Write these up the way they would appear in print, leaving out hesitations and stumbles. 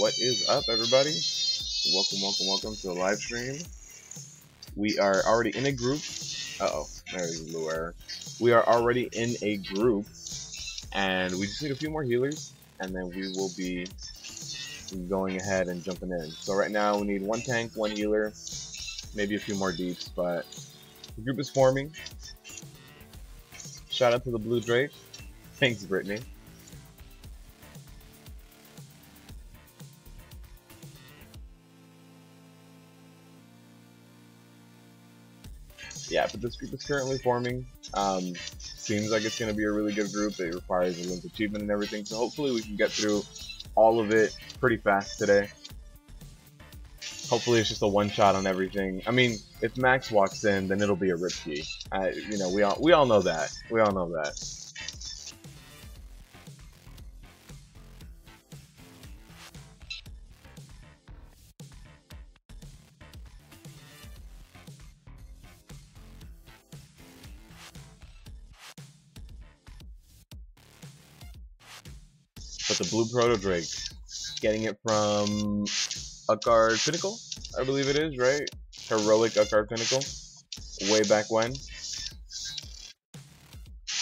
What is up, everybody? Welcome to the live stream. We are already in a group. There's a little error. We are already in a group, and we just need a few more healers, and then we will be going ahead and jumping in. So right now we need one tank, one healer, maybe a few more deeps, but the group is forming. Shout out to the Blue Drake. Thanks, Brittany. Yeah, but this group is currently forming. Seems like it's going to be a really good group. It requires a linked achievement and everything, so hopefully we can get through all of it pretty fast today. Hopefully it's just a one-shot on everything. I mean, if Max walks in, then it'll be a rip key. You know, we all know that. We all know that. But the blue proto Drake, getting it from Uckard Pinnacle, I believe it is, right? Heroic Uckard Pinnacle, way back when.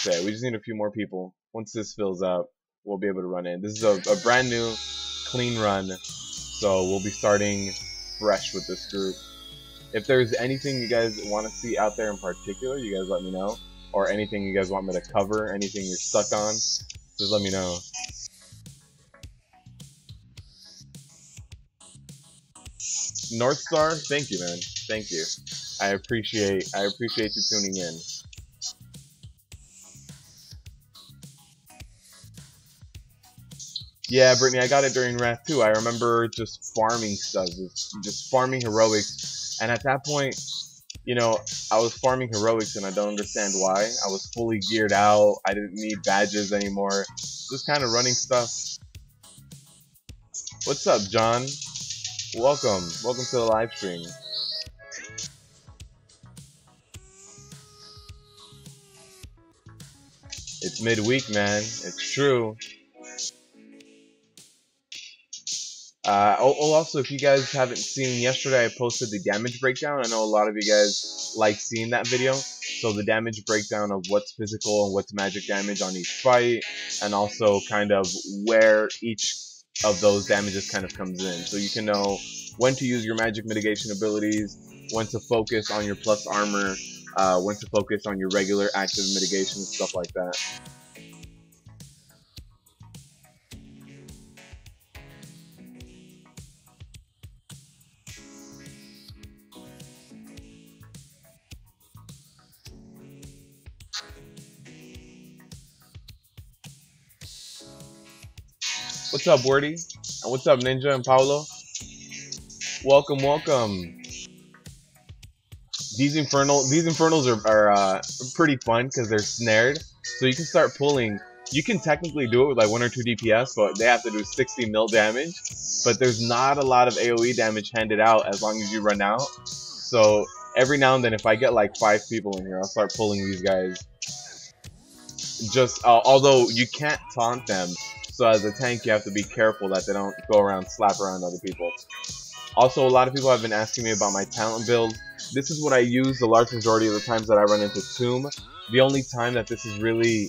Okay, we just need a few more people. Once this fills up, we'll be able to run in. This is a brand new, clean run, so we'll be starting fresh with this group. If there's anything you guys want to see out there in particular, you guys let me know. Or anything you guys want me to cover, anything you're stuck on, just let me know. North Star, thank you, man. Thank you. I appreciate you tuning in. Yeah, Brittany, I got it during Wrath too. I remember just farming stuff, just farming heroics, and at that point, you know, I was farming heroics and I don't understand why. I was fully geared out. I didn't need badges anymore. Just kind of running stuff. What's up, John? Welcome to the live stream. It's midweek, man. It's true. Also, if you guys haven't seen, yesterday I posted the damage breakdown. I know a lot of you guys like seeing that video. So the damage breakdown of what's physical and what's magic damage on each fight, and also kind of where each of those damages kind of comes in. So you can know when to use your magic mitigation abilities, when to focus on your plus armor, when to focus on your regular active mitigation, stuff like that. What's up, Wordy? And what's up, Ninja and Paolo? Welcome. These infernals are pretty fun because they're snared, so you can start pulling. You can technically do it with like 1 or 2 DPS, but they have to do 60 mil damage. But there's not a lot of AOE damage handed out as long as you run out. So every now and then, if I get like 5 people in here, I'll start pulling these guys. Just although you can't taunt them. So as a tank, you have to be careful that they don't go around, slap around other people. Also, a lot of people have been asking me about my Talon Build. This is what I use the large majority of the times that I run into Tomb. The only time that this is really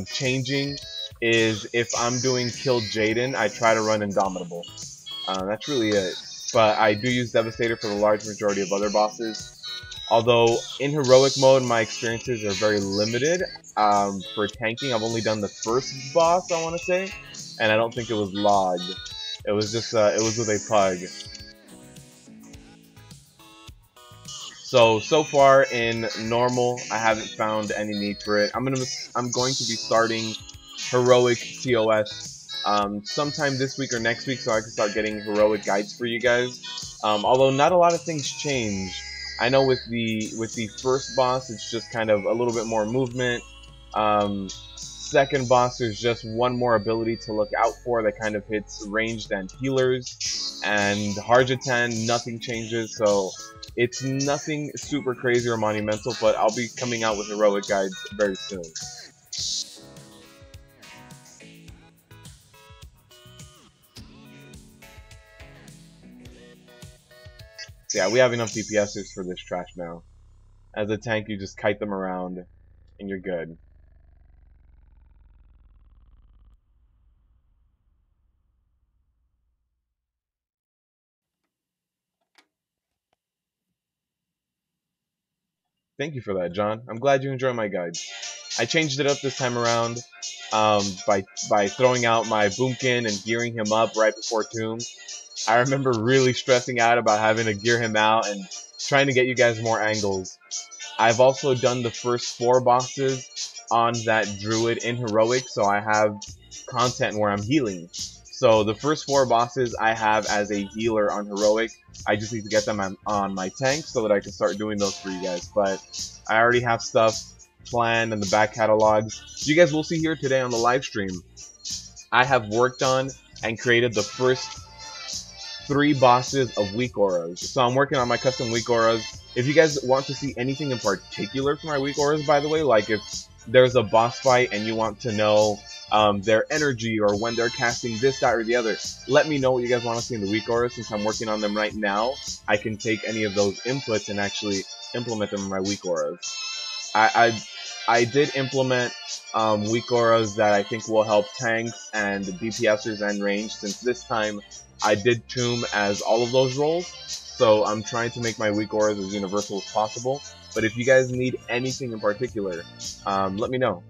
changing is if I'm doing Kill Jaden, I try to run Indomitable. That's really it. But I do use Devastator for the large majority of other bosses. Although in heroic mode, my experiences are very limited. For tanking, I've only done the first boss, I want to say, and I don't think it was logged. It was just it was with a pug. So far in normal, I haven't found any need for it. I'm going to be starting heroic TOS sometime this week or next week, so I can start getting heroic guides for you guys. Although not a lot of things change. I know with the first boss, it's just kind of a little bit more movement. Second boss, there's just one more ability to look out for that kind of hits ranged and healers. And Harjatan, nothing changes, so it's nothing super crazy or monumental, but I'll be coming out with heroic guides very soon. So yeah, we have enough DPSers for this trash now. As a tank, you just kite them around, and you're good. Thank you for that, John. I'm glad you enjoy my guides. I changed it up this time around by throwing out my Boomkin and gearing him up right before Tomb. I remember really stressing out about having to gear him out and trying to get you guys more angles. I've also done the first 4 bosses on that druid in heroic, so I have content where I'm healing. So the first 4 bosses I have as a healer on heroic. I just need to get them on my tank so that I can start doing those for you guys. But I already have stuff planned in the back catalogs. You guys will see here today on the live stream. I have worked on and created the first 3 bosses of weak auras. So I'm working on my custom weak auras. If you guys want to see anything in particular for my weak auras, by the way, like if there's a boss fight and you want to know their energy or when they're casting this, that, or the other, let me know what you guys want to see in the weak auras. Since I'm working on them right now, I can take any of those inputs and actually implement them in my weak auras. I did implement weak auras that I think will help tanks and DPSers and range, since this time I did Tomb as all of those roles, so I'm trying to make my weak auras as universal as possible. But if you guys need anything in particular, let me know.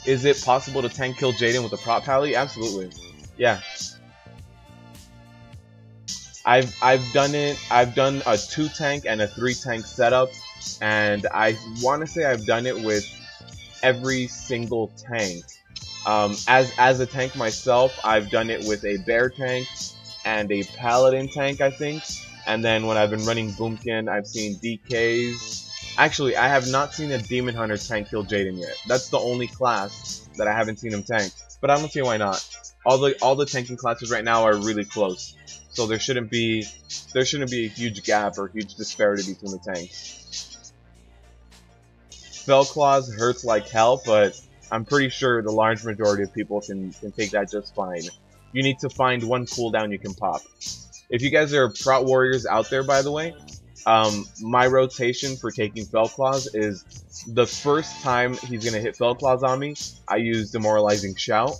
Is it possible to tank kill Jaden with a prop pally? Absolutely. Yeah. I've done it. I've done a 2 tank and a 3 tank setup, and I want to say I've done it with every single tank. As a tank myself, I've done it with a bear tank and a paladin tank, I think. And then when I've been running Boomkin, I've seen DKs. Actually, I have not seen a Demon Hunter tank kill Jaden yet. That's the only class that I haven't seen him tank. But I don't see why not. All the tanking classes right now are really close, so there shouldn't be a huge gap or huge disparity between the tanks. Spell Claws hurts like hell, but I'm pretty sure the large majority of people can take that just fine. You need to find one cooldown you can pop. If you guys are prot warriors out there, by the way, my rotation for taking Fell Claws is the first time he's going to hit Fell Claws on me, I use Demoralizing Shout.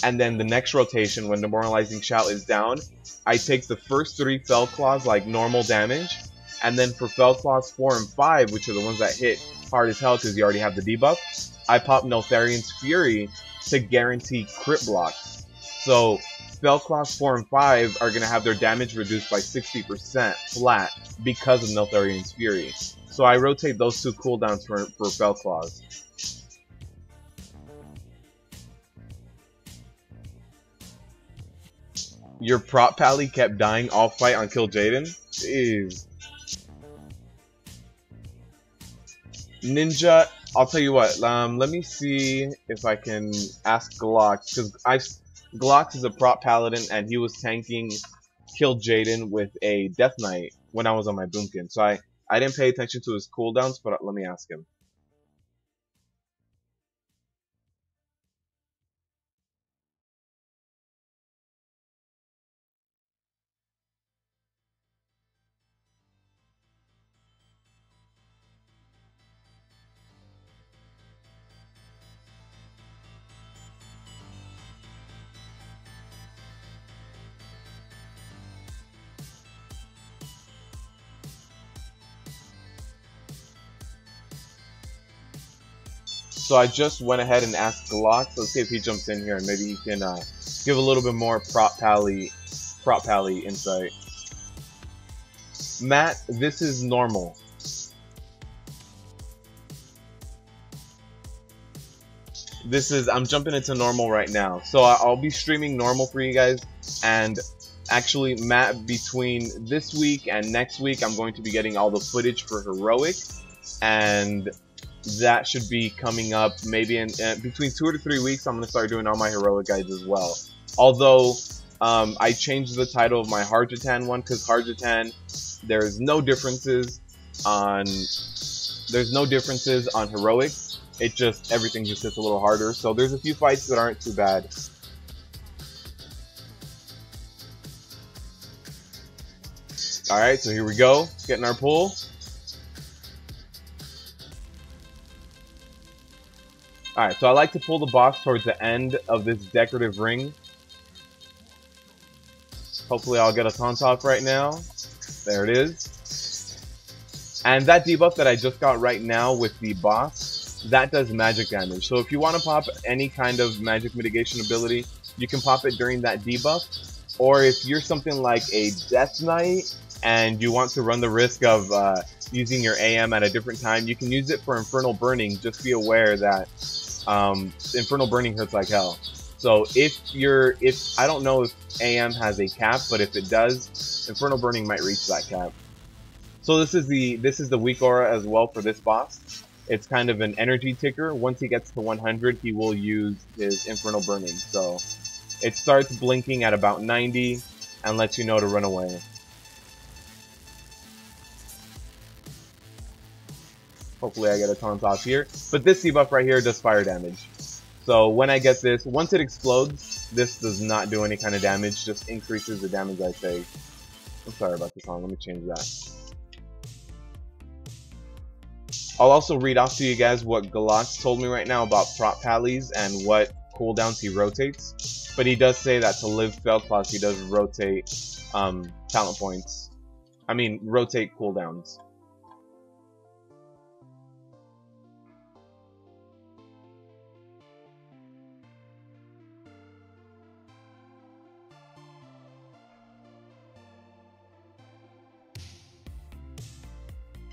And then the next rotation, when Demoralizing Shout is down, I take the first 3 Fell Claws like normal damage. And then for Fell Claws 4 and 5, which are the ones that hit hard as hell because you already have the debuff, I pop Neltharion's Fury to guarantee crit blocks. So Spell Claws 4 and 5 are going to have their damage reduced by 60% flat because of Neltharion's Fury. So I rotate those 2 cooldowns for Spell Claws. Your prop pally kept dying all fight on Kill Jaden? Jeez. Ninja, I'll tell you what, let me see if I can ask Glox, because Glox is a prop paladin and he was tanking Kill Jaden with a Death Knight when I was on my Boomkin. So I didn't pay attention to his cooldowns, but let me ask him. So I just went ahead and asked Glox. Let's see if he jumps in here and maybe he can give a little bit more prop pally insight. Matt, this is normal. I'm jumping into normal right now. So I'll be streaming normal for you guys. And actually, Matt, between this week and next week, I'm going to be getting all the footage for Heroic. And that should be coming up maybe in between 2 to 3 weeks. I'm going to start doing all my Heroic guides as well. Although, I changed the title of my Harjatan one, because Harjatan, there's no differences on Heroic. It just, everything just gets a little harder. So there's a few fights that aren't too bad. Alright, so here we go. Getting our pull. Alright, so I like to pull the boss towards the end of this decorative ring. Hopefully I'll get a taunt off right now. There it is. And that debuff that I just got right now with the boss, that does magic damage. So if you want to pop any kind of magic mitigation ability, you can pop it during that debuff. Or if you're something like a Death Knight and you want to run the risk of using your AM at a different time, you can use it for Infernal Burning. Just be aware that Infernal Burning hurts like hell. So if I don't know if AM has a cap, but if it does, Infernal Burning might reach that cap. So this is the weak aura as well for this boss. It's kind of an energy ticker. Once he gets to 100, he will use his Infernal Burning. So it starts blinking at about 90 and lets you know to run away. Hopefully I get a taunt off here. But this debuff right here does fire damage. So when I get this, once it explodes, this does not do any kind of damage, just increases the damage I take. I'm sorry about the song, let me change that. I'll also read off to you guys what Galax told me right now about prop pallies and what cooldowns he rotates. But he does say that to live Spell Class, he does rotate talent points. I mean, rotate cooldowns.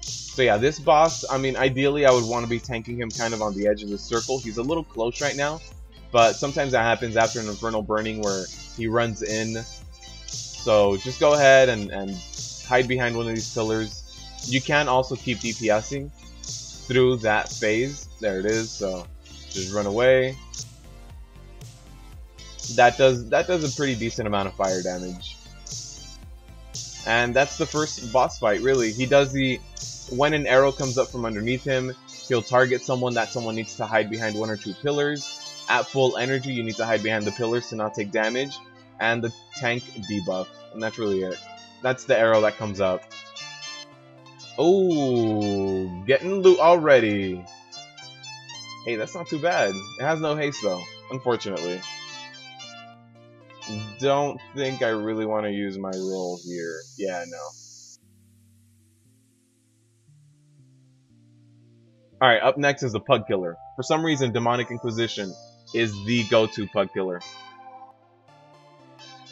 So yeah, this boss, I mean, ideally I would want to be tanking him kind of on the edge of the circle. He's a little close right now, but sometimes that happens after an Infernal Burning where he runs in. So just go ahead and hide behind one of these pillars. You can also keep DPSing through that phase. There it is, so just run away. That does a pretty decent amount of fire damage. And that's the first boss fight, really. He does when an arrow comes up from underneath him, he'll target someone. That someone needs to hide behind one or two pillars. At full energy, you need to hide behind the pillars to not take damage. And the tank debuff. And that's really it. That's the arrow that comes up. Oh, getting loot already. Hey, that's not too bad. It has no haste though, unfortunately. Don't think I really want to use my roll here. Yeah, no. Alright, up next is the Pug Killer. For some reason, Demonic Inquisition is the go-to Pug Killer.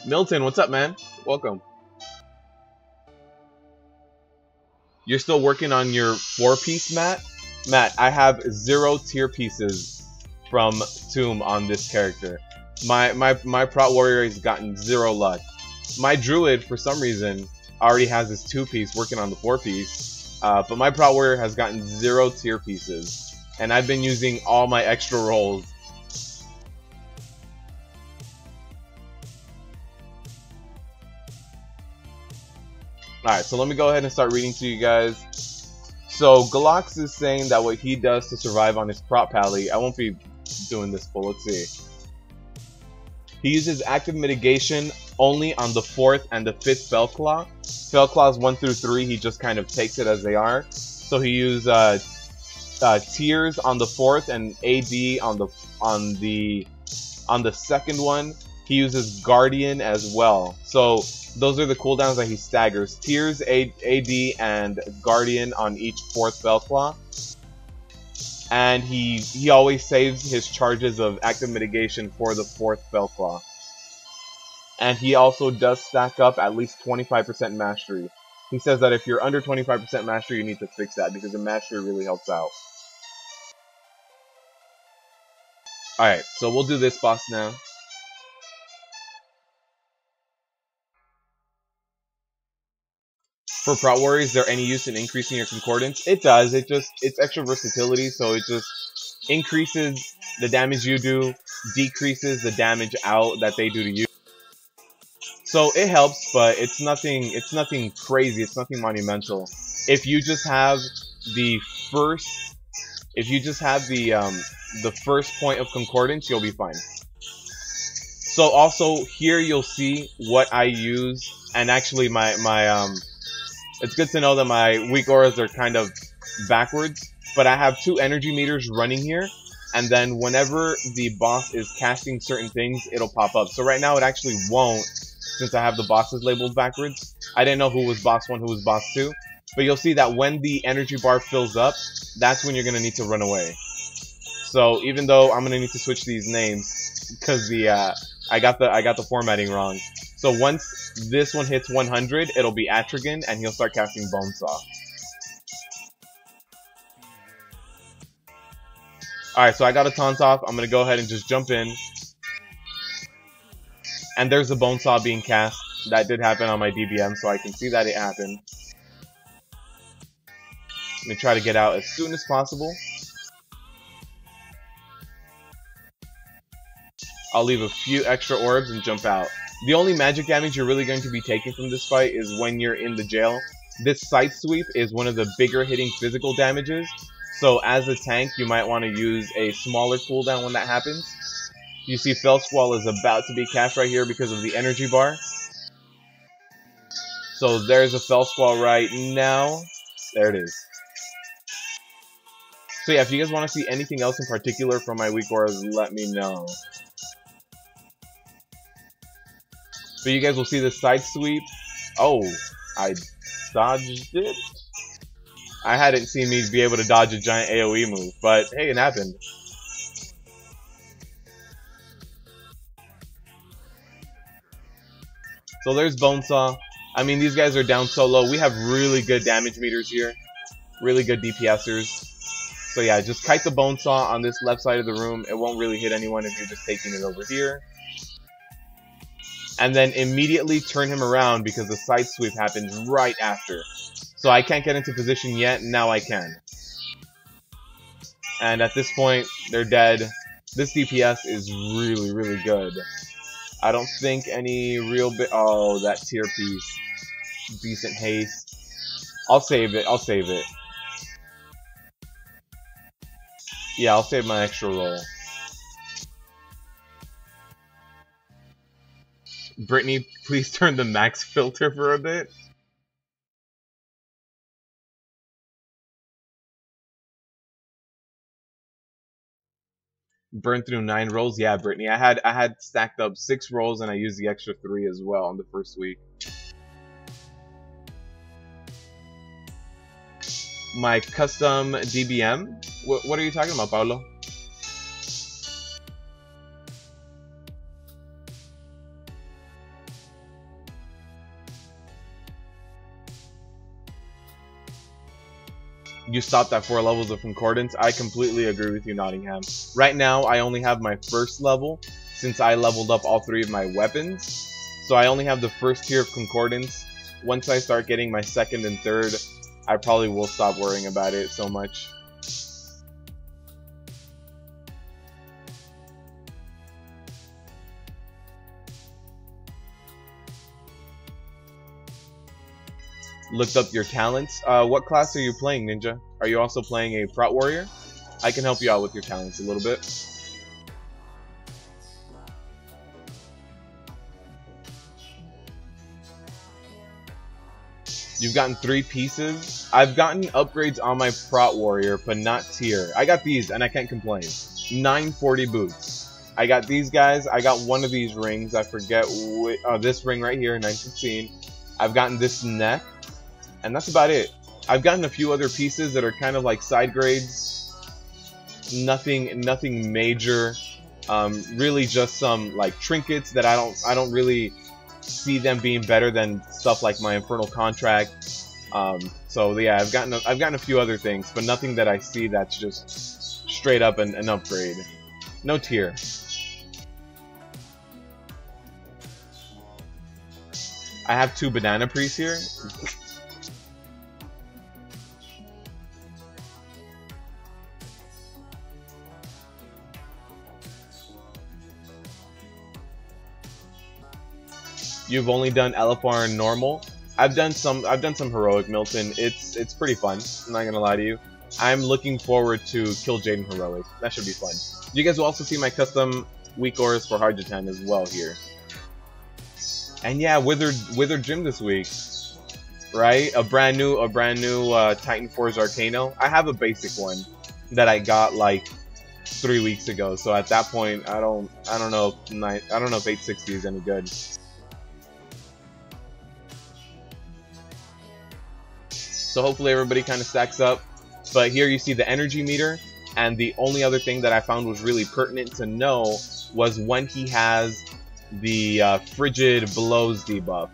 Milton, what's up, man? Welcome. You're still working on your 4-piece, Matt? Matt, I have 0 tier pieces from Tomb on this character. My Prot Warrior has gotten 0 luck. My Druid, for some reason, already has his 2-piece working on the 4-piece. But my Prot Warrior has gotten 0 tier pieces. And I've been using all my extra rolls. Alright, so let me go ahead and start reading to you guys. So, Galax is saying that what he does to survive on his prop pally, I won't be doing this full, let's see. He uses active mitigation only on the 4th and the 5th Spell Claw. Spell Claws 1 through 3, he just kind of takes it as they are. So he uses Tears on the 4th and AD on the 2nd one. He uses Guardian as well. So those are the cooldowns that he staggers. Tears, AD, and Guardian on each 4th Spell Claw. And he always saves his charges of active mitigation for the 4th Spell Claw. And he also does stack up at least 25% mastery. He says that if you're under 25% mastery, you need to fix that because the mastery really helps out. Alright, so we'll do this boss now. For Prot Warriors, is there any use in increasing your concordance? It does. It's extra versatility, so it just increases the damage you do, decreases the damage out that they do to you. So it helps, but it's nothing crazy, it's nothing monumental. If you just have the first point of concordance, you'll be fine. So also here you'll see what I use, and actually my It's good to know that my weak auras are kind of backwards, but I have 2 energy meters running here, and then whenever the boss is casting certain things, it'll pop up. So right now it actually won't, since I have the bosses labeled backwards. I didn't know who was boss 1, who was boss 2, but you'll see that when the energy bar fills up, that's when you're going to need to run away. So even though I'm going to need to switch these names, because I got the formatting wrong. So once this one hits 100, it'll be Atrigan, and he'll start casting Bonesaw. Alright, so I got a taunt off. I'm going to go ahead and just jump in. And there's a Bonesaw being cast. That did happen on my DBM, so I can see that it happened. Let me try to get out as soon as possible. I'll leave a few extra orbs and jump out. The only magic damage you're really going to be taking from this fight is when you're in the jail. This side sweep is one of the bigger hitting physical damages. So as a tank, you might want to use a smaller cooldown when that happens. You see Fell Squall is about to be cast right here because of the energy bar. So there's a Fell Squall right now. There it is. So yeah, if you guys want to see anything else in particular from my weak auras, let me know. But you guys will see the side sweep. Oh, I dodged it. I hadn't seen me be able to dodge a giant AoE move, but hey, it happened. So there's Bonesaw. I mean, these guys are down so low. We have really good damage meters here. Really good DPSers. So yeah, just kite the Bonesaw on this left side of the room. It won't really hit anyone if you're just taking it over here. And then immediately turn him around because the side sweep happens right after. So I can't get into position yet, now I can. And at this point, they're dead. This DPS is really, really good. I don't think any real bit. Oh, that tier piece. Decent haste. I'll save it, I'll save it. Yeah, I'll save my extra roll. Brittany, please turn the max filter for a bit. Burned through 9 rolls. Yeah, Brittany, I had stacked up 6 rolls and I used the extra 3 as well on the first week. My custom DBM? What are you talking about, Paulo? You stopped at 4 levels of Concordance. I completely agree with you, Nottingham. Right now, I only have my first level, since I leveled up all 3 of my weapons. So I only have the first tier of Concordance. Once I start getting my second and third, I probably will stop worrying about it so much. Looked up your talents. What class are you playing, Ninja? Are you also playing a Prot Warrior? I can help you out with your talents a little bit. You've gotten 3 pieces. I've gotten upgrades on my Prot Warrior, but not tier. I got these, and I can't complain. 940 boots. I got these guys. I got one of these rings. I forget which. This ring right here, 915. I've gotten this neck. And that's about it. I've gotten a few other pieces that are kind of like side grades. Nothing major. Really just some like trinkets that I don't really see them being better than stuff like my Infernal Contract. So yeah, I've gotten a few other things, but nothing that I see that's just straight up an upgrade. No tier. I have 2 banana priests here. You've only done LFR and normal. I've done some heroic, Milton. It's pretty fun. I'm not gonna lie to you. I'm looking forward to Kill Jaden heroic. That should be fun. You guys will also see my custom weak auras for Hardjatan as well here. And yeah, Withered Gym this week. right? A brand new Titan Force Arcano. I have a basic one that I got like 3 weeks ago. So at that point, I don't know if 860 is any good. So hopefully everybody kind of stacks up. But here you see the energy meter, and the only other thing that I found was really pertinent to know was when he has the frigid blows debuff.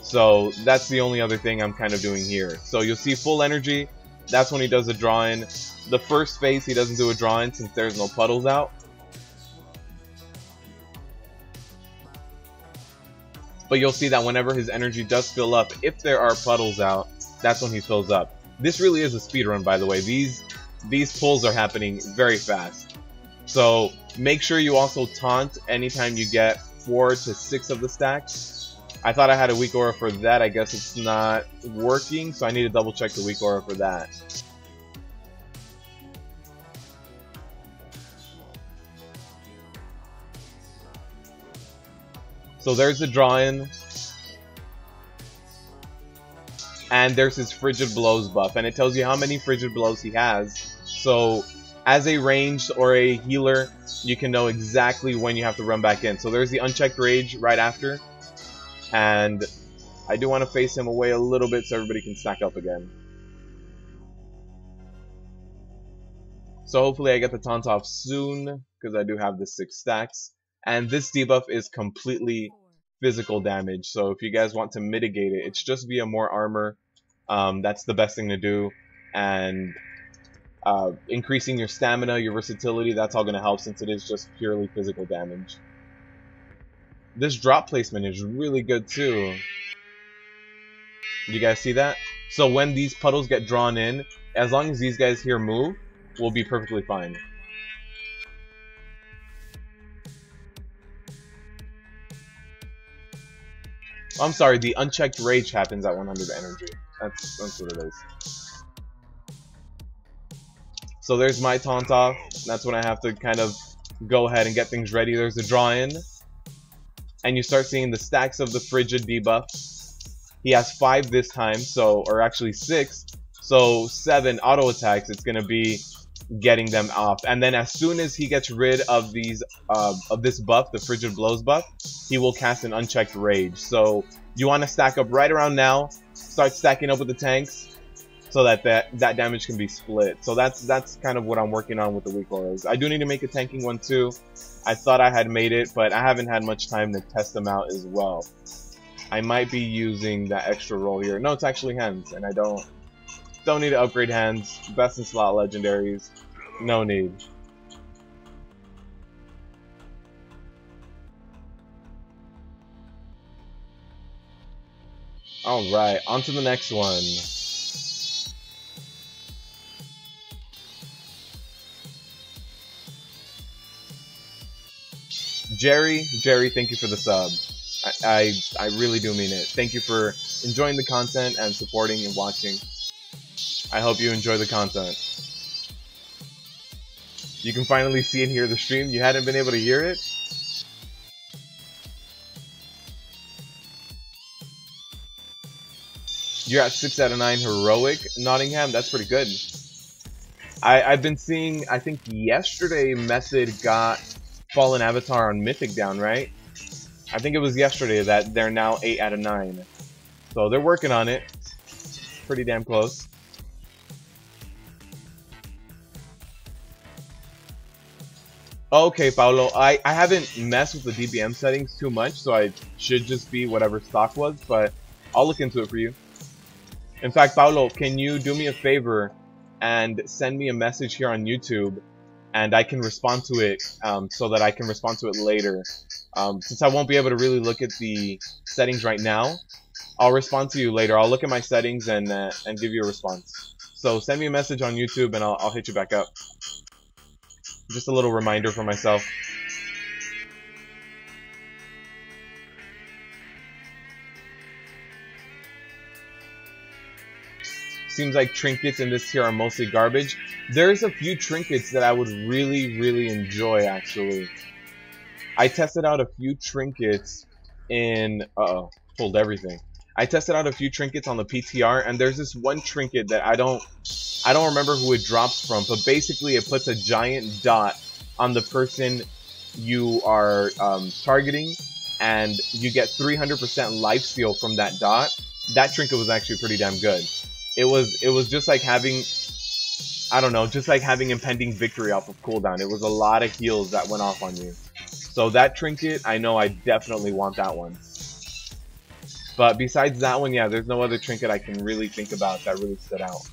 So that's the only other thing I'm kind of doing here. So you'll see full energy, that's when he does a draw in. The first phase he doesn't do a draw in since there's no puddles out. But you'll see that whenever his energy does fill up, if there are puddles out, that's when he fills up. This really is a speed run, by the way. These pulls are happening very fast. So make sure you also taunt anytime you get 4 to 6 of the stacks. I thought I had a weak aura for that. I guess it's not working, so I need to double check the weak aura for that. So there's the draw-in. And there's his Frigid Blows buff, and it tells you how many Frigid Blows he has. So as a ranged or a healer, you can know exactly when you have to run back in. So there's the Unchecked Rage right after. And I do want to face him away a little bit so everybody can stack up again. So hopefully I get the taunt off soon, because I do have the 6 stacks. And this debuff is completely physical damage, so if you guys want to mitigate it, it's just via more armor. That's the best thing to do. And increasing your stamina, your versatility, that's all going to help since it is just purely physical damage. This drop placement is really good too. You guys see that? So when these puddles get drawn in, as long as these guys here move, we'll be perfectly fine. I'm sorry, the Unchecked Rage happens at 100 energy. That's what it is. So there's my taunt off. That's when I have to kind of go ahead and get things ready. There's the draw in. And you start seeing the stacks of the Frigid debuff. He has 5 this time, so, or actually 6. So 7 auto attacks, it's going to be getting them off. And then as soon as he gets rid of these of this buff, the Frigid Blows buff, he will cast an Unchecked Rage. So you want to stack up right around now, start stacking up with the tanks so that that damage can be split. So that's kind of what I'm working on with the weak auras. I do need to make a tanking one too. I thought I had made it, but I haven't had much time to test them out as well. I might be using that extra roll here. No, it's actually hands, and I don't need to upgrade hands. Best in slot legendaries. No need. Alright, on to the next one. Jerry, thank you for the sub. I really do mean it. Thank you for enjoying the content and supporting and watching. I hope you enjoy the content. You can finally see and hear the stream. You hadn't been able to hear it? You're at 6 out of 9 heroic, Nottingham. That's pretty good. I've been seeing, I think yesterday Method got Fallen Avatar on Mythic down, right? I think it was yesterday that they're now 8 out of 9. So they're working on it. Pretty damn close. Okay, Paulo, I haven't messed with the DBM settings too much, so I should just be whatever stock was, but I'll look into it for you. In fact, Paulo, can you do me a favor and send me a message here on YouTube, and I can respond to it so that I can respond to it later. Since I won't be able to really look at the settings right now, I'll respond to you later. I'll look at my settings and give you a response. So send me a message on YouTube and I'll hit you back up. Just a little reminder for myself. Seems like trinkets in this tier are mostly garbage. There's a few trinkets that I would really enjoy, actually. I tested out a few trinkets in... Uh-oh, pulled everything. I tested out a few trinkets on the PTR, and there's this one trinket that I don't remember who it drops from, but basically it puts a giant dot on the person you are targeting, and you get 300% lifesteal from that dot. That trinket was actually pretty damn good. It was just like having, I don't know, just like having impending victory off of cooldown. It was a lot of heals that went off on you. So that trinket, I know I definitely want that one. But besides that one, yeah, there's no other trinket I can really think about that really stood out.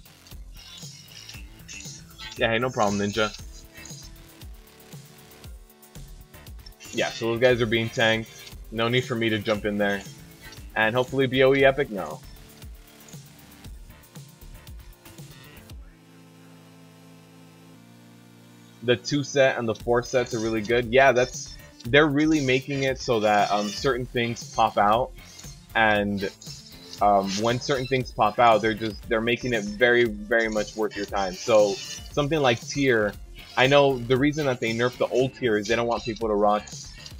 Yeah, hey, no problem, Ninja. Yeah, so those guys are being tanked. No need for me to jump in there. And hopefully BOE Epic? No. The 2 set and the 4 sets are really good. Yeah, they're really making it so that certain things pop out, and when certain things pop out, they're making it very, very much worth your time. So something like tier, I know the reason that they nerfed the old tier is they don't want people to rock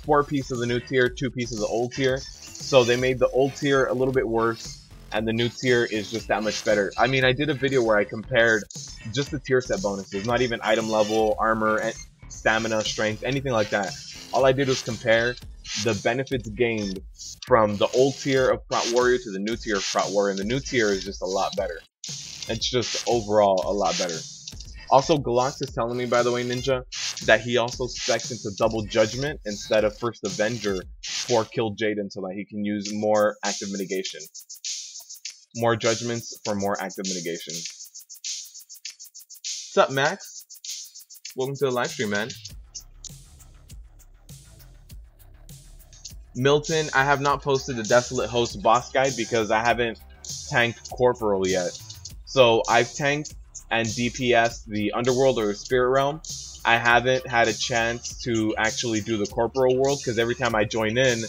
4 pieces of the new tier, 2 pieces of the old tier. So they made the old tier a little bit worse, and the new tier is just that much better. I mean, I did a video where I compared just the tier set bonuses, not even item level, armor, stamina, strength, anything like that. All I did was compare the benefits gained from the old tier of Prot Warrior to the new tier of Prot Warrior, and the new tier is just a lot better. It's just overall a lot better. Also, Galox is telling me, by the way, Ninja, that he also specs into Double Judgment instead of First Avenger for Kill Jaden so that he can use more active mitigation. More judgments for more active mitigation. What's up, Max? Welcome to the live stream, man. Milton, I have not posted the Desolate Host boss guide because I haven't tanked Corporal yet. So I've tanked and DPS'd the Underworld or the Spirit Realm. I haven't had a chance to actually do the Corporal world because every time I join in,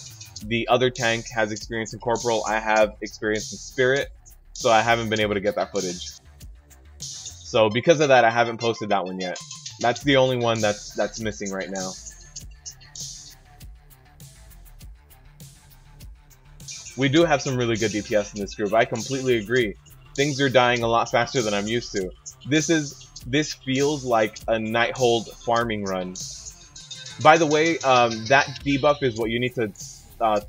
the other tank has experience in Corporal, I have experience in Spirit, so I haven't been able to get that footage. So because of that, I haven't posted that one yet. That's the only one that's missing right now. We do have some really good DPS in this group. I completely agree. Things are dying a lot faster than I'm used to. This feels like a Nighthold farming run. By the way, that debuff is what you need to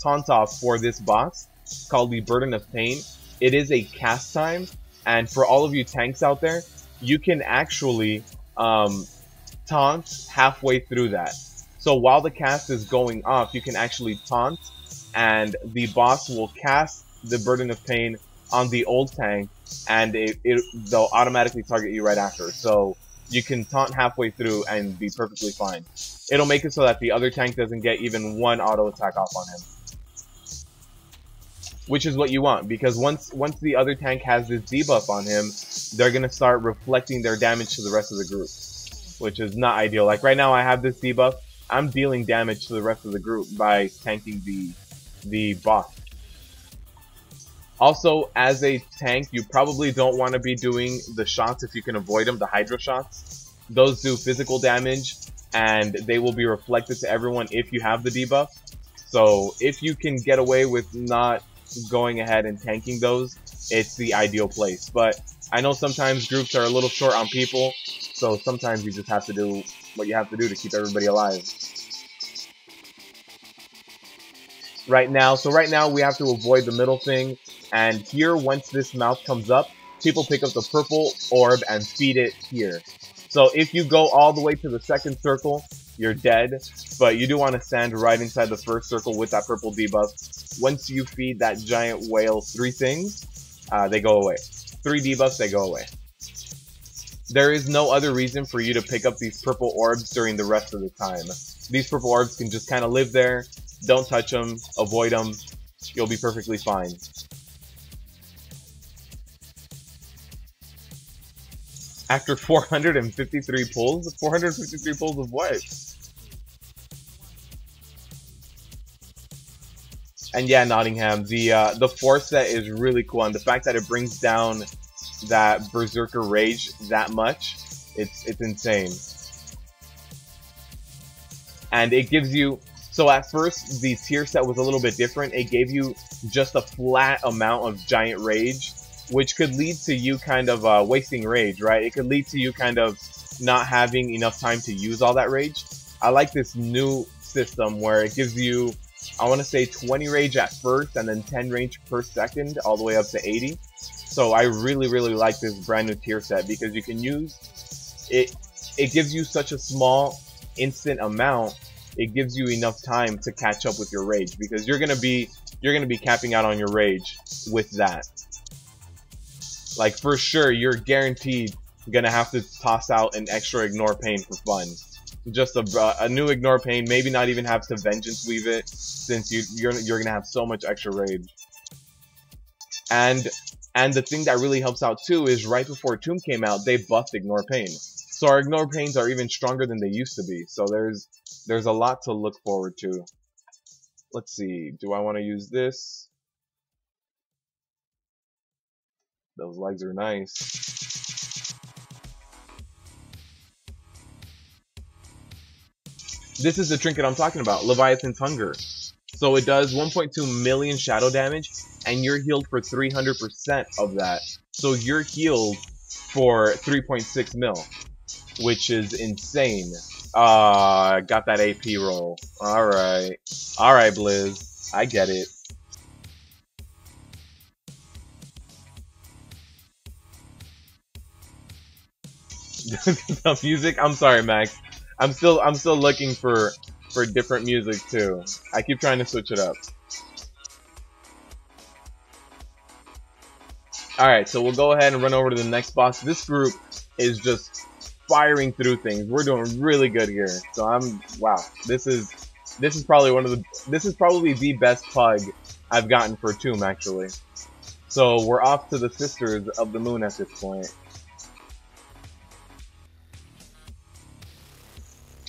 taunt off for this boss, called the Burden of Pain. It is a cast time, and for all of you tanks out there, you can actually taunt halfway through that. So while the cast is going off, you can actually taunt, and the boss will cast the Burden of Pain on the old tank, and they'll automatically target you right after. So you can taunt halfway through and be perfectly fine. It'll make it so that the other tank doesn't get even one auto attack off on him, which is what you want, because once the other tank has this debuff on him, they're gonna start reflecting their damage to the rest of the group, which is not ideal. Like right now, I have this debuff. I'm dealing damage to the rest of the group by tanking the boss. Also, as a tank, you probably don't want to be doing the shots if you can avoid them, the Hydra shots. Those do physical damage, and they will be reflected to everyone if you have the debuff. So if you can get away with not going ahead and tanking those, it's the ideal place. But I know sometimes groups are a little short on people, so sometimes you just have to do what you have to do to keep everybody alive. Right now we have to avoid the middle thing, and here, once this mouth comes up, people pick up the purple orb and feed it here. So if you go all the way to the second circle, you're dead, but you do want to stand right inside the first circle with that purple debuff. Once you feed that giant whale 3 things, they go away. 3 debuffs, they go away. There is no other reason for you to pick up these purple orbs during the rest of the time. These purple orbs can just kind of live there. Don't touch them, avoid them, you'll be perfectly fine. After 453 pulls? 453 pulls of what? And yeah, Nottingham, the force set is really cool, and the fact that it brings down that Berserker Rage that much, it's insane. And it gives you So at first, the tier set was a little bit different. It gave you just a flat amount of giant rage, which could lead to you kind of wasting rage, right? It could lead to you kind of not having enough time to use all that rage. I like this new system where it gives you, I want to say 20 rage at first and then 10 rage per second all the way up to 80. So I really, really like this brand new tier set because you can use it. It gives you such a small instant amount. It gives you enough time to catch up with your rage because you're gonna be capping out on your rage with that. Like for sure, you're guaranteed gonna have to toss out an extra ignore pain for fun. Just a new ignore pain, maybe not even have to vengeance weave it since you're gonna have so much extra rage. And the thing that really helps out too is right before Tomb came out, they buffed ignore pain. So our ignore pains are even stronger than they used to be. So there's a lot to look forward to. Let's see, do I want to use this? Those legs are nice. This is the trinket I'm talking about, Leviathan's Hunger. So it does 1.2 million shadow damage, and you're healed for 300% of that. So you're healed for 3.6 mil, which is insane. Got that AP roll. Alright. Alright, Blizz. I get it. The music? I'm sorry, Max. I'm still looking for different music too. I keep trying to switch it up. Alright, so we'll go ahead and run over to the next boss. This group is just firing through things. We're doing really good here. So wow. This is probably the best pug I've gotten for Tomb actually. So we're off to the Sisters of the Moon at this point.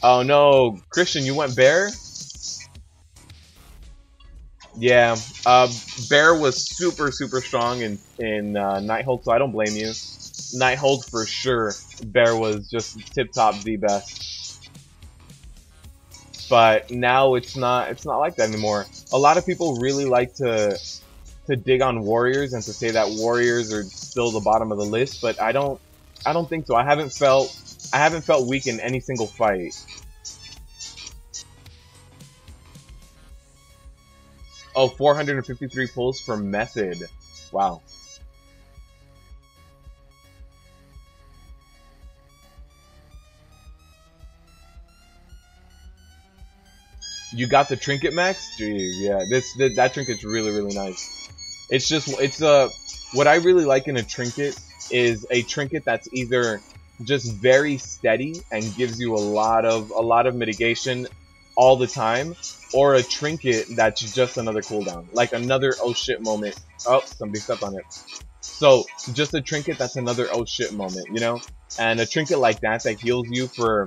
Oh no, Christian, you went bear? Yeah, bear was super strong in Nighthold, so I don't blame you. Nighthold for sure. Bear was just tip top the best. But now it's not like that anymore. A lot of people really like to dig on warriors and to say that warriors are still the bottom of the list, but I don't think so. I haven't felt weak in any single fight. Oh, 453 pulls for Method. Wow. You got the trinket, Max? Jeez, yeah. That trinket's really nice. What I really like in a trinket is a trinket that's either just very steady and gives you a lot of mitigation all the time, or a trinket that's just another cooldown, like another oh shit moment. Oh, somebody stepped on it. So just a trinket that's another oh shit moment, you know? And a trinket like that heals you for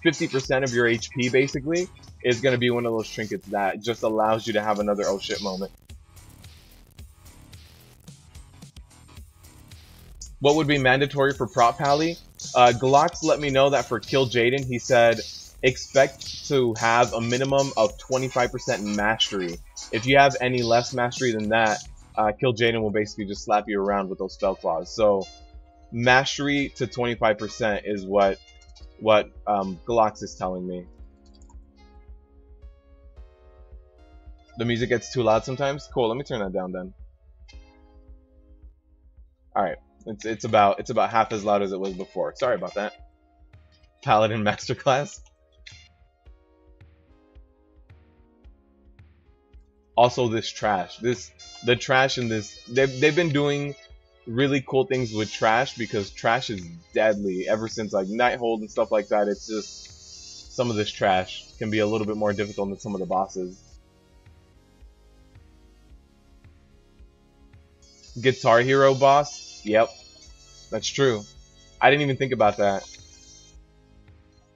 50% of your HP basically is going to be one of those trinkets that just allows you to have another oh shit moment. What would be mandatory for Prop Pally? Glox let me know that for Kill Jaden, he said expect to have a minimum of 25% mastery. If you have any less mastery than that, Kill Jaden will basically just slap you around with those spell claws. So mastery to 25% is what Glox is telling me. The music gets too loud sometimes? Cool, let me turn that down then. Alright, it's about half as loud as it was before. Sorry about that. Paladin Masterclass. Also this trash. The trash in this, they've been doing really cool things with trash because trash is deadly ever since like Nighthold and stuff like that. It's just some of this trash can be a little bit more difficult than some of the bosses. Guitar Hero boss? Yep. That's true. I didn't even think about that.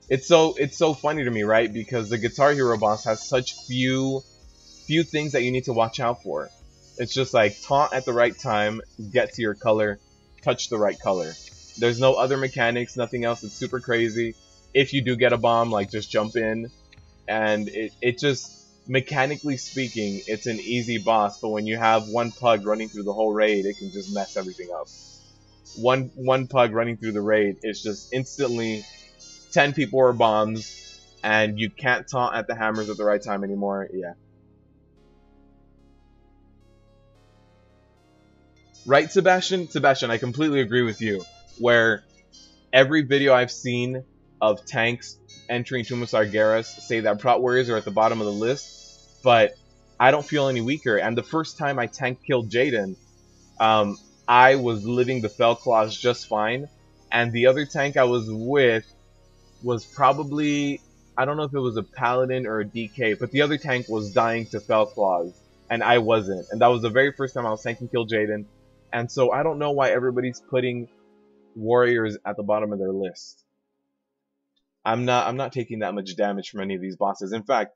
It's so funny to me, right? Because the Guitar Hero boss has such few things that you need to watch out for. It's just like taunt at the right time, get to your color, touch the right color. There's no other mechanics, nothing else. It's super crazy. If you do get a bomb, like just jump in, and it just mechanically speaking, it's an easy boss, but when you have one pug running through the whole raid, it can just mess everything up. One pug running through the raid is just instantly 10 people or bombs, and you can't taunt at the hammers at the right time anymore. Yeah. Right, Sebastian? Sebastian, I completely agree with you. Where every video I've seen of tanks entering Tomb of Sargeras say that Prot Warriors are at the bottom of the list, but I don't feel any weaker. And the first time I tank killed Jaden, I was living the Fell Claws just fine, and the other tank I was with was probably, I don't know if it was a Paladin or a DK, but the other tank was dying to Fell Claws, and I wasn't. And that was the very first time I was tanking kill Jaden, and so I don't know why everybody's putting warriors at the bottom of their list. I'm not taking that much damage from any of these bosses. In fact,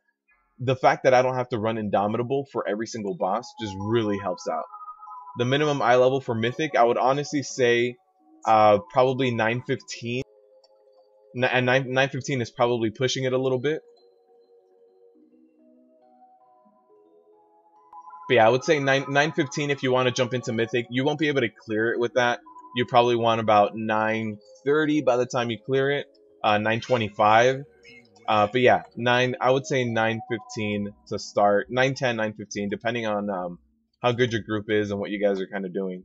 the fact that I don't have to run Indomitable for every single boss just really helps out. The minimum eye level for Mythic, I would honestly say probably 915. And 915 is probably pushing it a little bit. But yeah, I would say 915 if you want to jump into Mythic. You won't be able to clear it with that. You probably want about 930 by the time you clear it. 925. But yeah, I would say 915 to start. 910, 915, depending on how good your group is and what you guys are kind of doing.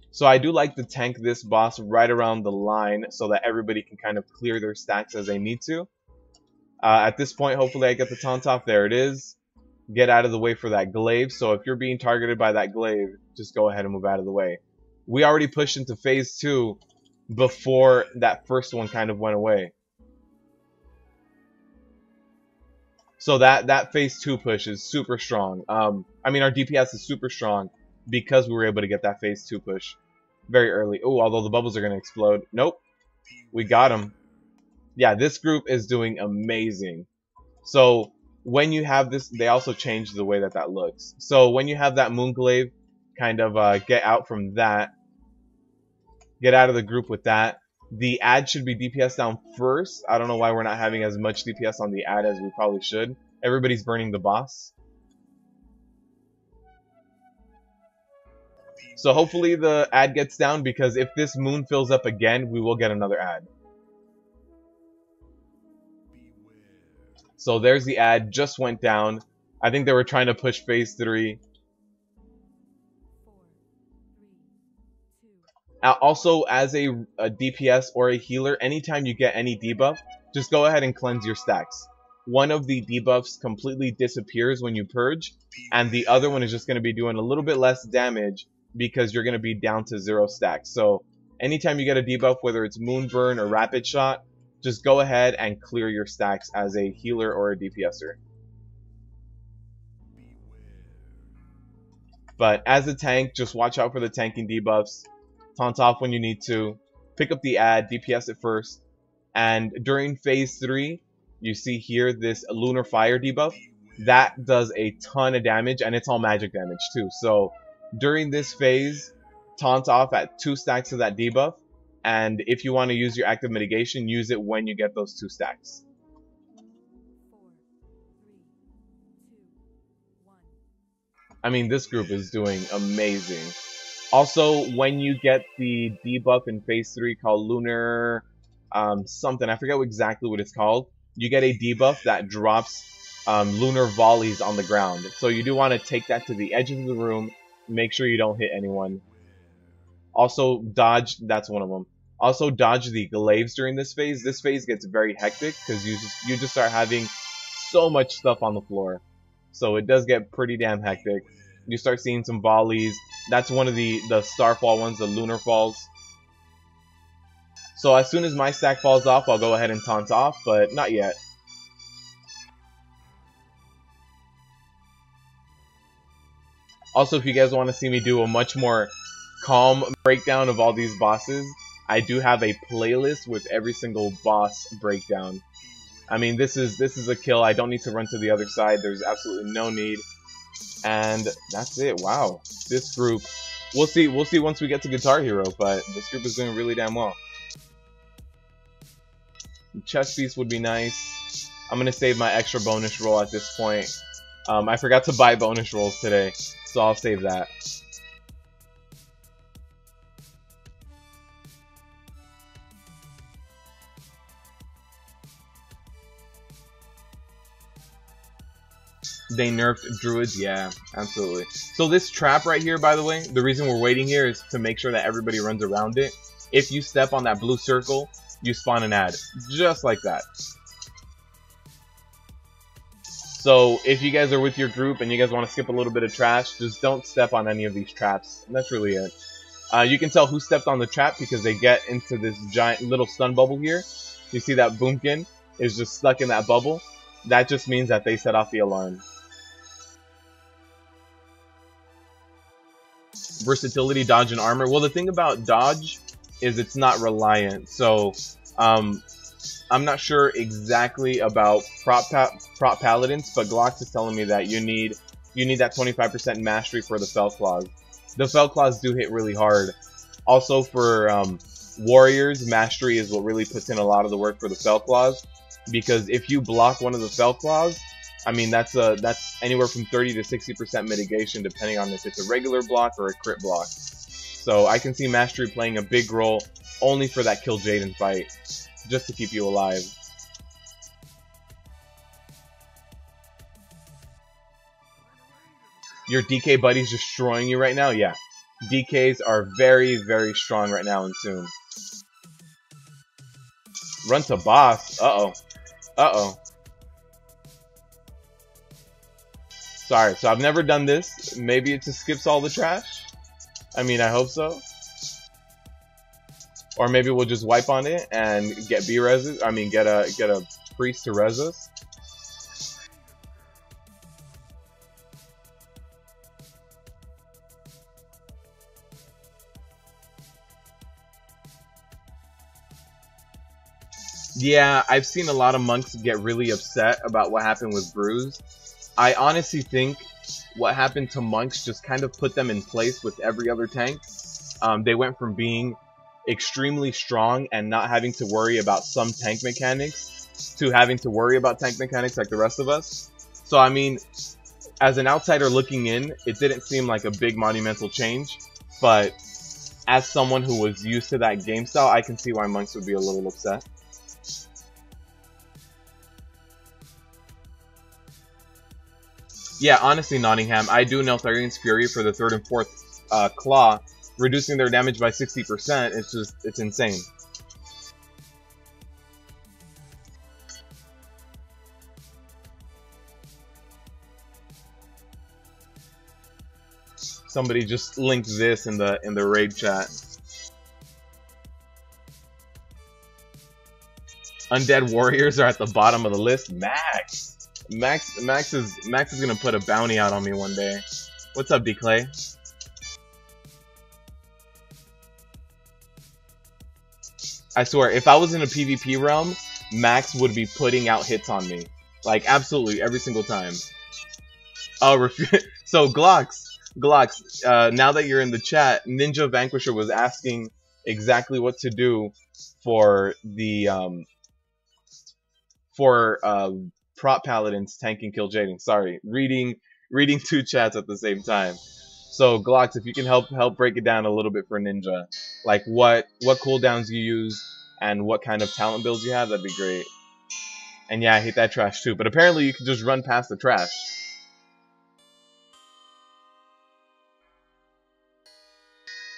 So I do like to tank this boss right around the line so that everybody can kind of clear their stacks as they need to. At this point, hopefully I get the taunt off. There it is. Get out of the way for that glaive. So if you're being targeted by that glaive, just go ahead and move out of the way. We already pushed into phase 2 before that first one kind of went away. So that phase 2 push is super strong. I mean, our DPS is super strong because we were able to get that phase 2 push very early. Oh, although the bubbles are going to explode. Nope. We got him. Yeah, this group is doing amazing. So when you have this, they also changed the way that looks. So when you have that Moonglaive, kind of get out from that. Get out of the group with that. The ad should be DPS down first. I don't know why we're not having as much DPS on the ad as we probably should. Everybody's burning the boss. So hopefully the ad gets down, because if this moon fills up again, we will get another ad. So there's the ad, just went down. I think they were trying to push phase 3. Also, as a DPS or a healer, anytime you get any debuff, just go ahead and cleanse your stacks. One of the debuffs completely disappears when you purge, and the other one is just going to be doing a little bit less damage because you're going to be down to 0 stacks. So anytime you get a debuff, whether it's Moonburn or Rapid Shot, just go ahead and clear your stacks as a healer or a DPSer. But as a tank, just watch out for the tanking debuffs. Taunt off when you need to. Pick up the ad, DPS it first. And during phase 3, you see here this Lunar Fire debuff. That does a ton of damage, and it's all magic damage too. So during this phase, taunt off at 2 stacks of that debuff. And if you want to use your active mitigation, use it when you get those 2 stacks. 4, 3, 2, 1. I mean, this group is doing amazing. Also, when you get the debuff in phase 3 called Lunar something, I forget exactly what it's called, you get a debuff that drops lunar volleys on the ground. So you do want to take that to the edge of the room, make sure you don't hit anyone. Also dodge, that's one of them. Also dodge the glaives during this phase. This phase gets very hectic because you just start having so much stuff on the floor. So it does get pretty damn hectic. You start seeing some volleys. That's one of the Starfall ones, the Lunar Falls. So as soon as my stack falls off, I'll go ahead and taunt off, but not yet. Also, if you guys want to see me do a much more calm breakdown of all these bosses, I do have a playlist with every single boss breakdown. I mean, this is a kill. I don't need to run to the other side. There's absolutely no need. And that's it. Wow, this group, we'll see once we get to Guitar Hero, but this group is doing really damn well. Chest piece would be nice. I'm gonna save my extra bonus roll at this point. I forgot to buy bonus rolls today, so I'll save that. They nerfed druids, yeah, absolutely. So this trap right here, by the way, the reason we're waiting here is to make sure that everybody runs around it. If you step on that blue circle, you spawn an ad, just like that. So if you guys are with your group and you guys want to skip a little bit of trash, just don't step on any of these traps. And that's really it. You can tell who stepped on the trap because they get into this giant little stun bubble here. You see that Boomkin is just stuck in that bubble. That just means that they set off the alarm. Versatility, dodge, and armor. Well, the thing about dodge is it's not reliant. So I'm not sure exactly about prop paladins, but Glox is telling me that you need that 25% mastery for the Fell Claws. The Fell Claws do hit really hard. Also for warriors, mastery is what really puts in a lot of the work for the Fell Claws, because if you block one of the Fell Claws, I mean that's anywhere from 30 to 60% mitigation depending on if it's a regular block or a crit block. So I can see mastery playing a big role only for that Kill Jaden fight, just to keep you alive. Your DK buddy's destroying you right now? Yeah. DKs are very, very strong right now in Tomb. Run to boss. Uh-oh. Uh-oh. Sorry, so I've never done this. Maybe it just skips all the trash? I mean, I hope so. Or maybe we'll just wipe on it and get B-reses. I mean, get a priest to res us. Yeah, I've seen a lot of monks get really upset about what happened with Bruise. I honestly think what happened to monks just kind of put them in place with every other tank. They went from being extremely strong and not having to worry about some tank mechanics to having to worry about tank mechanics like the rest of us. So I mean, as an outsider looking in, it didn't seem like a big monumental change, but as someone who was used to that game style, I can see why monks would be a little upset. Yeah, honestly, Nottingham, I do know Tharian's Fury for the 3rd and 4th claw, reducing their damage by 60%. It's insane. Somebody just linked this in the raid chat. Undead warriors are at the bottom of the list. Max is gonna put a bounty out on me one day. What's up, D Clay? I swear, if I was in a PvP realm, Max would be putting out hits on me, like absolutely every single time. Oh, so Glox. Now that you're in the chat, Ninja Vanquisher was asking exactly what to do for the prop paladins tanking Kill Jaden. Sorry, reading 2 chats at the same time. So Glox, if you can help break it down a little bit for Ninja, like what cooldowns you use and what kind of talent builds you have, that'd be great. And yeah, I hate that trash too. But apparently you can just run past the trash.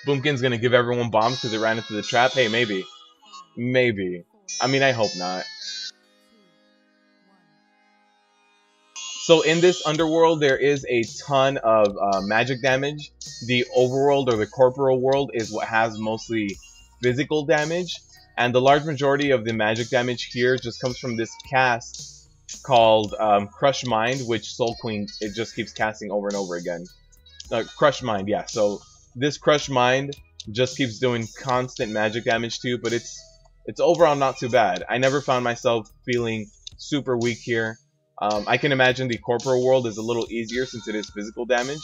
Boomkin's gonna give everyone bombs because they ran into the trap. Hey, maybe. I mean, I hope not. So in this underworld, there is a ton of magic damage. The overworld or the corporal world is what has mostly physical damage. And the large majority of the magic damage here just comes from this cast called Crush Mind, which Soul Queen, it just keeps casting over and over again. Crush Mind, yeah. So this Crush Mind just keeps doing constant magic damage to you, but it's overall not too bad. I never found myself feeling super weak here. I can imagine the corporal world is a little easier since it is physical damage,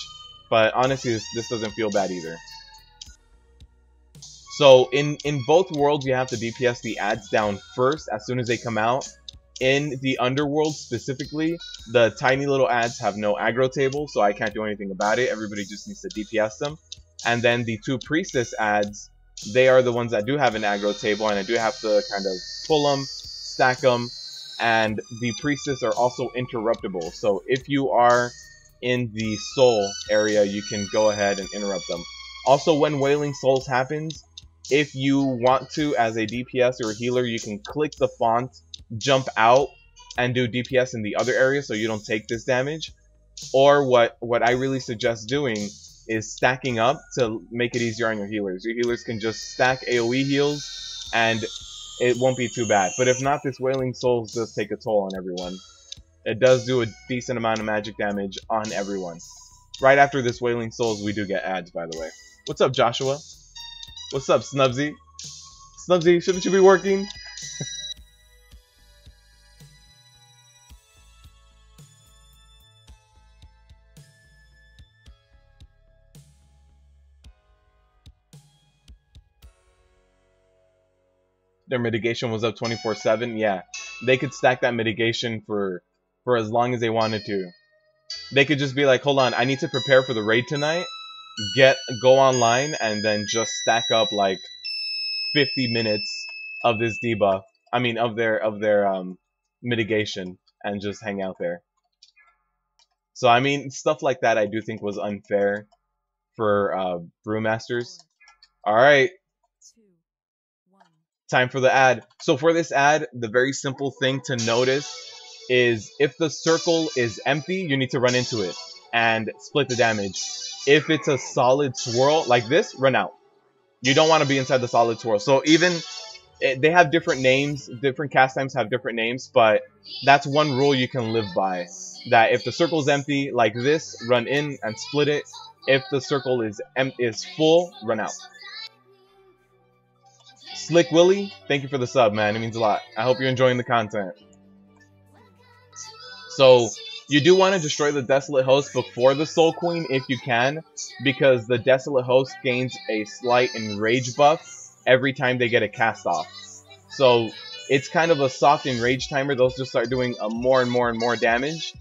but honestly, this doesn't feel bad either. So in both worlds, you have to DPS the ads down first as soon as they come out. In the underworld specifically, the tiny little ads have no aggro table, so I can't do anything about it. Everybody just needs to DPS them. And then the 2 priestess ads, they are the ones that do have an aggro table, and I do have to kind of pull them, stack them, and the priestess are also interruptible. So if you are in the soul area, you can go ahead and interrupt them. Also, when Wailing Souls happens, if you want to, as a DPS or a healer, you can click the font, jump out, and do DPS in the other area so you don't take this damage. Or what I really suggest doing is stacking up to make it easier on your healers. Your healers can just stack AoE heals and it won't be too bad. But if not, this Wailing Souls does take a toll on everyone. It does do a decent amount of magic damage on everyone. Right after this Wailing Souls, we do get ads, by the way. What's up, Joshua? What's up, Snubsy? Snubsy, shouldn't you be working? Their mitigation was up 24/7. Yeah, they could stack that mitigation for as long as they wanted to. They could just be like, hold on, I need to prepare for the raid tonight. Go online and then just stack up like 50 minutes of this debuff. I mean, of their mitigation, and just hang out there. So I mean, stuff like that I do think was unfair for brewmasters. All right. Time for the ad. So for this ad, the very simple thing to notice is if the circle is empty, you need to run into it and split the damage. If it's a solid swirl like this, run out. You don't want to be inside the solid swirl. So even they have different names, different cast times have different names, but that's one rule you can live by. That if the circle is empty like this, run in and split it. If the circle is full, run out. Slick Willie, thank you for the sub, man. It means a lot. I hope you're enjoying the content. So, you do want to destroy the Desolate Host before the Soul Queen if you can, because the Desolate Host gains a slight enrage buff every time they get a cast off. So, it's kind of a soft enrage timer. Those just start doing more and more and more damage.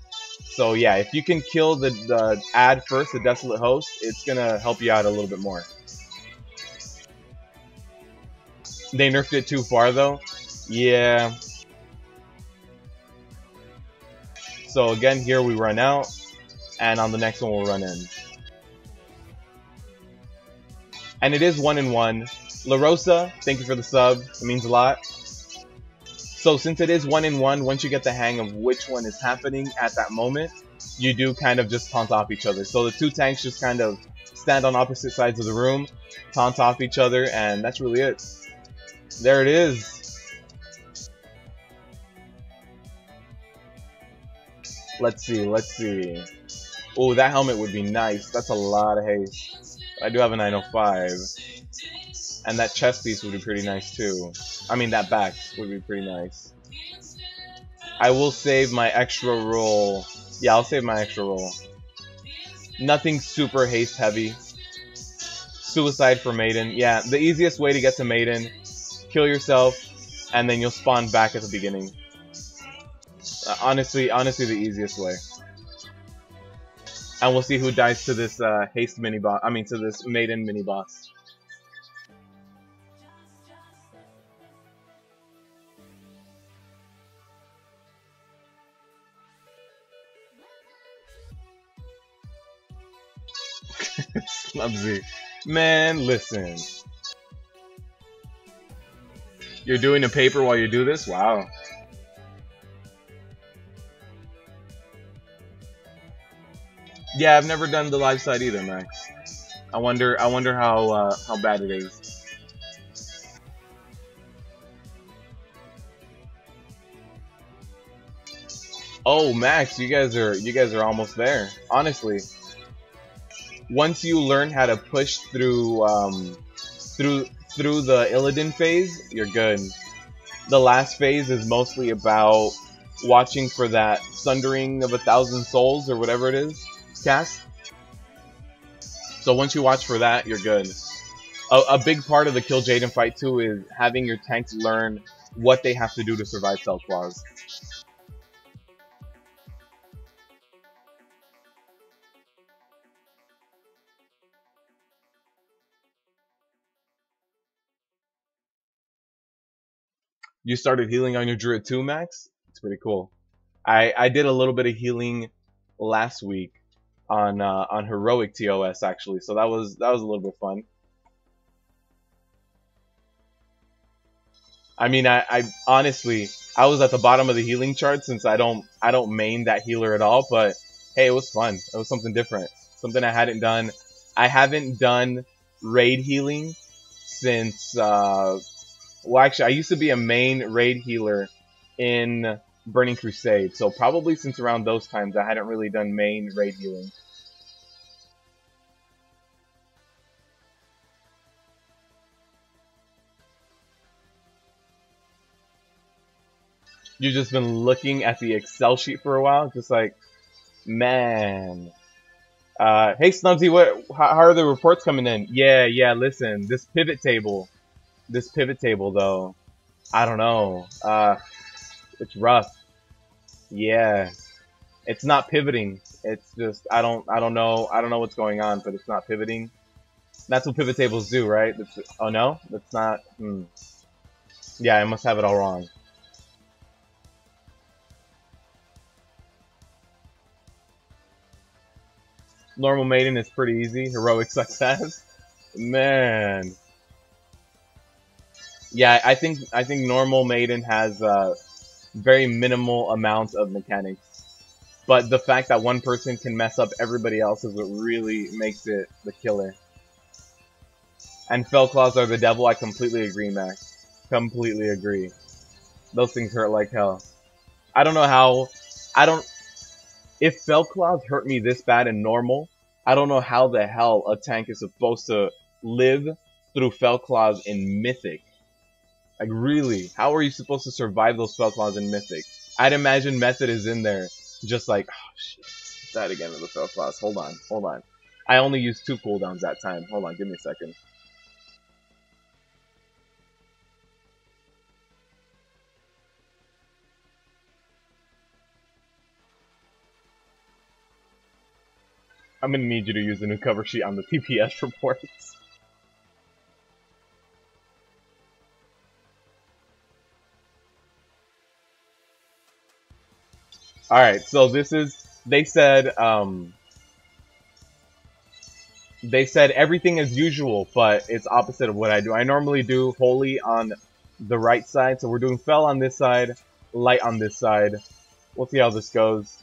So yeah, if you can kill the ad first, the Desolate Host, it's going to help you out a little bit more. They nerfed it too far though. Yeah. So again, here we run out, and on the next one we'll run in. And it is 1-in-1. La Rosa, thank you for the sub. It means a lot. So since it is 1-in-1, once you get the hang of which one is happening at that moment, you do kind of just taunt off each other. So the 2 tanks just kind of stand on opposite sides of the room, taunt off each other, and that's really it. There it is. Let's see. Oh, that helmet would be nice. That's a lot of haste. I do have a 905. And that chest piece would be pretty nice too. I mean, that back would be pretty nice. I will save my extra roll. Yeah, I'll save my extra roll. Nothing super haste heavy. Suicide for Maiden. Yeah, the easiest way to get to Maiden. Kill yourself, and then you'll spawn back at the beginning. Honestly, the easiest way. And we'll see who dies to this haste mini boss. I mean, to this Maiden mini boss. Snubsy. Man, listen. You're doing a paper while you do this? Wow. Yeah, I've never done the live side either, Max. I wonder how bad it is. Oh, Max, you guys are almost there. Honestly, once you learn how to push through the Illidan phase, you're good. The last phase is mostly about watching for that Sundering of 1,000 Souls or whatever it is cast. So once you watch for that, you're good. A big part of the Kill Jaden fight too is having your tanks learn what they have to do to survive Cell Claws. You started healing on your Druid too, Max? It's pretty cool. I did a little bit of healing last week on heroic TOS actually, so that was a little bit fun. I mean, I honestly I was at the bottom of the healing chart since I don't main that healer at all, but hey, it was fun. It was something different, something I hadn't done. I haven't done raid healing since well, actually, I used to be a main raid healer in Burning Crusade, so probably since around those times I hadn't really done main raid healing. You've just been looking at the Excel sheet for a while, just like, man. Hey Snubsy, how are the reports coming in? Yeah, listen, this pivot table though, I don't know. It's rough. Yeah. It's not pivoting. It's just I don't know what's going on, but it's not pivoting. That's what pivot tables do, right? Oh no, that's not. Yeah, I must have it all wrong. Normal maiden is pretty easy. Heroic success, man. Yeah, I think normal maiden has very minimal amounts of mechanics, but the fact that one person can mess up everybody else is what really makes it the killer. And fell claws are the devil. I completely agree, Max. Completely agree. Those things hurt like hell. I don't know how. I don't. If fell claws hurt me this bad in normal, I don't know how the hell a tank is supposed to live through fell claws in mythic. Like really, how are you supposed to survive those fell claws in mythic? I'd imagine method is in there, just like oh shit, died again with the fell claws. Hold on. I only used 2 cooldowns that time. Hold on, give me a second. I'm gonna need you to use a new cover sheet on the TPS reports. Alright, so this is, they said everything as usual, but it's opposite of what I do. I normally do holy on the right side, so we're doing fell on this side, light on this side. We'll see how this goes.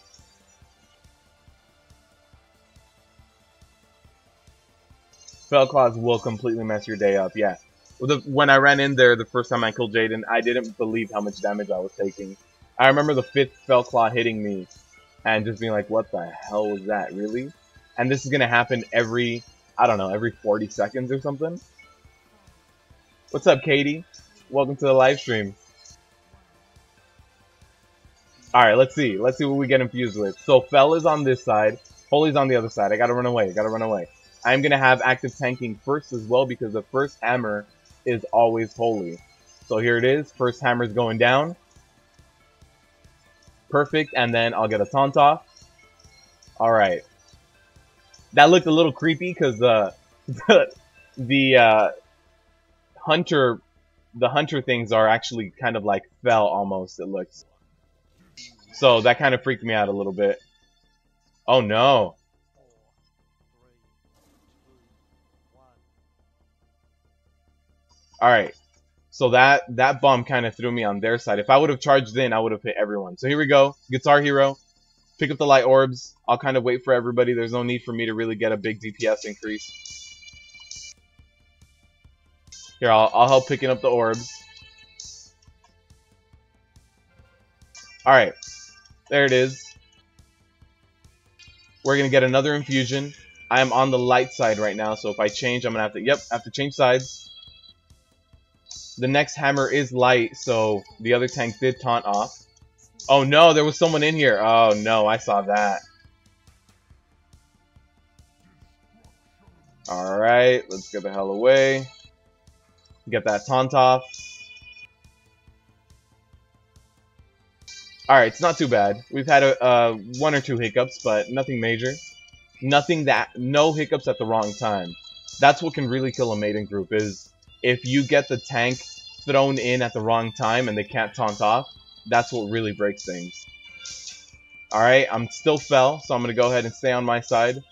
Fell claws will completely mess your day up, yeah. When I ran in there the first time I killed Jaden, I didn't believe how much damage I was taking. I remember the 5th fell claw hitting me and just being like, what the hell was that, really? And this is gonna happen every, I don't know, every 40 seconds or something. What's up, Katie? Welcome to the live stream. Alright, let's see what we get infused with. So fell is on this side, holy's on the other side. I gotta run away, I'm gonna have active tanking first as well because the first hammer is always holy. So here it is, first hammer's going down. Perfect, and then I'll get a taunt off. Alright. That looked a little creepy because the hunter things are actually kind of like fell almost, it looks. So that kind of freaked me out a little bit. Oh no. Alright. So that bomb kind of threw me on their side. If I would have charged in, I would have hit everyone. So here we go. Guitar Hero. Pick up the light orbs. I'll kind of wait for everybody. There's no need for me to really get a big DPS increase. Here, I'll help picking up the orbs. Alright. There it is. We're going to get another infusion. I am on the light side right now, so if I change, I'm going to have to change sides. The next hammer is light, so the other tank did taunt off. Oh no, there was someone in here. Oh no, I saw that. Alright, let's get the hell away. Get that taunt off. Alright, it's not too bad. We've had one or two hiccups, but nothing major. No hiccups at the wrong time. That's what can really kill a maiden group, is if you get the tank thrown in at the wrong time and they can't taunt off, that's what really breaks things. Alright, I'm still fell, so I'm going to go ahead and stay on my side.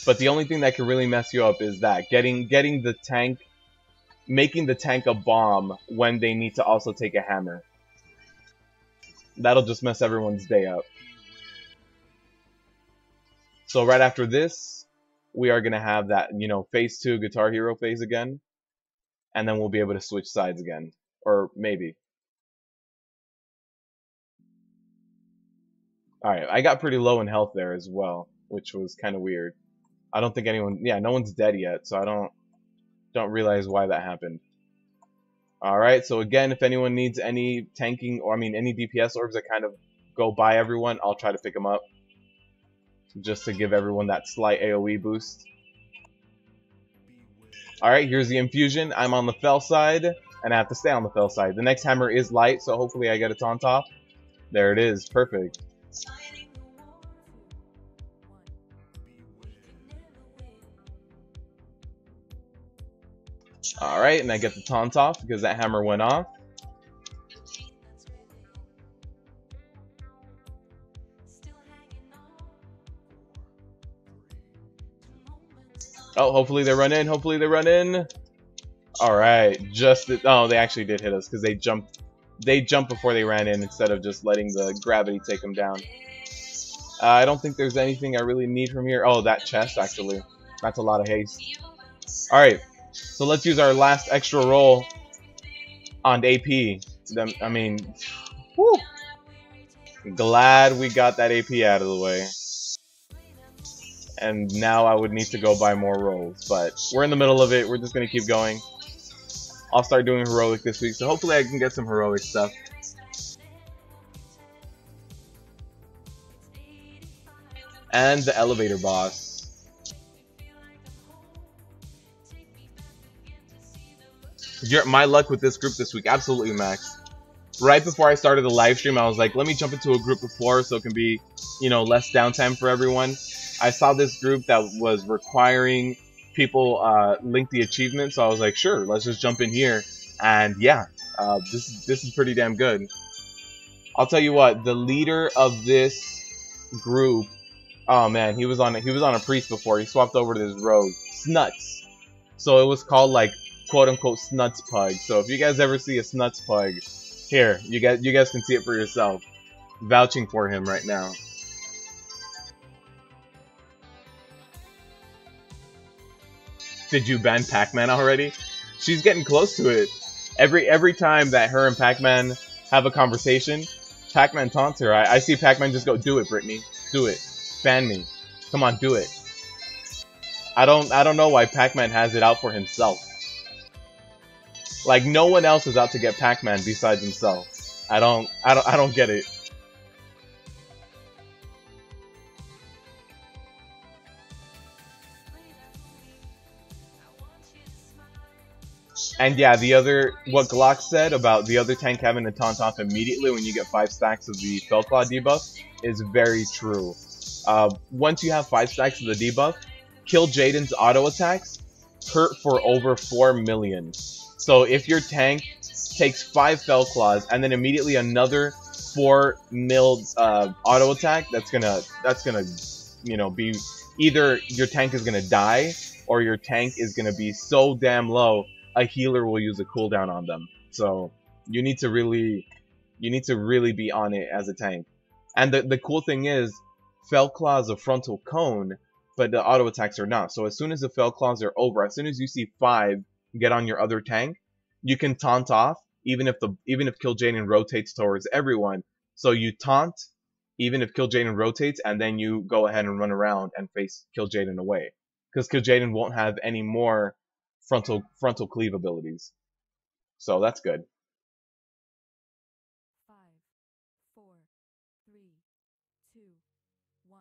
But the only thing that can really mess you up is that getting the tank, making the tank a bomb when they need to also take a hammer. That'll just mess everyone's day up. So right after this, we are going to have that, you know, phase 2 Guitar Hero phase again. And then we'll be able to switch sides again. Or maybe. Alright, I got pretty low in health there as well, which was kind of weird. I don't think anyone, yeah, no one's dead yet, so I don't realize why that happened. Alright, so again, if anyone needs any tanking, or I mean any DPS orbs that kind of go by everyone, I'll try to pick them up. Just to give everyone that slight AoE boost. Alright, here's the infusion. I'm on the fell side, and I have to stay on the fell side. The next hammer is light, so hopefully I get a taunt off. There it is, perfect. Alright, and I get the taunt off because that hammer went off. Oh, hopefully they run in, hopefully they run in. Alright, oh, they actually did hit us because they jumped before they ran in instead of just letting the gravity take them down. I don't think there's anything I really need from here. Oh, that chest, actually. That's a lot of haste. Alright, so let's use our last extra roll on AP. I mean, whew. Glad we got that AP out of the way. And now I would need to go buy more rolls, but we're in the middle of it. We're just going to keep going. I'll start doing heroic this week, so hopefully I can get some heroic stuff. And the elevator boss. My luck with this group this week, absolutely max. Right before I started the live stream, I was like, let me jump into a group before so it can be, you know, less downtime for everyone. I saw this group that was requiring people link the achievement, so I was like, sure, let's just jump in here. And yeah, this is pretty damn good. I'll tell you what, the leader of this group, oh man, he was on a priest before. He swapped over to this rogue, Snuts. So it was called like quote unquote Snuts Pug. So if you guys ever see a Snuts Pug, here you guys can see it for yourself. Vouching for him right now. Did you ban Pac-Man already? She's getting close to it. Every time that her and Pac-Man have a conversation, Pac-Man taunts her. I see Pac-Man just go, do it, Brittany. Do it. Ban me. Come on, do it. I don't know why Pac-Man has it out for himself. Like, no one else is out to get Pac-Man besides himself. I don't get it. And yeah, what Glock said about the other tank having to taunt off immediately when you get 5 stacks of the Fellclaw debuff is very true. Once you have 5 stacks of the debuff, Kill Jaden's auto attacks hurt for over 4 million. So if your tank takes 5 Fellclaws and then immediately another 4 mil auto attack, that's gonna you know, be either your tank is gonna die or your tank is gonna be so damn low a healer will use a cooldown on them. So you need to really be on it as a tank. And the cool thing is, Fellclaw is a frontal cone, but the auto attacks are not. So as soon as the Fellclaws are over, as soon as you see 5 get on your other tank, you can taunt off, even if Kill Jaden rotates towards everyone. So you taunt, even if Kill Jaden rotates, and then you go ahead and run around and face Kill Jaden away. Because Kill Jaden won't have any more frontal cleave abilities. So that's good. 5, 4, 3, 2, 1.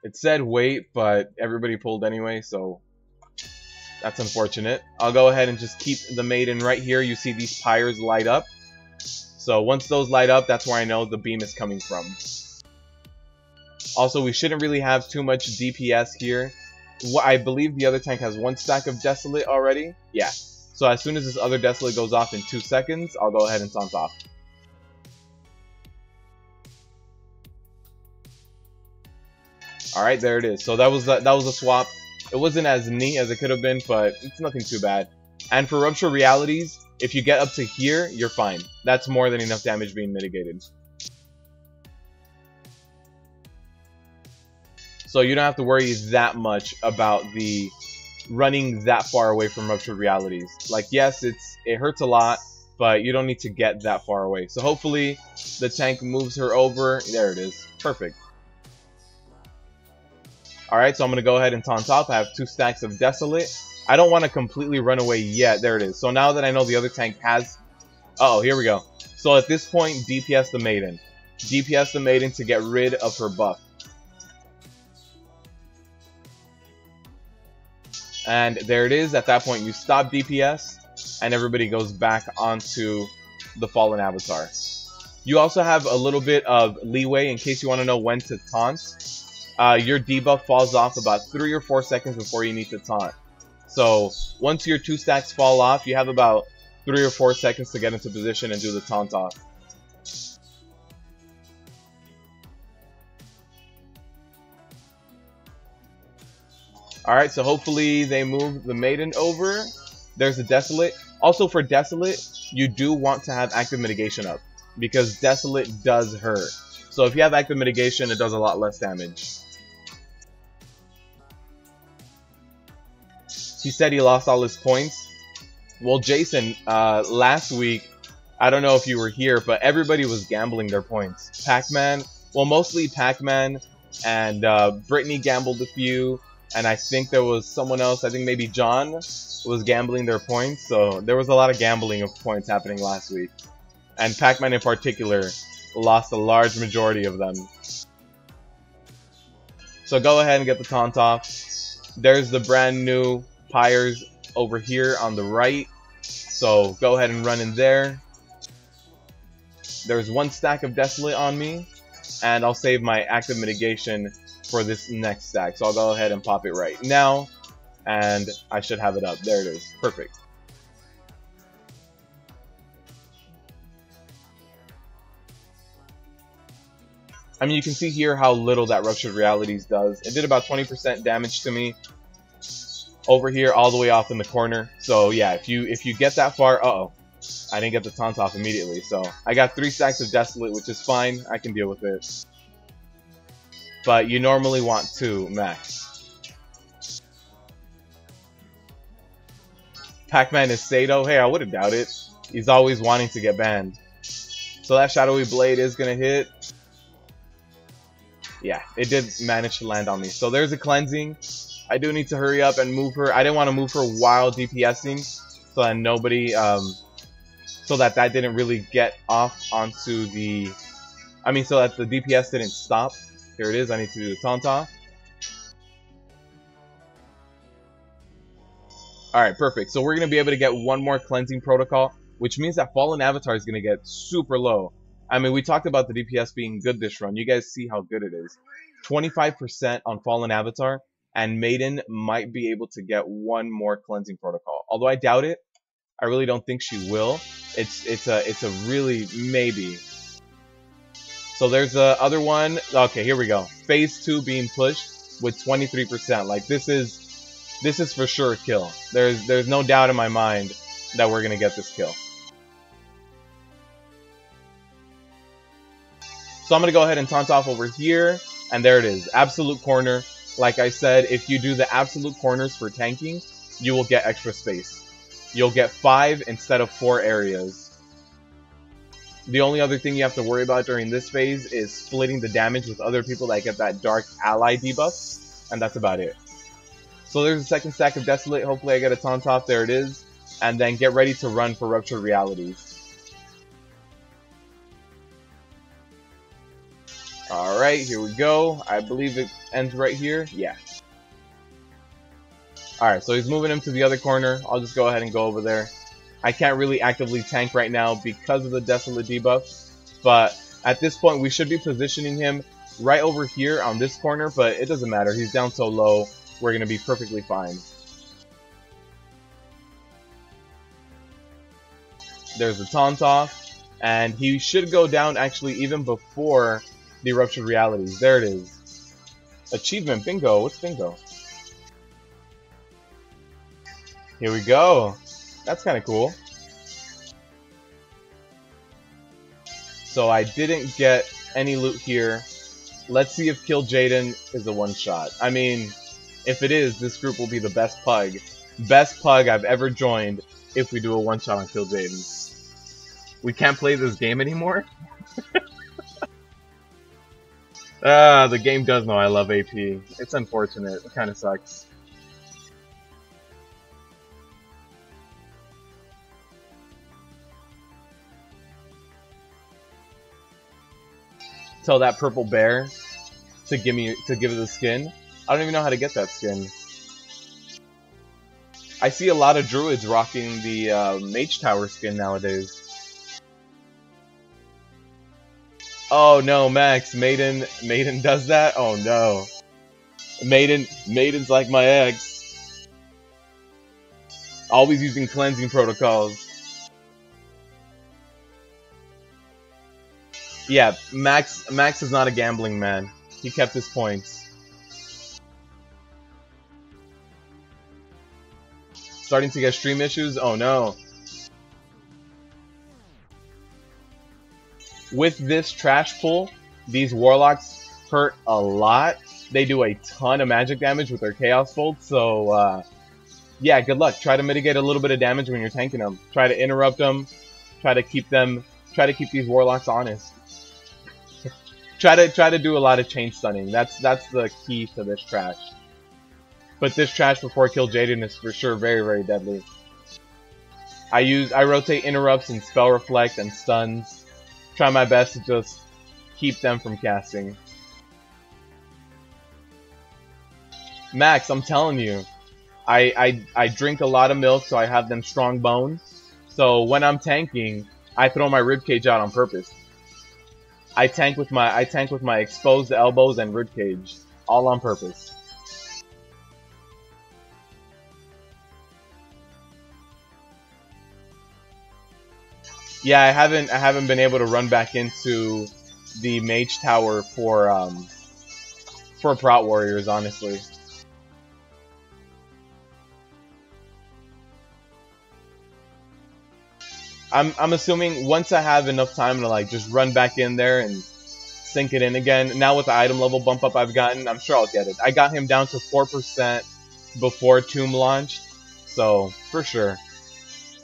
It said wait, but everybody pulled anyway, so that's unfortunate. I'll go ahead and just keep the maiden right here. You see these pyres light up. So once those light up, that's where I know the beam is coming from. Also, we shouldn't really have too much DPS here. I believe the other tank has 1 stack of Desolate already. Yeah. So as soon as this other Desolate goes off in 2 seconds, I'll go ahead and taunt off. Alright, there it is. So that was a swap. It wasn't as neat as it could have been, but it's nothing too bad. And for Rupture Realities, if you get up to here, you're fine. That's more than enough damage being mitigated. So you don't have to worry that much about the running that far away from Ruptured Realities. Like, yes, it hurts a lot, but you don't need to get that far away. So hopefully the tank moves her over. There it is. Perfect. Alright, so I'm going to go ahead and taunt off. I have 2 stacks of Desolate. I don't want to completely run away yet. There it is. So now that I know the other tank has... Uh-oh, here we go. So at this point, DPS the Maiden. DPS the Maiden to get rid of her buff. And there it is. At that point, you stop DPS, and everybody goes back onto the Fallen Avatar. You also have a little bit of leeway in case you want to know when to taunt. Your debuff falls off about 3 or 4 seconds before you need to taunt. So once your 2 stacks fall off, you have about 3 or 4 seconds to get into position and do the taunt off. Alright, so hopefully they move the Maiden over. There's a Desolate. Also for Desolate, you do want to have active mitigation up, because Desolate does hurt. So if you have active mitigation, it does a lot less damage. He said he lost all his points. Well, Jason, last week, I don't know if you were here, but everybody was gambling their points. Pac-Man, well, mostly Pac-Man, and Brittany gambled a few, and I think there was someone else, I think maybe John, was gambling their points. So there was a lot of gambling of points happening last week. And Pac-Man in particular lost a large majority of them. So go ahead and get the taunt off. There's the brand new pyres over here on the right. So go ahead and run in there. There's 1 stack of Desolate on me. And I'll save my active mitigation for this next stack. So I'll go ahead and pop it right now. And I should have it up. There it is. Perfect. I mean, you can see here how little that Ruptured Realities does. It did about 20% damage to me over here, all the way off in the corner. So yeah, if you get that far, uh-oh, I didn't get the taunt off immediately. So I got 3 stacks of Desolate, which is fine. I can deal with it. But you normally want 2 max. Pac-Man is Sato. Hey, I wouldn't doubt it. He's always wanting to get banned. So that Shadowy Blade is going to hit. Yeah, it did manage to land on me. So there's a cleansing. I do need to hurry up and move her. I didn't want to move her while DPSing, so that nobody, so that didn't really get off onto the, so that the DPS didn't stop. Here it is. I need to do the taunt off. Alright, perfect. So we're going to be able to get 1 more cleansing protocol, which means that Fallen Avatar is going to get super low. I mean, we talked about the DPS being good this run. You guys see how good it is. 25% on Fallen Avatar, and Maiden might be able to get 1 more cleansing protocol. Although I doubt it. I really don't think she will. It's a really maybe. So there's the other one. Okay, here we go. Phase 2 being pushed with 23%. Like this is for sure a kill. There's no doubt in my mind that we're gonna get this kill. So I'm gonna go ahead and taunt off over here, and there it is. Absolute corner. Like I said, if you do the absolute corners for tanking, you will get extra space. You'll get 5 instead of 4 areas. The only other thing you have to worry about during this phase is splitting the damage with other people that get that Dark Ally debuff, and that's about it. So there's a 2nd stack of Desolate. Hopefully I get a taunt off. There it is. And then get ready to run for Ruptured Realities. Alright, here we go. I believe it ends right here. Yeah. Alright, so he's moving him to the other corner. I'll just go ahead and go over there. I can't really actively tank right now because of the Desolate debuff, but at this point we should be positioning him right over here on this corner, but it doesn't matter. He's down so low, we're going to be perfectly fine. There's the taunt off, and he should go down actually even before the Ruptured Realities. There it is. Achievement, bingo. What's bingo? Here we go. That's kind of cool. So I didn't get any loot here. Let's see if Kill Jaden is a one-shot. I mean, if it is, this group will be the best pug. Best pug I've ever joined if we do a one-shot on Kill Jaden. We can't play this game anymore? The game does know I love AP. It's unfortunate. It kind of sucks. Tell that purple bear to give it the skin. I don't even know how to get that skin. I see a lot of druids rocking the Mage Tower skin nowadays. Oh no, Max, Maiden does that? Oh no. Maiden's like my ex. Always using cleansing protocols. Yeah, Max is not a gambling man. He kept his points. Starting to get stream issues? Oh no. With this trash pull, these warlocks hurt a lot. They do a ton of magic damage with their Chaos Bolt, so yeah, good luck. Try to mitigate a little bit of damage when you're tanking them. Try to interrupt them. Try to keep these warlocks honest. Try to do a lot of chain stunning. That's the key to this trash. But this trash before Kill Jaden is for sure very, very deadly. I rotate interrupts and spell reflect and stuns. Try my best to just keep them from casting. Max, I'm telling you, I drink a lot of milk, so I have them strong bones. So when I'm tanking, I throw my ribcage out on purpose. I tank with my exposed elbows and ribcage, all on purpose. Yeah, I haven't been able to run back into the Mage Tower for Prot Warriors, honestly. I'm assuming once I have enough time to like just run back in there and sink it in again. Now with the item level bump up I've gotten, I'm sure I'll get it. I got him down to 4% before Tomb launched, so for sure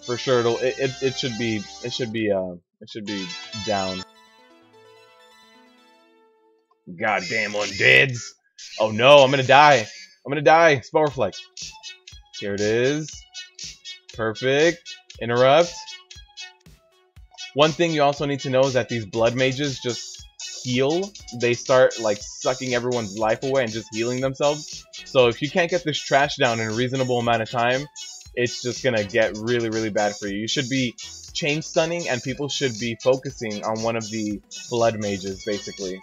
it should be down. Goddamn undeads! Oh no, I'm gonna die! I'm gonna die! Spell reflect. Here it is. Perfect. Interrupt. One thing you also need to know is that these blood mages just heal. They start like sucking everyone's life away and just healing themselves. So if you can't get this trash down in a reasonable amount of time, it's just gonna get really, really bad for you. You should be chain stunning and people should be focusing on one of the blood mages, basically.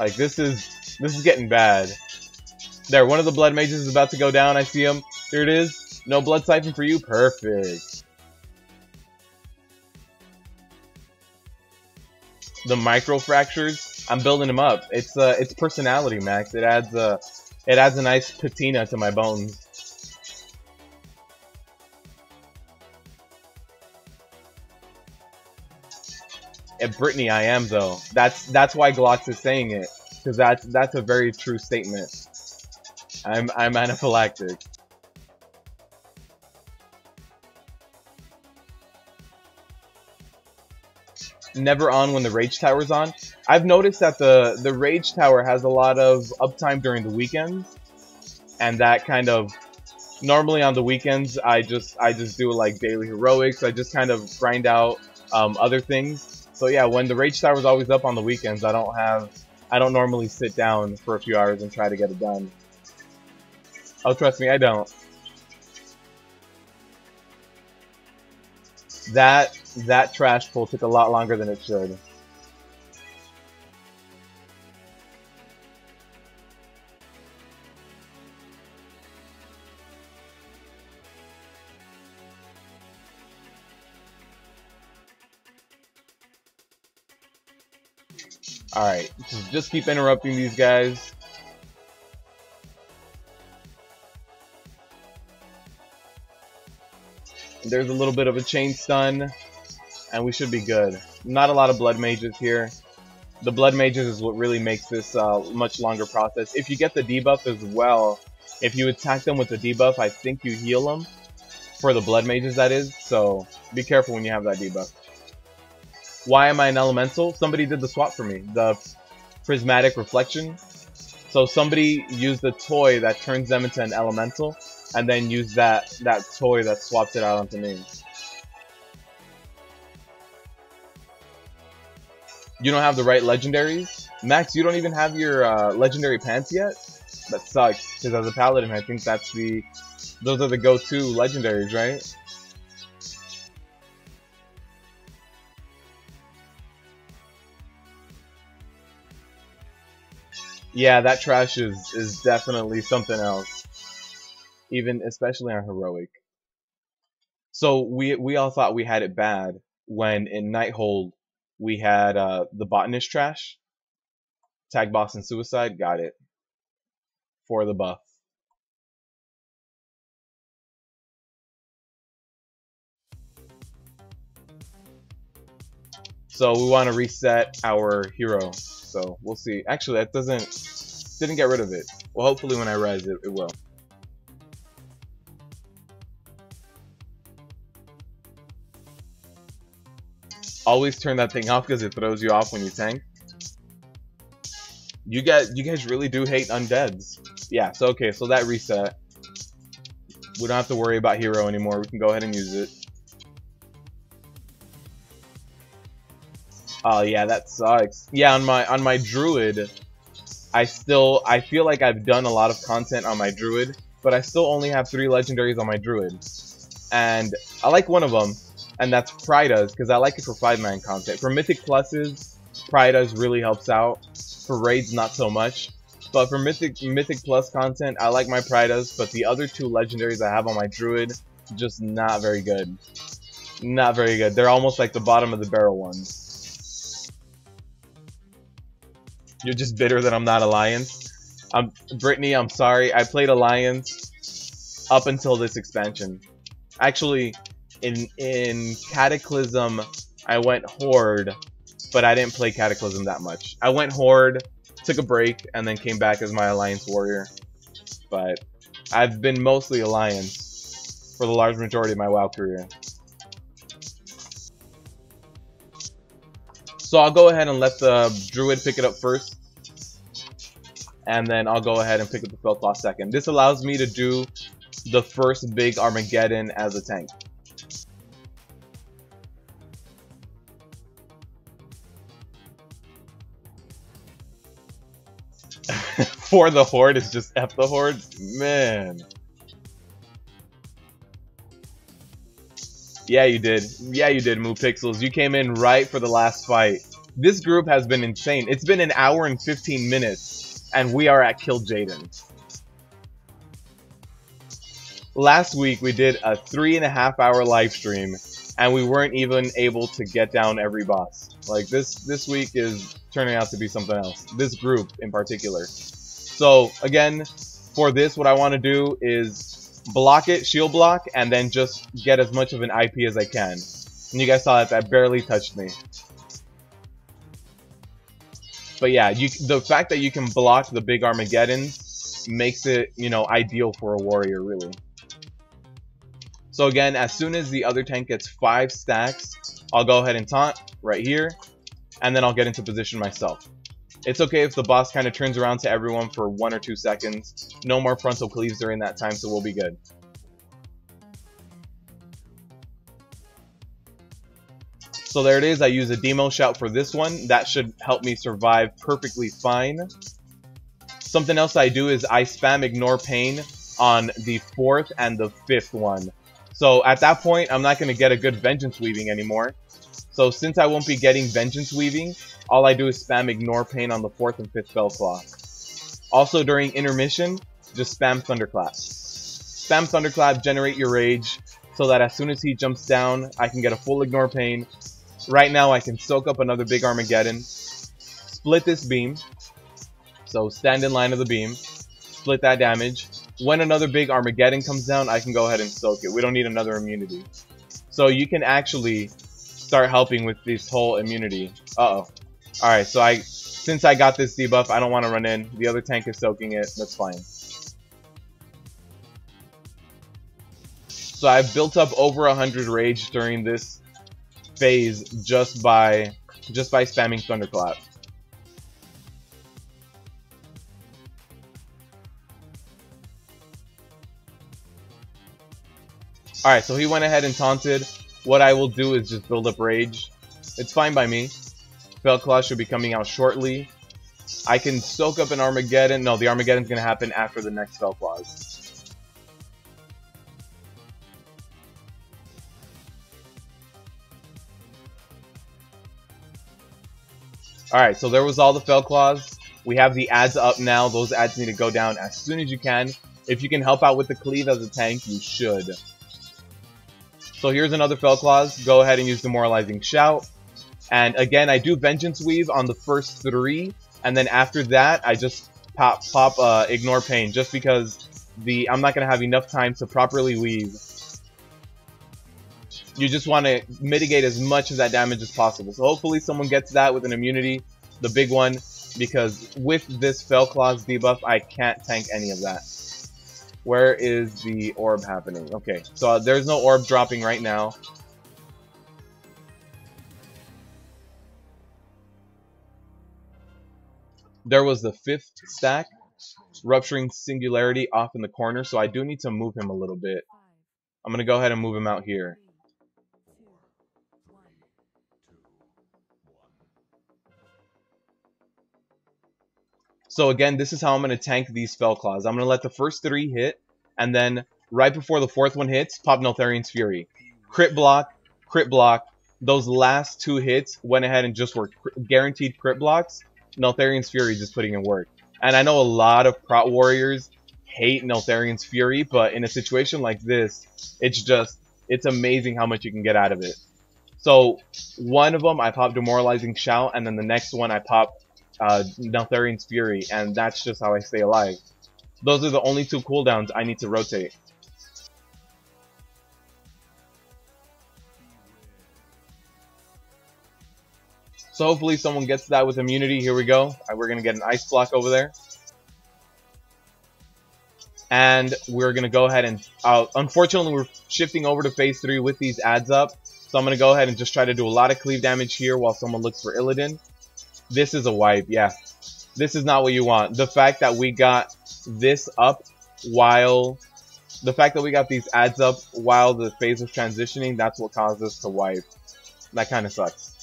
Like this is getting bad. There, one of the blood mages is about to go down. I see him. Here it is. No blood siphon for you. Perfect. The micro fractures, I'm building them up. It's personality, Max. It adds a nice patina to my bones. At Brittany, I am though. That's why Glocks is saying it, because that's a very true statement. I'm anaphylactic. Never on when the Rage Tower's on. I've noticed that the Rage Tower has a lot of uptime during the weekends, and that kind of normally on the weekends I just do like daily heroics. I just kind of grind out other things. So yeah, when the Rage Tower's always up on the weekends, I don't have I don't normally sit down for a few hours and try to get it done. Oh, trust me, I don't. That trash pull took a lot longer than it should. Alright, just keep interrupting these guys. There's a little bit of a chain stun, and we should be good. Not a lot of blood mages here. The blood mages is what really makes this a much longer process. If you get the debuff as well, if you attack them with the debuff, I think you heal them. For the blood mages, that is. So be careful when you have that debuff. Why am I an elemental? Somebody did the swap for me. The prismatic reflection. So somebody used a toy that turns them into an elemental, and then used that toy that swapped it out onto me. You don't have the right legendaries? Max, you don't even have your legendary pants yet? That sucks, because as a paladin, I think those are the go-to legendaries, right? Yeah, that trash is definitely something else. Even, especially on heroic. So we all thought we had it bad when in Nighthold we had the botanist trash. Tag boss and suicide, got it. For the buff. So we want to reset our hero. So we'll see. Actually, that didn't get rid of it. Well, hopefully when I res it, it will. Always turn that thing off because it throws you off when you tank. You guys really do hate undeads. Yeah, so okay, so that reset. We don't have to worry about hero anymore. We can go ahead and use it. Oh yeah, that sucks. Yeah, on my druid, I feel like I've done a lot of content on my druid, but I still only have 3 legendaries on my druid. And I like one of them, and that's Prida's, because I like it for 5-man content. For Mythic Pluses, Prida's really helps out. For raids, not so much. But for Mythic Plus content, I like my Prida's, but the other 2 legendaries I have on my druid, just not very good. Not very good. They're almost like the bottom of the barrel ones. You're just bitter that I'm not Alliance. Brittany, I'm sorry. I played Alliance up until this expansion. Actually, in Cataclysm, I went Horde, but I didn't play Cataclysm that much. I went Horde, took a break, and then came back as my Alliance warrior. But I've been mostly Alliance for the large majority of my WoW career. So I'll go ahead and let the Druid pick it up first. And then I'll go ahead and pick up the Felclaw second. This allows me to do the first big Armageddon as a tank. For the Horde, it's just F the Horde? Man. Yeah, you did. Yeah, you did, Moo Pixels. You came in right for the last fight. This group has been insane. It's been an hour and 15 minutes, and we are at Kill Jaden. Last week, we did a 3.5-hour live stream, and we weren't even able to get down every boss. Like, this week is turning out to be something else. This group, in particular. So, again, for this, what I want to do is block it, shield block, and then just get as much of an IP as I can. And you guys saw that barely touched me. But yeah, the fact that you can block the big Armageddon makes it, you know, ideal for a warrior, really. So again, as soon as the other tank gets 5 stacks, I'll go ahead and taunt right here, and then I'll get into position myself. It's okay if the boss kind of turns around to everyone for 1 or 2 seconds. No more frontal cleaves during that time, so we'll be good. So there it is. I use a Demo Shout for this one. That should help me survive perfectly fine. Something else I do is I spam Ignore Pain on the 4th and the 5th one. So at that point, I'm not going to get a good Vengeance Weaving anymore. So since I won't be getting Vengeance Weaving, all I do is spam Ignore Pain on the 4th and 5th Fellclaw. Also during intermission, just spam Thunderclap. Spam Thunderclap, generate your rage, so that as soon as he jumps down, I can get a full Ignore Pain. Right now I can soak up another big Armageddon, split this beam, so stand in line of the beam, split that damage. When another big Armageddon comes down, I can go ahead and soak it. We don't need another immunity. So you can actually start helping with this whole immunity. Uh-oh. Alright, so since I got this debuff, I don't want to run in. The other tank is soaking it. That's fine. So I've built up over 100 rage during this phase just by spamming Thunderclap. Alright, so he went ahead and taunted. What I will do is just build up rage. It's fine by me. Fellclaw should be coming out shortly. I can soak up an Armageddon. No, the Armageddon's going to happen after the next Fellclaws. Alright, so there was all the Fellclaws. We have the ads up now. Those ads need to go down as soon as you can. If you can help out with the cleave as a tank, you should. So here's another Fellclaws. Go ahead and use Demoralizing Shout. And again, I do Vengeance Weave on the first 3. And then after that, I just pop Ignore Pain. Just because I'm not going to have enough time to properly weave. You just want to mitigate as much of that damage as possible. So hopefully someone gets that with an immunity. The big one. Because with this Fellclaws debuff, I can't tank any of that. Where is the orb happening? Okay, so there's no orb dropping right now. There was the 5th stack, Rupturing Singularity off in the corner, so I do need to move him a little bit. I'm going to go ahead and move him out here. So again, this is how I'm going to tank these Fellclaws. I'm going to let the first 3 hit, and then right before the 4th one hits, pop Neltharion's Fury. Crit block, those last 2 hits went ahead and just were guaranteed crit blocks. Neltharion's Fury just putting in work. And I know a lot of Prot Warriors hate Neltharion's Fury, but in a situation like this, it's amazing how much you can get out of it. So one of them, I pop Demoralizing Shout, and then the next one, I pop Neltharion's Fury, and that's just how I stay alive. Those are the only 2 cooldowns I need to rotate. So hopefully someone gets that with immunity. Here we go. We're going to get an ice block over there. And we're going to go ahead and... unfortunately, we're shifting over to phase 3 with these ads up. So I'm going to go ahead and just try to do a lot of cleave damage here while someone looks for Illidan. This is a wipe, yeah. This is not what you want. The fact that we got this up while... The fact that we got these ads up while the phase was transitioning, that's what caused us to wipe. That kind of sucks.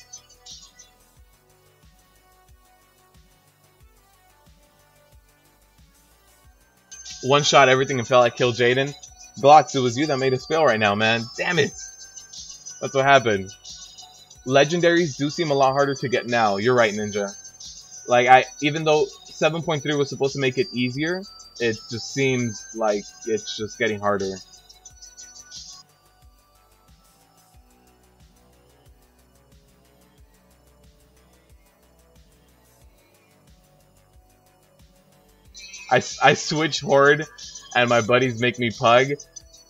One shot everything and felt like kill Jaden. Glocks, it was you that made us fail right now, man. Damn it! That's what happened. Legendaries do seem a lot harder to get now. You're right, Ninja. Like, even though 7.3 was supposed to make it easier, it just seems like it's just getting harder. I switch Horde, and my buddies make me pug.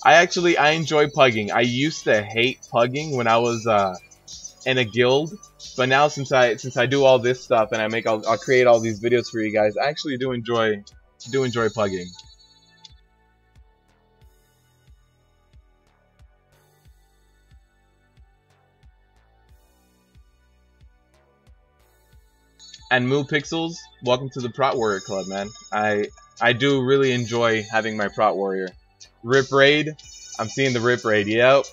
I enjoy pugging. I used to hate pugging when I was in a guild, but now since I do all this stuff and I'll create all these videos for you guys, I actually do enjoy pugging. And Moo Pixels, welcome to the Prot Warrior Club, man. I do really enjoy having my Prot Warrior. Rip Raid, I'm seeing the Rip Raid, yep.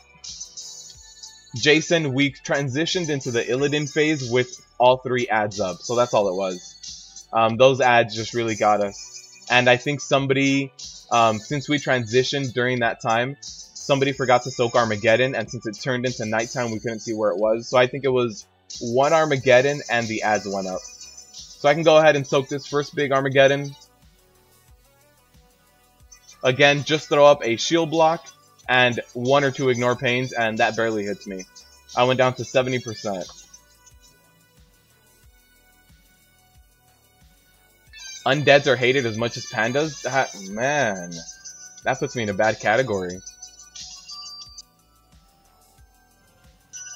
Jason, we transitioned into the Illidan phase with all 3 ads up, so that's all it was. Those ads just really got us. And I think somebody, since we transitioned during that time, somebody forgot to soak Armageddon, and since it turned into nighttime, we couldn't see where it was. So I think it was 1 Armageddon and the ads went up. So I can go ahead and soak this first big Armageddon. Again, just throw up a shield block and 1 or 2 ignore pains, and that barely hits me. I went down to 70%. Undeads are hated as much as pandas? Man, that puts me in a bad category.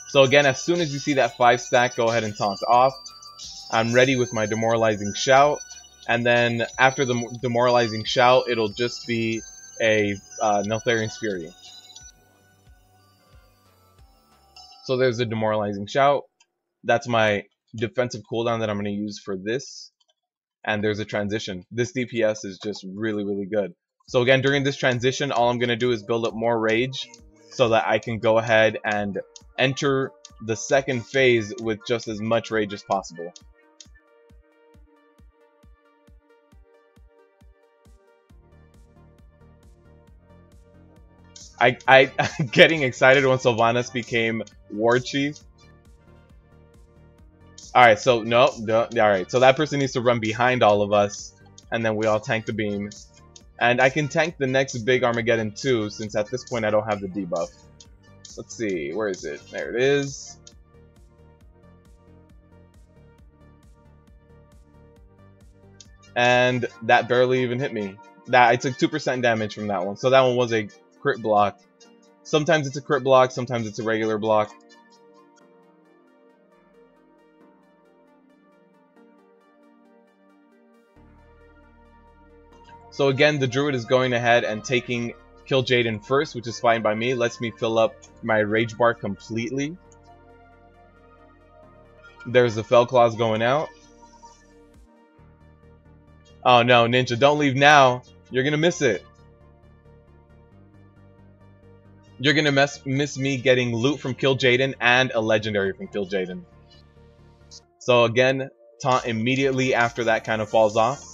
So again, as soon as you see that 5 stack, go ahead and taunt off. I'm ready with my Demoralizing Shout. And then after the Demoralizing Shout, it'll just be a Neltharian's Fury. So there's the Demoralizing Shout. That's my defensive cooldown that I'm going to use for this. And there's a transition. This DPS is just really, really good. So again, during this transition, all I'm going to do is build up more rage so that I can go ahead and enter the second phase with just as much rage as possible. I getting excited when Sylvanas became War Chief. Alright, so no, alright, so that person needs to run behind all of us, and then we all tank the beam. And I can tank the next big Armageddon too, since at this point I don't have the debuff. Let's see, where is it? There it is. And that barely even hit me. I took 2% damage from that one, so that one was a crit block. Sometimes it's a crit block, sometimes it's a regular block. So again, the Druid is going ahead and taking Kill Jaden first, which is fine by me. Lets me fill up my Rage Bar completely. There's the Fell Claws going out. Oh no, Ninja, don't leave now. You're gonna miss it. You're gonna miss me getting loot from Kill Jaden and a legendary from Kill Jaden. So again, taunt immediately after that kind of falls off.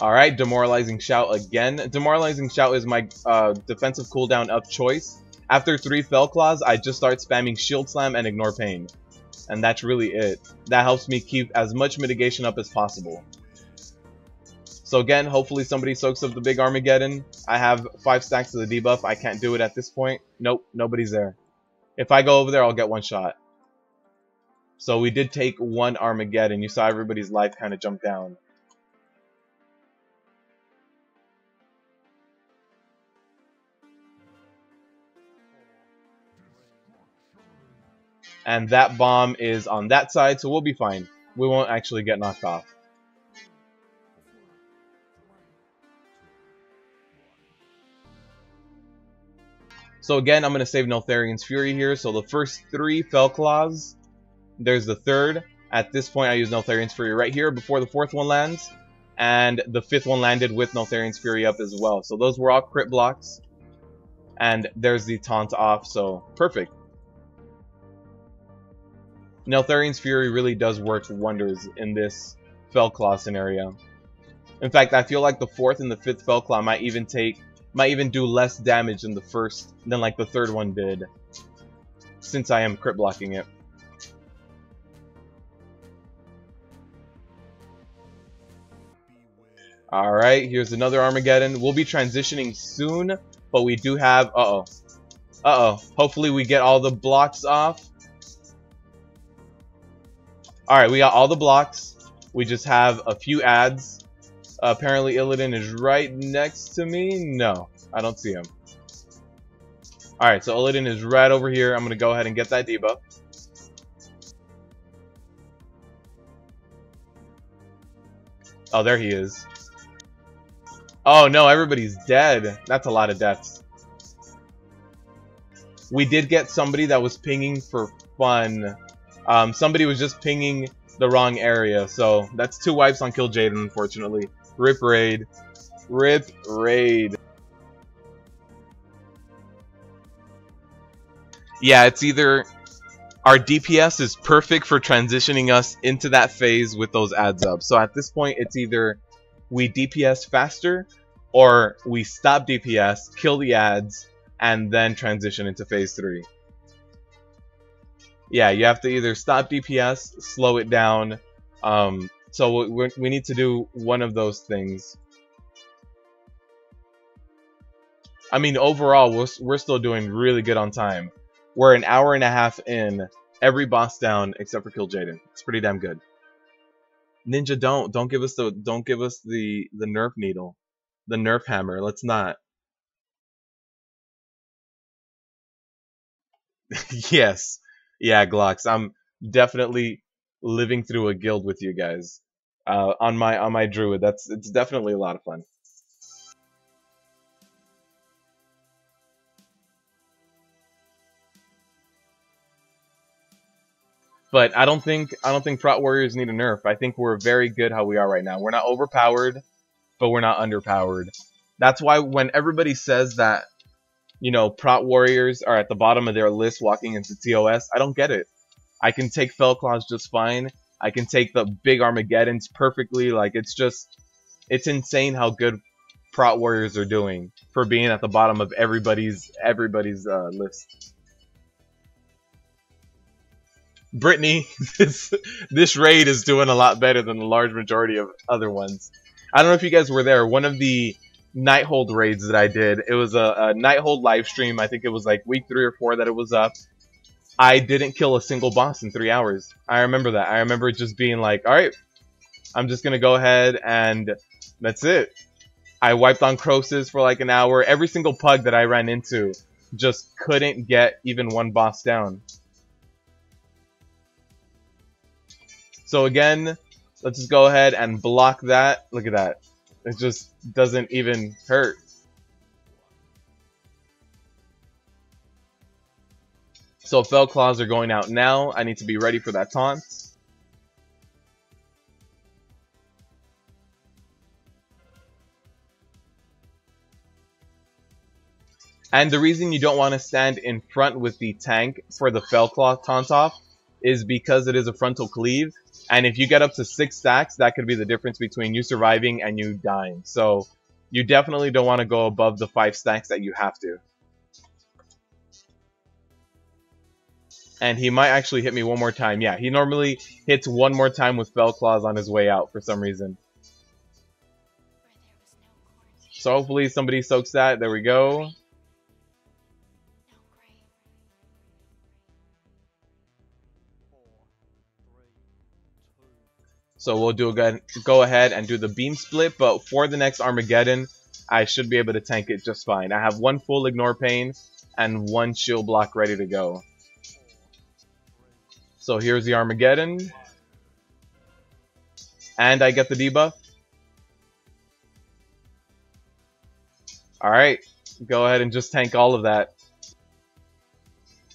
Alright, Demoralizing Shout again. Demoralizing Shout is my defensive cooldown of choice. After 3 Fell Claws, I just start spamming Shield Slam and Ignore Pain. And that's really it. That helps me keep as much mitigation up as possible. So again, hopefully somebody soaks up the big Armageddon. I have 5 stacks of the debuff. I can't do it at this point. Nope, nobody's there. If I go over there, I'll get 1 shot. So we did take 1 Armageddon. You saw everybody's life kind of jump down. And that bomb is on that side, so we'll be fine. We won't actually get knocked off. So again, I'm going to save Neltharian's Fury here. So the first 3 Fell Claws. There's the 3rd. At this point, I use Neltharian's Fury right here before the 4th one lands. And the 5th one landed with Neltharian's Fury up as well. So those were all crit blocks. And there's the taunt off, so perfect. Neltharian's Fury really does work wonders in this Fell Claw scenario. In fact, I feel like the 4th and the 5th Fell Claw might even do less damage than the 3rd one did, since I am crit blocking it. Alright, here's another Armageddon. We'll be transitioning soon, but we do have... hopefully we get all the blocks off. Alright, we got all the blocks. We just have a few ads. Apparently Illidan is right next to me. No, I don't see him. Alright, so Illidan is right over here. I'm going to go ahead and get that debuff. Oh, there he is. Oh no, everybody's dead. That's a lot of deaths. We did get somebody that was pinging for fun. Somebody was just pinging the wrong area, so that's 2 wipes on Kill Jaden, unfortunately. Rip raid. Rip raid. Yeah, it's either our DPS is perfect for transitioning us into that phase with those ads up. So at this point, it's either we DPS faster or we stop DPS, kill the ads, and then transition into phase 3. Yeah, you have to either stop DPS, slow it down. So we need to do one of those things. I mean, overall, we're still doing really good on time. We're an hour and a half in, every boss down except for Kill Jaden. It's pretty damn good. Ninja, don't give us the nerf needle, the nerf hammer. Let's not. Yes, yeah, Glocks. I'm definitely living through a guild with you guys. On my druid. It's definitely a lot of fun. But I don't think Prot Warriors need a nerf. I think we're very good how we are right now. We're not overpowered, but we're not underpowered. That's why when everybody says that, you know, Prot Warriors are at the bottom of their list walking into TOS, I don't get it. I can take Fellclaws just fine. I can take the big Armageddons perfectly. Like, it's insane how good Prot Warriors are doing for being at the bottom of everybody's list. Brittany, this raid is doing a lot better than the large majority of other ones. I don't know if you guys were there. One of the Nighthold raids that I did, it was a Nighthold live stream. I think it was like week 3 or 4 that it was up. I didn't kill a single boss in 3 hours. I remember that. I remember just being like, alright, I'm just going to go ahead and that's it. I wiped on Croesus for like an hour. Every single pug that I ran into just couldn't get even one boss down. So again, let's just go ahead and block that. Look at that. It just doesn't even hurt. So Fellclaws are going out now. I need to be ready for that taunt. And the reason you don't want to stand in front with the tank for the Fellclaw taunt off is because it is a frontal cleave. And if you get up to 6 stacks, that could be the difference between you surviving and you dying. So you definitely don't want to go above the 5 stacks that you have to. And he might actually hit me one more time. Yeah, he normally hits one more time with Fellclaws on his way out for some reason. So hopefully somebody soaks that. There we go. So we'll go ahead and do the beam split, but for the next Armageddon, I should be able to tank it just fine. I have 1 full ignore pain and 1 shield block ready to go. So here's the Armageddon. And I get the debuff. Alright, go ahead and just tank all of that.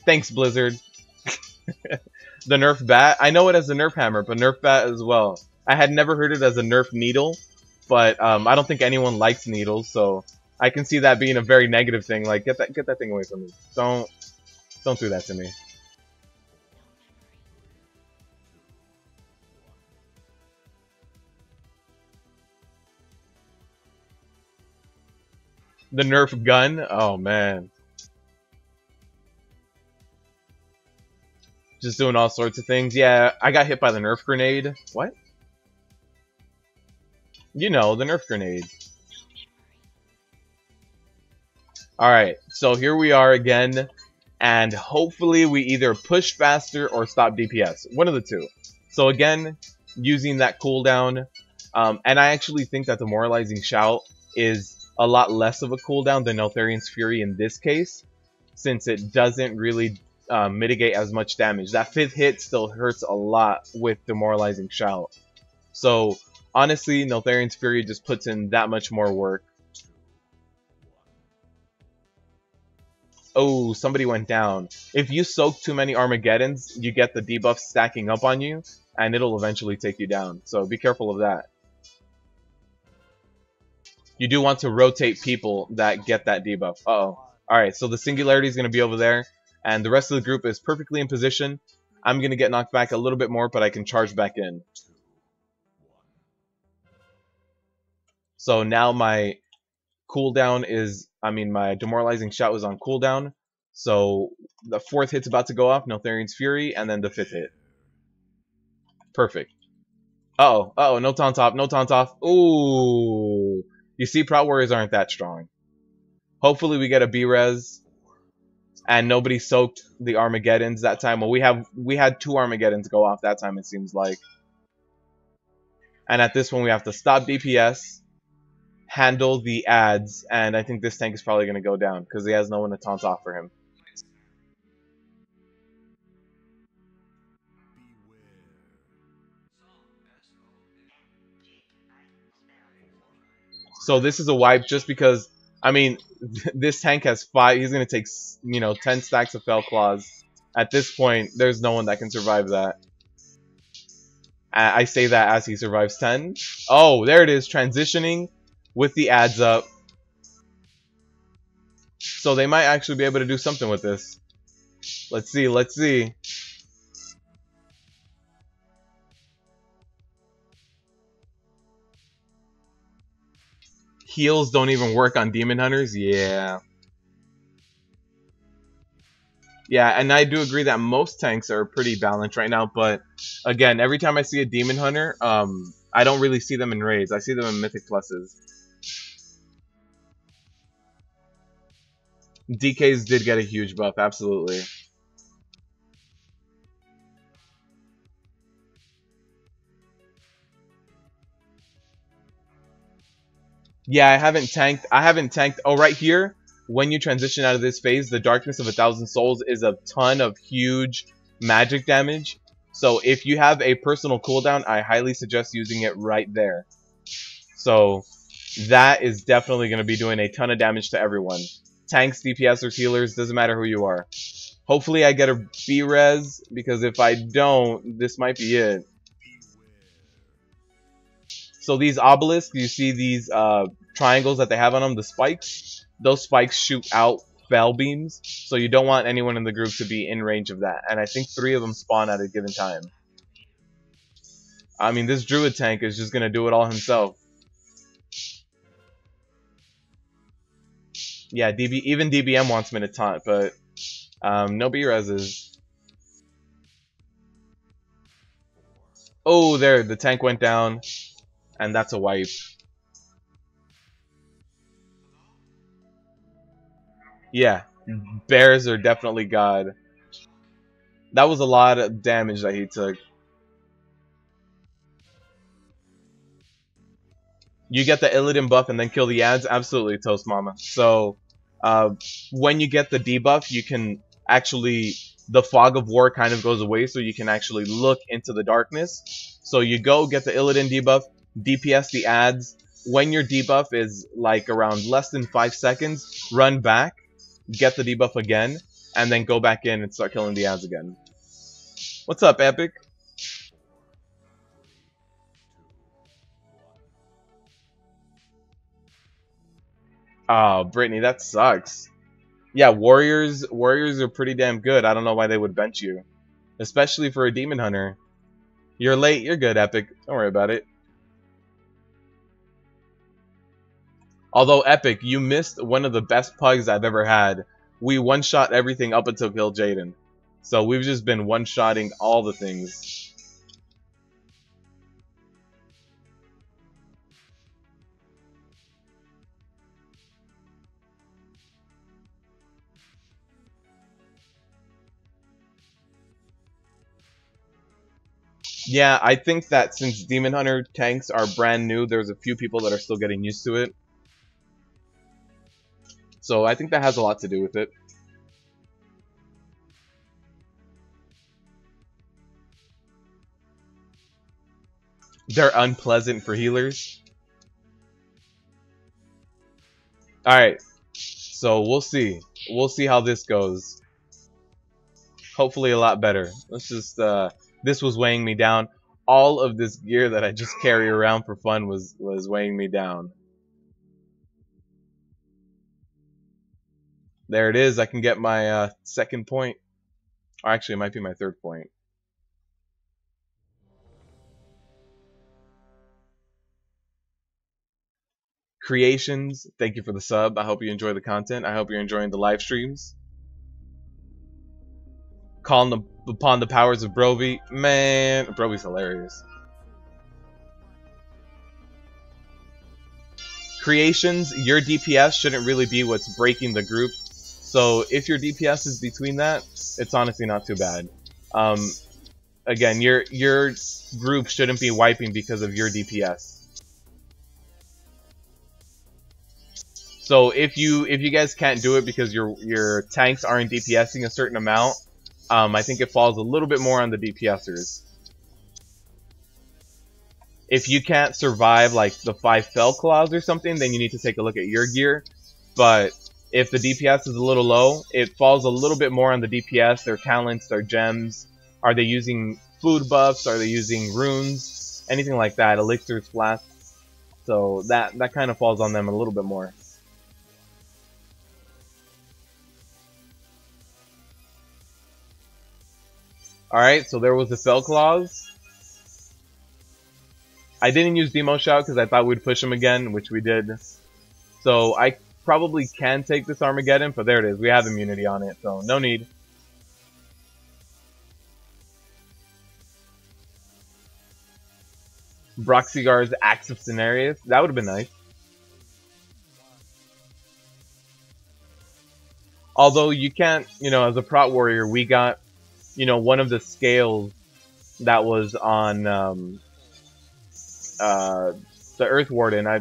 Thanks, Blizzard. The nerf bat. I know it as a nerf hammer, but nerf bat as well. I had never heard it as a nerf needle, but I don't think anyone likes needles, so I can see that being a very negative thing. Like, get that thing away from me. Don't do that to me. The nerf gun. Oh man. Just doing all sorts of things. Yeah, I got hit by the nerf grenade. What? You know, the nerf grenade. Alright, so here we are again. And hopefully we either push faster or stop DPS. One of the two. So again, using that cooldown. And I actually think that Demoralizing Shout is a lot less of a cooldown than Neltharian's Fury in this case. Since it doesn't really mitigate as much damage. That 5th hit still hurts a lot with Demoralizing Shout. So honestly, Neltharian's Fury just puts in that much more work. Oh, somebody went down. If you soak too many Armageddons, you get the debuff stacking up on you, and it'll eventually take you down. So be careful of that. you do want to rotate people that get that debuff. Uh-oh. Alright, so the Singularity is going to be over there, and the rest of the group is perfectly in position. I'm going to get knocked back a little bit more, but I can charge back in. So now my cooldown is, my Demoralizing Shout is on cooldown. So the 4th hit's about to go off, Neltharion's Fury, and then the 5th hit. Perfect. Uh-oh, uh-oh, no taunt off, no taunt off. Ooh. You see, Proud Warriors aren't that strong. Hopefully we get a B-Res. And nobody soaked the Armageddons that time. Well, we had 2 Armageddons go off that time, it seems like. And at this one, we have to stop DPS, handle the ads, and I think this tank is probably going to go down because he has no one to taunt off for him. So this is a wipe just because, this tank has 5. He's going to take, 10 stacks of Fell Claws. At this point, there's no one that can survive that. I say that as he survives 10. Oh, there it is, transitioning with the ads up. So they might actually be able to do something with this. Let's see, let's see. Heals don't even work on Demon Hunters? Yeah. Yeah, and I do agree that most tanks are pretty balanced right now, but again, every time I see a Demon Hunter, I don't really see them in raids. I see them in Mythic Pluses. DKs did get a huge buff, absolutely. Yeah, I haven't tanked. Oh, right here, when you transition out of this phase, the Darkness of 1,000 Souls is a ton of huge magic damage. So if you have a personal cooldown, I highly suggest using it right there. So that is definitely going to be doing a ton of damage to everyone. Tanks, DPSers, healers, doesn't matter who you are. Hopefully I get a B-Res, because if I don't, this might be it. So these obelisks, you see these triangles that they have on them, the spikes? Those spikes shoot out Fell Beams, so you don't want anyone in the group to be in range of that. And I think 3 of them spawn at a given time. This Druid tank is just going to do it all himself. Yeah, even DBM wants me to taunt, but no B-Reses. Oh, there, the tank went down, and that's a wipe. Yeah, bears are definitely God. That was a lot of damage that he took. You get the Illidan buff and then kill the ads? Absolutely, Toast Mama. So, when you get the debuff, you can actually... The fog of war kind of goes away, so you can actually look into the darkness. So you go, get the Illidan debuff, DPS the ads. When your debuff is like around less than 5 seconds, run back, get the debuff again, and then go back in and start killing the ads again. What's up, Epic? Oh, Brittany, that sucks. Yeah, warriors are pretty damn good. I don't know why they would bench you. Especially for a Demon Hunter. You're late, you're good, Epic. Don't worry about it. Although, Epic, you missed one of the best pugs I've ever had. We one-shot everything up until Kill Jaden. So we've just been one-shotting all the things. Yeah, I think that since Demon Hunter tanks are brand new, there's a few people that are still getting used to it. So I think that has a lot to do with it. They're unpleasant for healers. Alright, so we'll see. We'll see how this goes. Hopefully a lot better. Let's just, this was weighing me down. All of this gear that I just carry around for fun was weighing me down. There it is. I can get my second point. Or actually, it might be my third point. Creations, thank you for the sub. I hope you enjoy the content. I hope you're enjoying the live streams. Calling upon the powers of Broby. Man, Broby's hilarious. Creations, your DPS shouldn't really be what's breaking the group. So if your DPS is between that, it's honestly not too bad. Again, your group shouldn't be wiping because of your DPS. So if you guys can't do it because your tanks aren't DPSing a certain amount, I think it falls a little bit more on the DPSers. If you can't survive like the 5 fell claws or something, then you need to take a look at your gear. But if the DPS is a little low, it falls a little bit more on the DPS, their talents, their gems. Are they using food buffs? Are they using runes? Anything like that, elixirs, flasks. So that kind of falls on them a little bit more. Alright, so there was the Fell Claws. I didn't use Demo Shout because I thought we'd push him again, which we did. So I probably can take this Armageddon, but there it is. We have immunity on it, so no need. Broxigar's Axe of Cenarius. That would have been nice. Although you can't, as a prot warrior, we got, one of the scales that was on the Earth Warden. I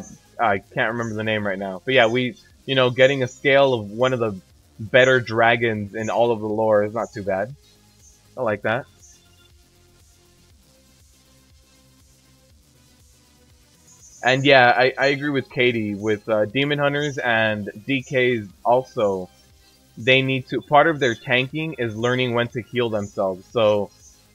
can't remember the name right now. But yeah, we, getting a scale of one of the better dragons in all of the lore is not too bad. I like that. And yeah, I agree with Katie. With Demon Hunters and DKs also, they need to, part of their tanking is learning when to heal themselves. So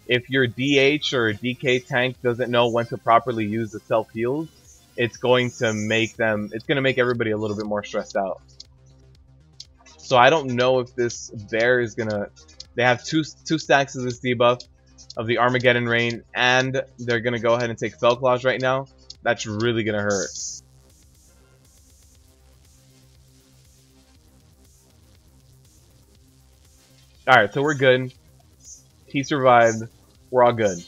if your DH or DK tank doesn't know when to properly use the self heals, it's going to make everybody a little bit more stressed out. So I don't know if this bear is gonna, they have two stacks of this debuff of the Armageddon Rain, and they're gonna go ahead and take Fell Claws right now. That's really gonna hurt. Alright, so we're good. He survived. We're all good.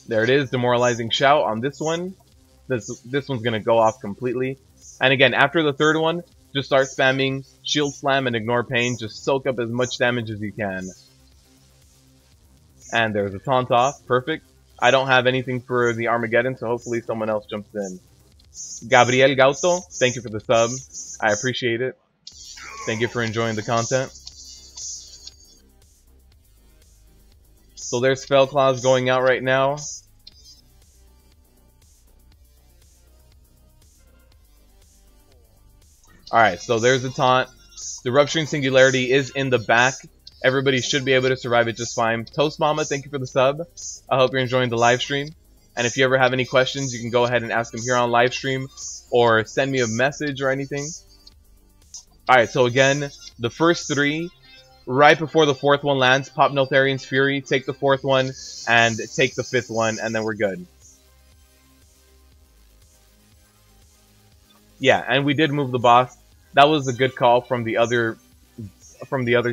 There it is, Demoralizing Shout on this one. This one's gonna go off completely. And again, after the third one, just start spamming Shield Slam and Ignore Pain. Just soak up as much damage as you can. And there's a taunt off. Perfect. I don't have anything for the Armageddon, so hopefully someone else jumps in. Gabriel Gauto, thank you for the sub. I appreciate it. Thank you for enjoying the content. So there's Fell Claws going out right now. Alright, so there's the taunt. The Rupturing Singularity is in the back. Everybody should be able to survive it just fine. Toast Mama, thank you for the sub. I hope you're enjoying the live stream. And if you ever have any questions, you can go ahead and ask them here on live stream or send me a message or anything. Alright, so again, the first three, right before the fourth one lands, pop Neltharian's Fury, take the fourth one, and take the fifth one, and then we're good. Yeah, and we did move the boss. That was a good call from the other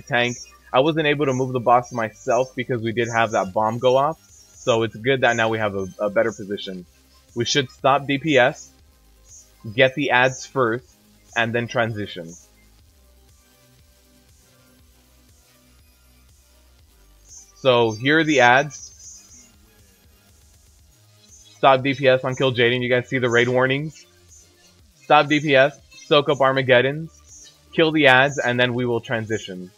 tank. I wasn't able to move the boss myself because we did have that bomb go off. So it's good that now we have a better position. We should stop DPS, get the ads first, and then transition. So here are the ads. Stop DPS on Kill Jaden. You guys see the raid warnings. Stop DPS, soak up Armageddons, kill the ads, and then we will transition.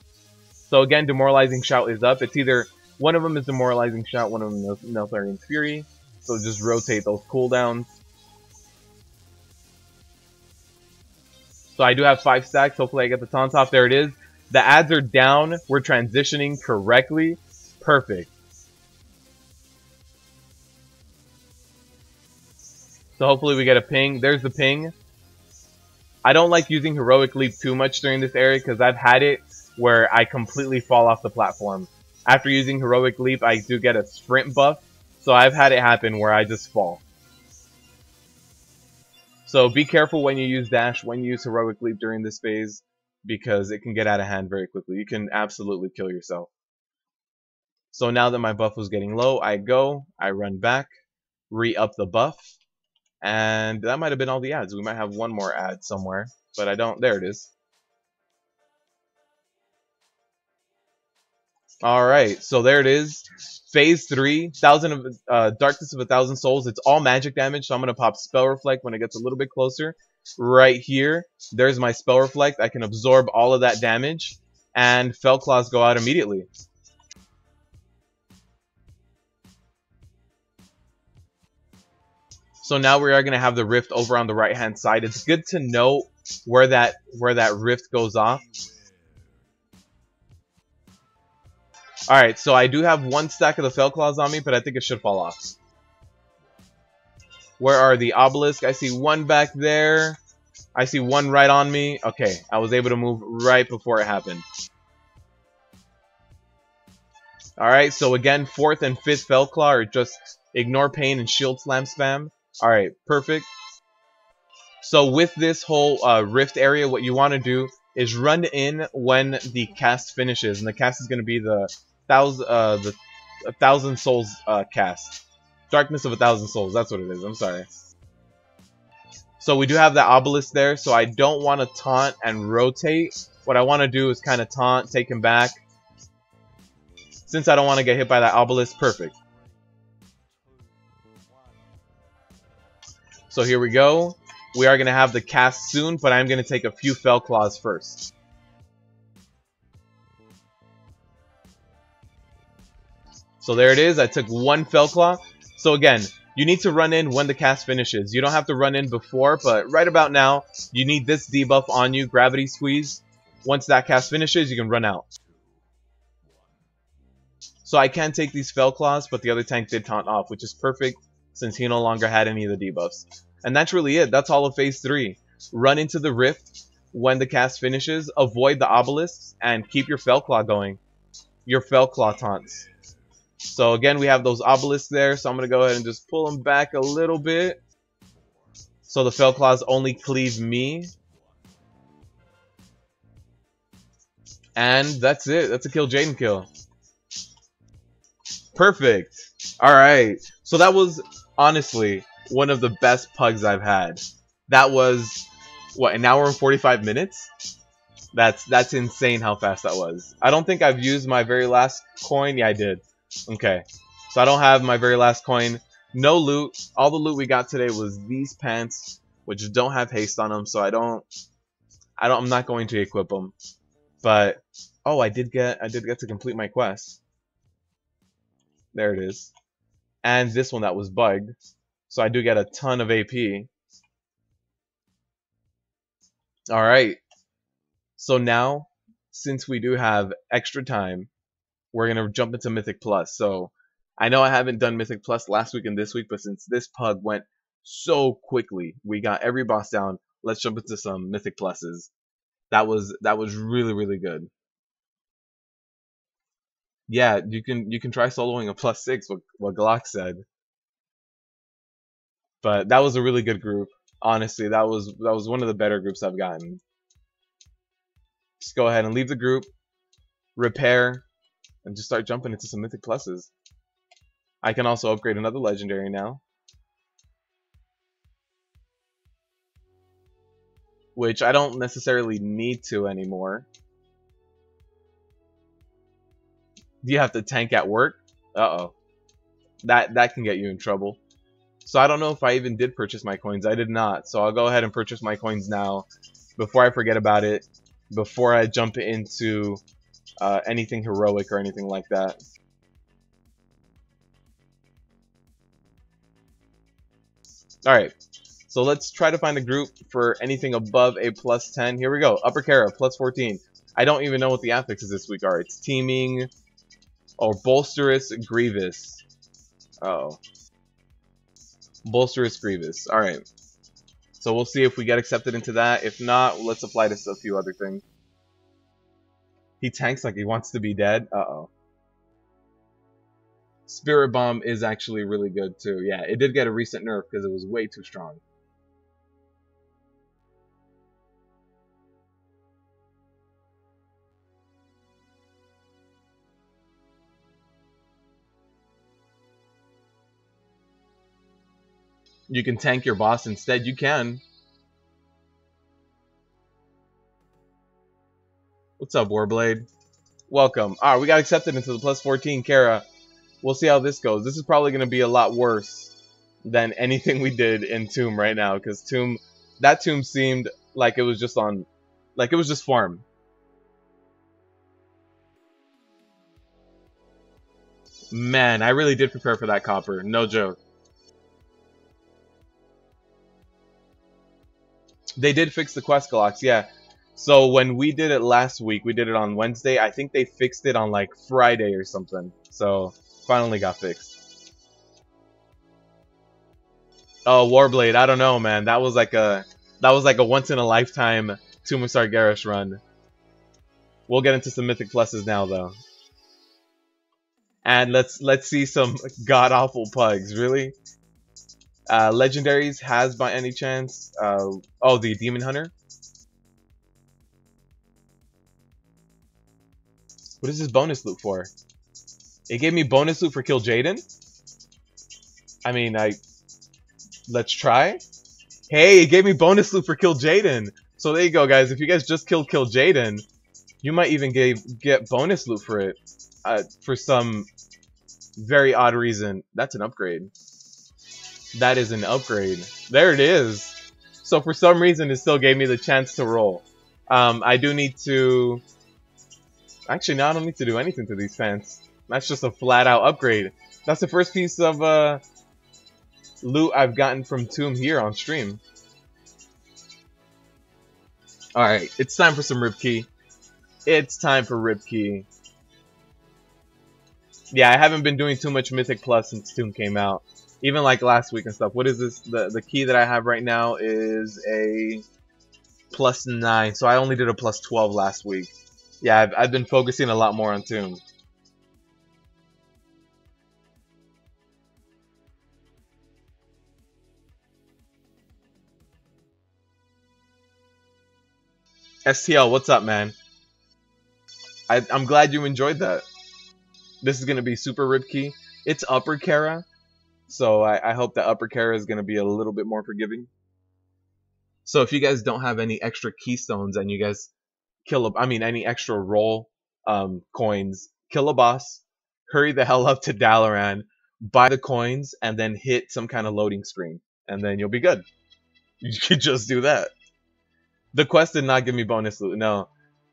So again, Demoralizing Shout is up. It's either one of them is Demoralizing Shout, one of them is Neltharian's Fury. So just rotate those cooldowns. So I do have 5 stacks. Hopefully I get the taunt off. There it is. The ads are down. We're transitioning correctly. Perfect. So hopefully we get a ping. There's the ping. I don't like using Heroic Leap too much during this area because I've had it where I completely fall off the platform. After using Heroic Leap, I do get a sprint buff, so I've had it happen where I just fall. So be careful when you use Dash, when you use Heroic Leap during this phase, because it can get out of hand very quickly. You can absolutely kill yourself. So now that my buff was getting low, I run back, re-up the buff, and that might have been all the ads. We might have one more ad somewhere, but I don't. There it is. Alright, so there it is. Phase 3, Darkness of 1,000 Souls. It's all magic damage, so I'm going to pop Spell Reflect when it gets a little bit closer. Right here, there's my Spell Reflect. I can absorb all of that damage, and Fell Claws go out immediately. So now we are going to have the rift over on the right hand side. It's good to know where that rift goes off. Alright, so I do have one stack of the Fell Claws on me, but I think it should fall off. Where are the obelisks? I see one back there. I see one right on me. Okay, I was able to move right before it happened. Alright, so again, 4th and 5th Fell Claw are just ignore pain and shield slam spam. Alright, perfect. So with this whole rift area, what you want to do is run in when the cast finishes, and the cast is going to be the 1,000 souls cast. Darkness of 1,000 souls, that's what it is. I'm sorry. So we do have the obelisk there, so I don't want to taunt and rotate. What I want to do is kind of taunt, take him back. Since I don't want to get hit by that obelisk, perfect. So here we go. We are going to have the cast soon, but I'm going to take a few Fell Claws first. So there it is. I took one Fell Claw. So again, you need to run in when the cast finishes. You don't have to run in before, but right about now, you need this debuff on you, Gravity Squeeze. Once that cast finishes, you can run out. So I can take these Fell Claws, but the other tank did taunt off, which is perfect since he no longer had any of the debuffs. And that's really it. That's all of Phase 3. Run into the rift when the cast finishes, avoid the obelisks, and keep your Fell Claw going. Your Fell Claw taunts. So again, we have those obelisks there, so I'm going to go ahead and just pull them back a little bit. So the Fell Claws only cleave me. And that's it. That's a kill Jaden kill. Perfect. Alright. So that was, honestly, one of the best pugs I've had. That was, what, an hour and 45 minutes? That's insane how fast that was. I don't think I've used my very last coin. Yeah, I did. Okay. So I don't have my very last coin. No loot. All the loot we got today was these pants, which don't have haste on them, so I'm not going to equip them. But oh, I did get to complete my quest. There it is. And this one that was bugged. So I do get a ton of AP. Alright. So now, since we do have extra time, we're going to jump into Mythic Plus. So I know I haven't done Mythic Plus last week and this week, but since this pug went so quickly, we got every boss down. Let's jump into some Mythic Pluses. That was really, really good. Yeah, you can try soloing a +6, what Glock said. But that was a really good group. Honestly, that was one of the better groups I've gotten. Just go ahead and leave the group, repair, and just start jumping into some Mythic Pluses. I can also upgrade another legendary now, which I don't necessarily need to anymore. Do you have to tank at work? Uh-oh. That can get you in trouble. So I don't know if I even did purchase my coins. I did not. So I'll go ahead and purchase my coins now before I forget about it, before I jump into anything heroic or anything like that. Alright, so let's try to find a group for anything above a +10. Here we go. Upper Kara, +14. I don't even know what the affixes this week are. It's Teaming, or Bolsterous Grievous. Uh oh. Bolsterous Grievous. Alright. So we'll see if we get accepted into that. If not, let's apply to a few other things. He tanks like he wants to be dead. Uh-oh. Spirit Bomb is actually really good too. Yeah, it did get a recent nerf because it was way too strong. You can tank your boss instead. You can. What's up, Warblade? Welcome. Alright, we got accepted into the plus 14 Kara. We'll see how this goes. This is probably going to be a lot worse than anything we did in Tomb right now, because that Tomb seemed like it was just farm. Man, I really did prepare for that copper. No joke. They did fix the quest clocks, yeah. So when we did it last week, we did it on Wednesday. I think they fixed it on like Friday or something. So finally got fixed. Oh, Warblade, I don't know, man. That was like a once in a lifetime Tomb of Sargeras run. We'll get into some mythic pluses now though. And let's see some god awful pugs, really? Legendaries has by any chance? Oh, the Demon Hunter. What is this bonus loot for? It gave me bonus loot for Kill Jaden? I mean, let's try. Hey, it gave me bonus loot for Kill Jaden. So there you go, guys. If you guys just killed Kill Jaden, you might even get bonus loot for it. For some very odd reason. That's an upgrade. That is an upgrade. There it is. So for some reason, it still gave me the chance to roll. I do need to... Actually, no, I don't need to do anything to these fans. That's just a flat-out upgrade. That's the first piece of loot I've gotten from Tomb here on stream. Alright, it's time for some Ripkey. It's time for Ripkey. Yeah, I haven't been doing too much Mythic Plus since Tomb came out. Even like last week and stuff. What is this? The key that I have right now is a +9. So I only did a +12 last week. Yeah, I've been focusing a lot more on Tomb. STL, what's up, man? I'm glad you enjoyed that. This is going to be super Ripkey. It's Upper Kara. So I hope that Upper Kara is going to be a little bit more forgiving. So if you guys don't have any extra keystones and you guys any extra roll coins, kill a boss, hurry the hell up to Dalaran, buy the coins, and then hit some kind of loading screen. And then you'll be good. You could just do that. The quest did not give me bonus loot, no.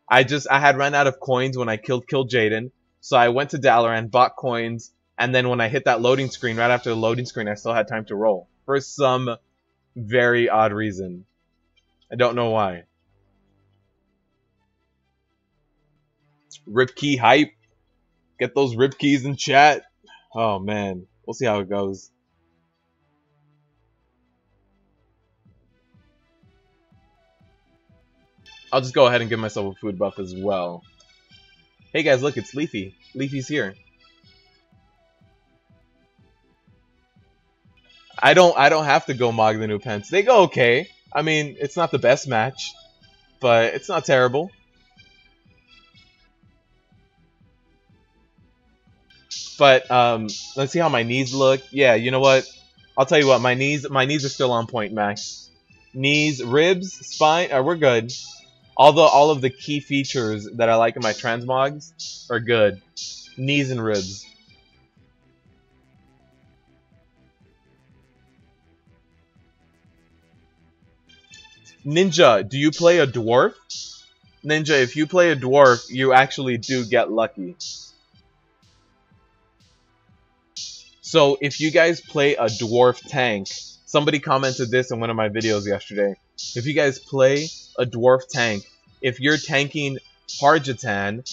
I had run out of coins when I killed Jaden. So I went to Dalaran, bought coins, and then when I hit that loading screen, right after the loading screen, I still had time to roll. For some very odd reason. I don't know why. Ripkey hype. Get those Ripkeys in chat. Oh man. We'll see how it goes. I'll just go ahead and give myself a food buff as well. Hey guys, look, it's Leafy. Leafy's here. I don't have to go Mog the new pants. They go okay. I mean, it's not the best match, but it's not terrible. But let's see how my knees look. Yeah, you know what? I'll tell you what, my knees are still on point, Max. Knees, ribs, spine, we're good. All of the key features that I like in my transmogs are good. Knees and ribs. Ninja, do you play a dwarf? Ninja, if you play a dwarf, you actually do get lucky. So if you guys play a dwarf tank, somebody commented this in one of my videos yesterday. If you guys play a dwarf tank, if you're tanking Harjatan,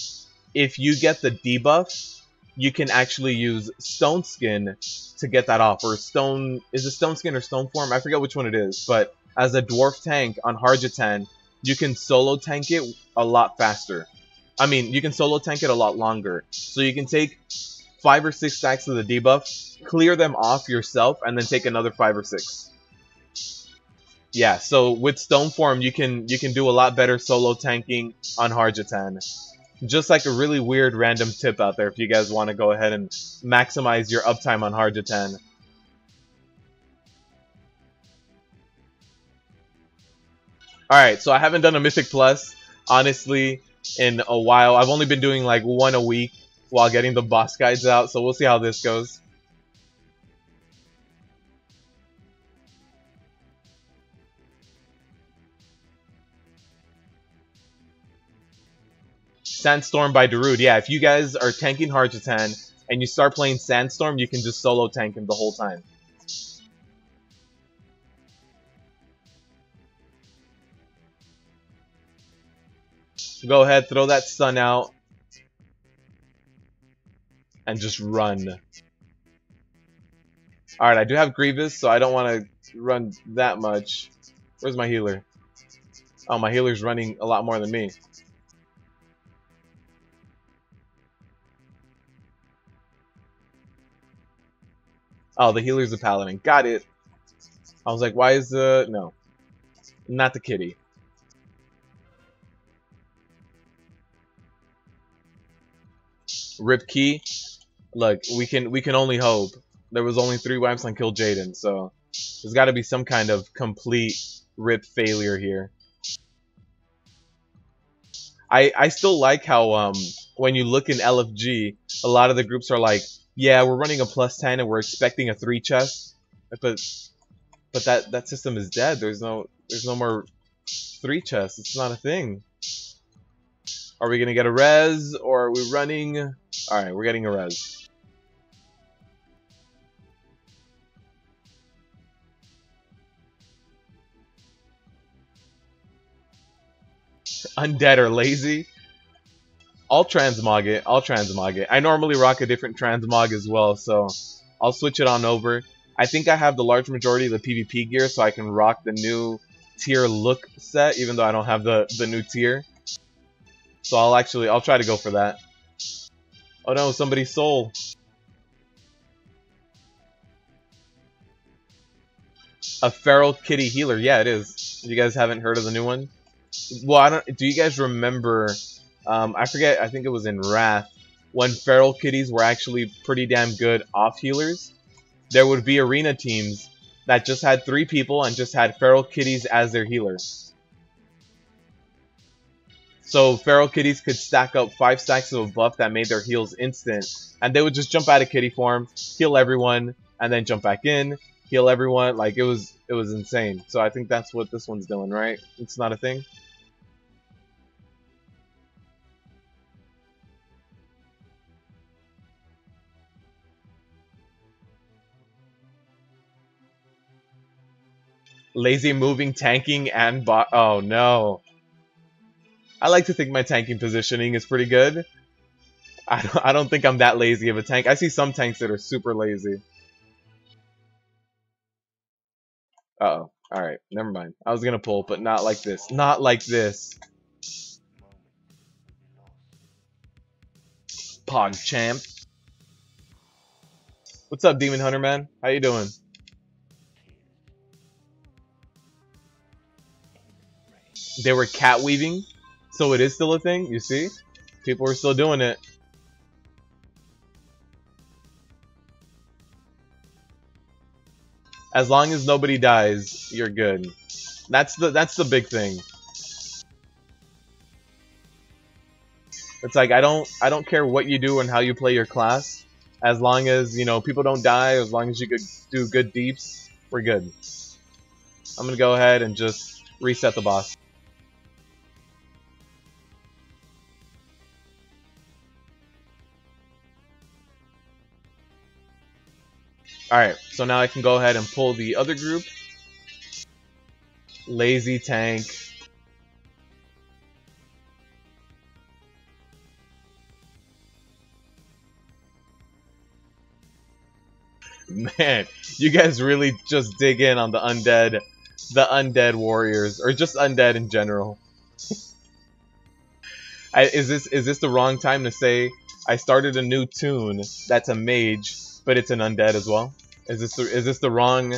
if you get the debuff, you can actually use Stone Skin to get that off. Or Stone... Is it Stone Skin or Stone Form? I forget which one it is. But as a dwarf tank on Harjatan, you can solo tank it a lot faster. I mean, you can solo tank it a lot longer. So you can take 5 or 6 stacks of the debuff, clear them off yourself, and then take another 5 or 6. Yeah, so with Stone Form, you can do a lot better solo tanking on Harjatan. Just like a really weird random tip out there if you guys want to go ahead and maximize your uptime on Harjatan. Alright, so I haven't done a Mythic Plus, honestly, in a while. I've only been doing like 1 a week while getting the boss guides out, so we'll see how this goes. Sandstorm by Darude. Yeah, if you guys are tanking Harjatan and you start playing Sandstorm, you can just solo tank him the whole time. Go ahead, throw that stun out. And just run. Alright, I do have Grievous, so I don't want to run that much. Where's my healer? Oh, my healer's running a lot more than me. Oh, the healer's a paladin. Got it. I was like, why is the... No. Not the kitty. Rip Key. Look, we can only hope. There was only 3 wipes on Kill Jaden, so there's got to be some kind of complete rip failure here. I still like how when you look in LFG, a lot of the groups are like, yeah, we're running a +10 and we're expecting a 3 chest, but that system is dead. There's no more 3 chests. It's not a thing. Are we gonna get a res or are we running? All right, we're getting a res. Undead or lazy? I'll transmog it. I'll transmog it. I normally rock a different transmog as well, so I'll switch it on over. I think I have the large majority of the PvP gear, so I can rock the new tier look set, even though I don't have the new tier. So I'll try to go for that. Oh no, somebody's soul. A feral kitty healer. Yeah, it is. You guys haven't heard of the new one? Well, do you guys remember, I forget, I think it was in Wrath, when feral kitties were actually pretty damn good off healers? There would be arena teams that just had 3 people and just had feral kitties as their healers. So feral kitties could stack up 5 stacks of a buff that made their heals instant, and they would just jump out of kitty form, heal everyone, and then jump back in, heal everyone. Like, it was insane. So I think that's what this one's doing, right? It's not a thing? Lazy moving, tanking, and bot. Oh no. I like to think my tanking positioning is pretty good. I don't think I'm that lazy of a tank. I see some tanks that are super lazy. Uh-oh. Alright, never mind. I was gonna pull, but not like this. Not like this. Pog champ. What's up, Demon Hunter man? How you doing? They were cat weaving, so it is still a thing, you see? People are still doing it. As long as nobody dies, you're good. That's the big thing. It's like I don't care what you do and how you play your class, as long as, you know, people don't die, as long as you could do good deeps, we're good. I'm gonna go ahead and just reset the boss. Alright, so now I can go ahead and pull the other group. Lazy tank. Man, you guys really just dig in on the undead the undead warriors, or just undead in general. Is this the wrong time to say I started a new toon that's a mage, but it's an undead as well? Is this the wrong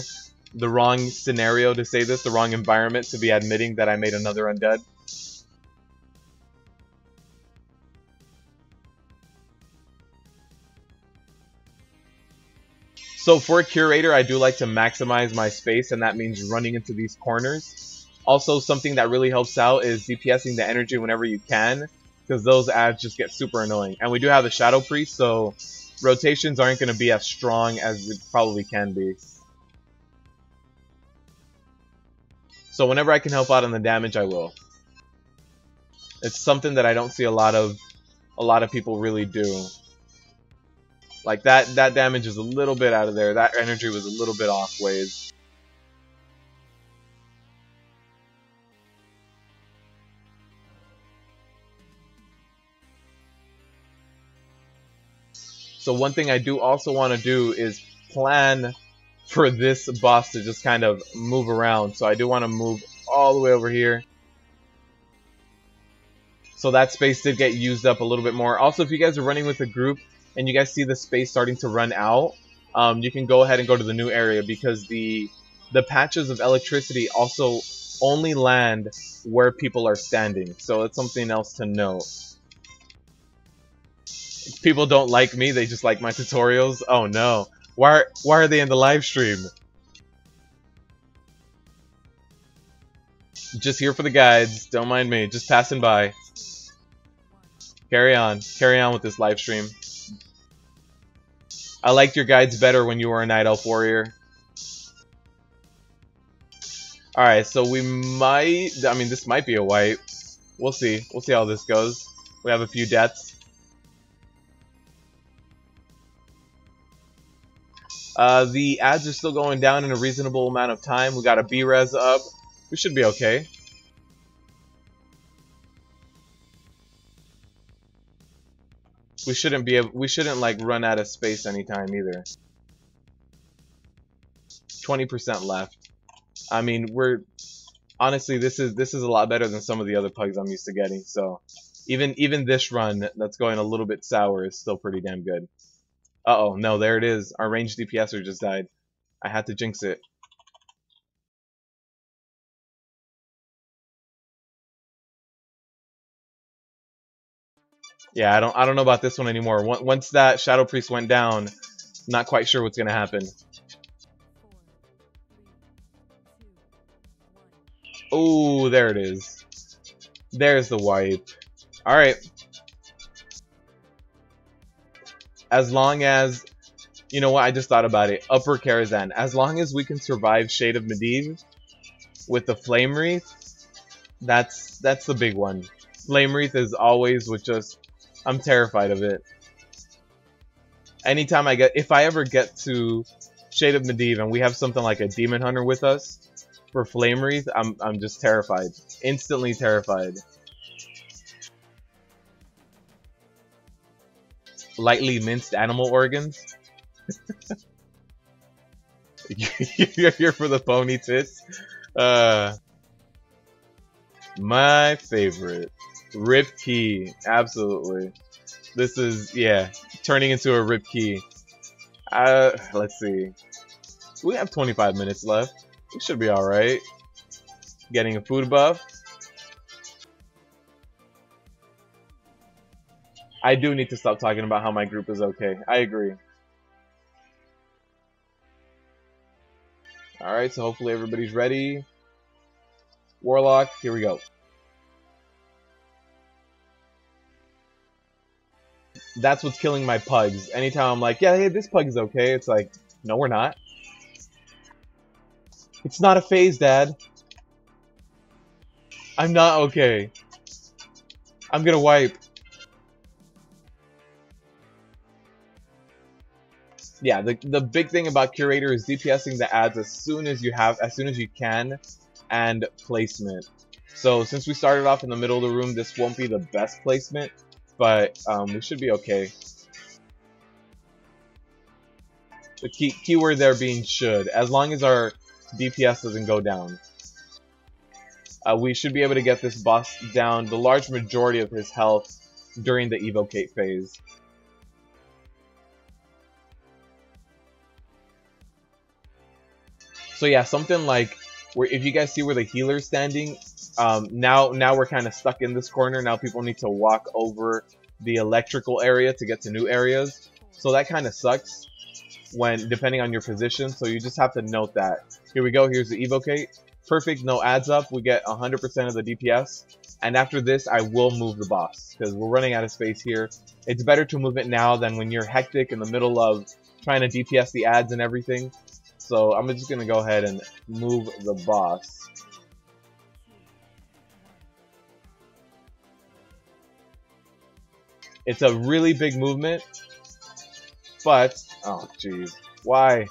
scenario to say this? The wrong environment to be admitting that I made another undead? So for a curator, I do like to maximize my space, and that means running into these corners. Also, something that really helps out is DPSing the energy whenever you can, because those ads just get super annoying. And we do have the Shadow Priest, so rotations aren't going to be as strong as it probably can be. So whenever I can help out on the damage, I will. It's something that I don't see a lot of people really do. Like that damage is a little bit out of there. That energy was a little bit off ways. So one thing I do also want to do is plan for this boss to just kind of move around. So I do want to move all the way over here. So that space did get used up a little bit more. Also, if you guys are running with a group and you guys see the space starting to run out, you can go ahead and go to the new area, because the patches of electricity also only land where people are standing. So it's something else to note. People don't like me, they just like my tutorials. Oh no. Why are they in the live stream? Just here for the guides, don't mind me, just passing by. Carry on with this live stream. I liked your guides better when you were a Night Elf Warrior. Alright, so we might... I mean, this might be a wipe. We'll see. We'll see how this goes. We have a few deaths. The ads are still going down in a reasonable amount of time. We got a B-res up. We should be okay. We shouldn't like run out of space anytime either. 20% left. I mean, honestly, this is a lot better than some of the other pugs I'm used to getting. So even this run that's going a little bit sour is still pretty damn good. Uh-oh, no, there it is. Our ranged DPSer just died. I had to jinx it. Yeah, I don't know about this one anymore. Once that Shadow Priest went down, not quite sure what's gonna happen. Oh, there it is. There's the wipe. Alright. As long as... You know what? I just thought about it. Upper Karazhan. As long as we can survive Shade of Medivh with the Flame Wreath, that's the big one. Flame Wreath is always with just... I'm terrified of it. Anytime if I ever get to Shade of Medivh and we have something like a Demon Hunter with us for Flame Wreath, I'm just terrified. Instantly terrified. Lightly minced animal organs. You're here for the pony tits. My favorite. Rip Key, absolutely. This is, yeah, turning into a Rip Key. Let's see. We have 25 minutes left. We should be alright. Getting a food buff. I do need to stop talking about how my group is okay. I agree. Alright, so hopefully everybody's ready. Warlock, here we go. That's what's killing my pugs. Anytime I'm like, yeah, hey, this pug is okay, it's like, no, we're not. It's not a phase, Dad. I'm not okay. I'm gonna wipe. Yeah, the big thing about Curator is DPSing the ads as soon as you can, and placement. So since we started off in the middle of the room, this won't be the best placement, but we should be okay. The keyword there being should, as long as our DPS doesn't go down. we should be able to get this boss down the large majority of his health during the evocate phase. So yeah, something like where if you guys see where the healer's standing, now we're kind of stuck in this corner. Now people need to walk over the electrical area to get to new areas. So that kind of sucks when depending on your position. So you just have to note that. Here we go. Here's the evocate. Perfect. No adds up. We get 100% of the DPS. And after this, I will move the boss because we're running out of space here. It's better to move it now than when you're hectic in the middle of trying to DPS the ads and everything. So I'm just going to go ahead and move the boss. It's a really big movement, but, oh jeez, why?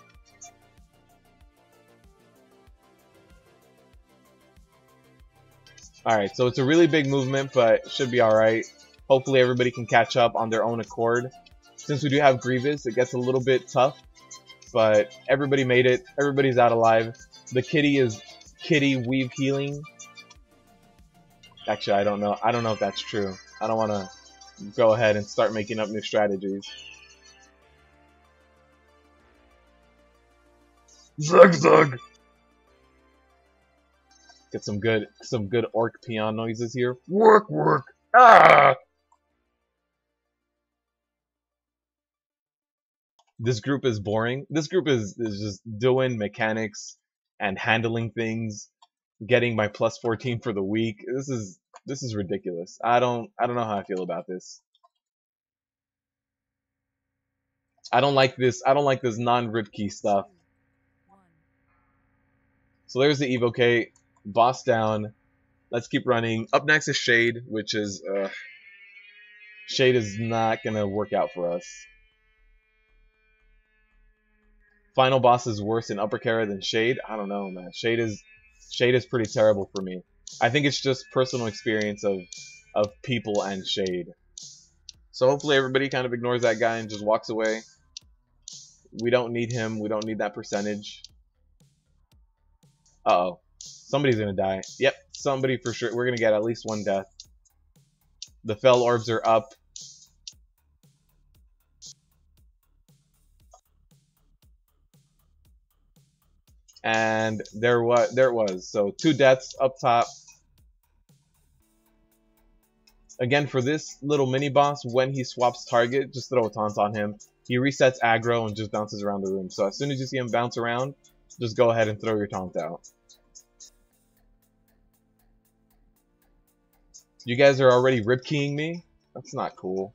Alright, so it's a really big movement, but should be alright. Hopefully everybody can catch up on their own accord. Since we do have Grievous, it gets a little bit tough, but everybody made it. Everybody's out alive. The kitty is kitty weave healing. Actually, I don't know. I don't know if that's true. I don't want to go ahead and start making up new strategies. Zug zug. Get some good orc peon noises here. Work work. Ah. This group is boring. This group is just doing mechanics and handling things, getting my plus 14 for the week. This is ridiculous. I don't know how I feel about this. I don't like this non-rip key stuff. So there's the evocate. Boss down. Let's keep running. Up next is Shade, which is Shade is not gonna work out for us. Final boss is worse in Upper Kara than Shade. I don't know, man. Shade is pretty terrible for me. I think it's just personal experience of people and Shade. So hopefully everybody kind of ignores that guy and just walks away. We don't need him. We don't need that percentage. Uh-oh. Somebody's gonna die. Yep, somebody for sure. We're gonna get at least one death. The fell orbs are up. And there it was. So 2 deaths up top. Again, for this little mini boss, when he swaps target, just throw a taunt on him. He resets aggro and just bounces around the room. So as soon as you see him bounce around, just go ahead and throw your taunt out. You guys are already rip-keying me? That's not cool.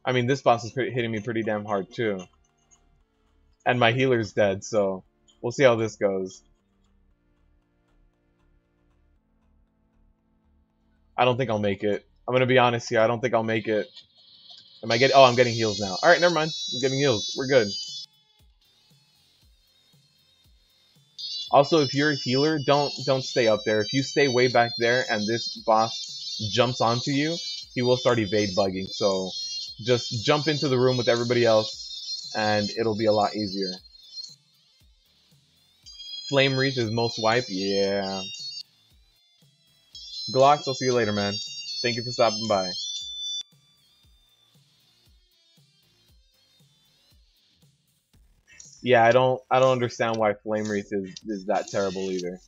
I mean, this boss is hitting me pretty damn hard too. And my healer's dead, so we'll see how this goes. I don't think I'll make it. I'm gonna be honest here. I don't think I'll make it. Am I getting? Oh, I'm getting heals now. All right, never mind. I'm getting heals. We're good. Also, if you're a healer, don't stay up there. If you stay way back there and this boss jumps onto you, he will start evade bugging. So just jump into the room with everybody else, and it'll be a lot easier. Flame Wreath is most wipe. Yeah. Glocks, I'll see you later, man. Thank you for stopping by. Yeah, I don't understand why Flame Wreath is that terrible either.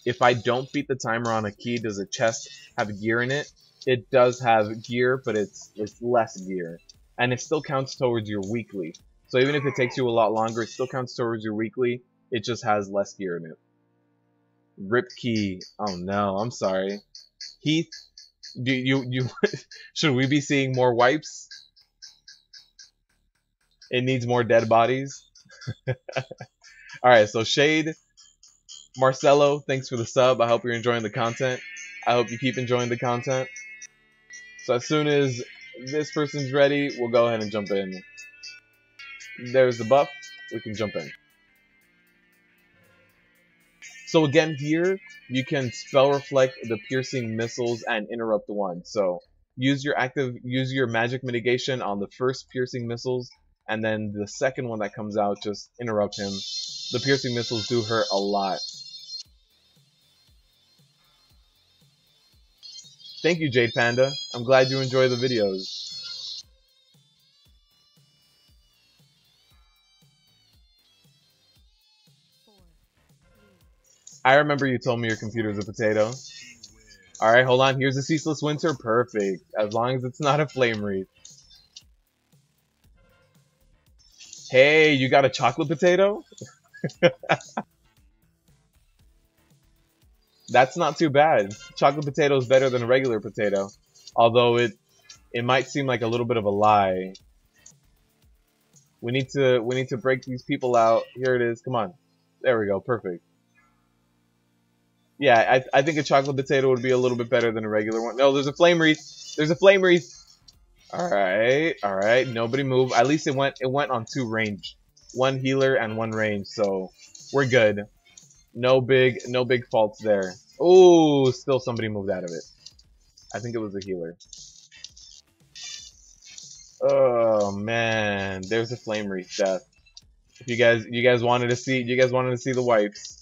If I don't beat the timer on a key, does a chest have gear in it? It does have gear, but it's less gear. And it still counts towards your weekly. So even if it takes you a lot longer, it still counts towards your weekly. It just has less gear in it. Rip key. Oh no, I'm sorry. Heath, you should we be seeing more wipes? It needs more dead bodies. Alright, so Shade, Marcelo, thanks for the sub. I hope you're enjoying the content. I hope you keep enjoying the content. So as soon as this person's ready, we'll go ahead and jump in. There's the buff. We can jump in. So again here, you can spell reflect the piercing missiles and interrupt one. So use your magic mitigation on the first piercing missiles, and then the second one that comes out, just interrupt him. The piercing missiles do hurt a lot. Thank you, Jade Panda. I'm glad you enjoy the videos. I remember you told me your computer's a potato. Alright, hold on. Here's a Ceaseless Winter. Perfect. As long as it's not a Flame Wreath. Hey, you got a chocolate potato? That's not too bad. Chocolate potato is better than a regular potato. Although it might seem like a little bit of a lie. We need to break these people out. Here it is. Come on. There we go. Perfect. Yeah, I think a chocolate potato would be a little bit better than a regular one. No, there's a Flame Wreath. There's a Flame Wreath. Alright, alright. Nobody move. At least it went on 2 range. 1 healer and 1 range, so we're good. No big faults there. Oh, still somebody moved out of it. I think it was a healer. Oh man, there's a Flame Wreath death. If you guys wanted to see the wipes.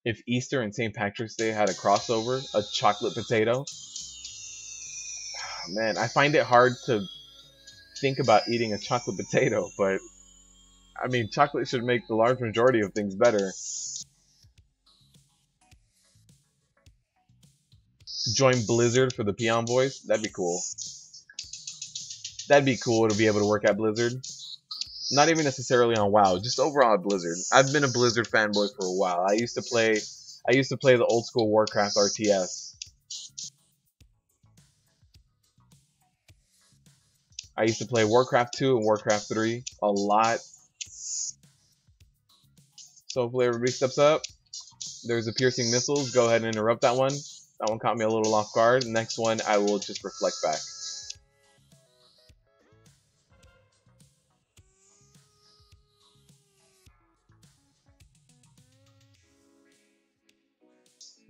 If Easter and St. Patrick's Day had a crossover, a chocolate potato. Man, I find it hard to think about eating a chocolate potato, but I mean, chocolate should make the large majority of things better. Join Blizzard for the Peon voice. That'd be cool. That'd be cool to be able to work at Blizzard. Not even necessarily on WoW, just overall at Blizzard. I've been a Blizzard fanboy for a while. I used to play the old school Warcraft RTS. I used to play Warcraft 2 and Warcraft 3 a lot. So hopefully everybody steps up. There's a piercing missiles. Go ahead and interrupt that one. That one caught me a little off guard. Next one, I will just reflect back.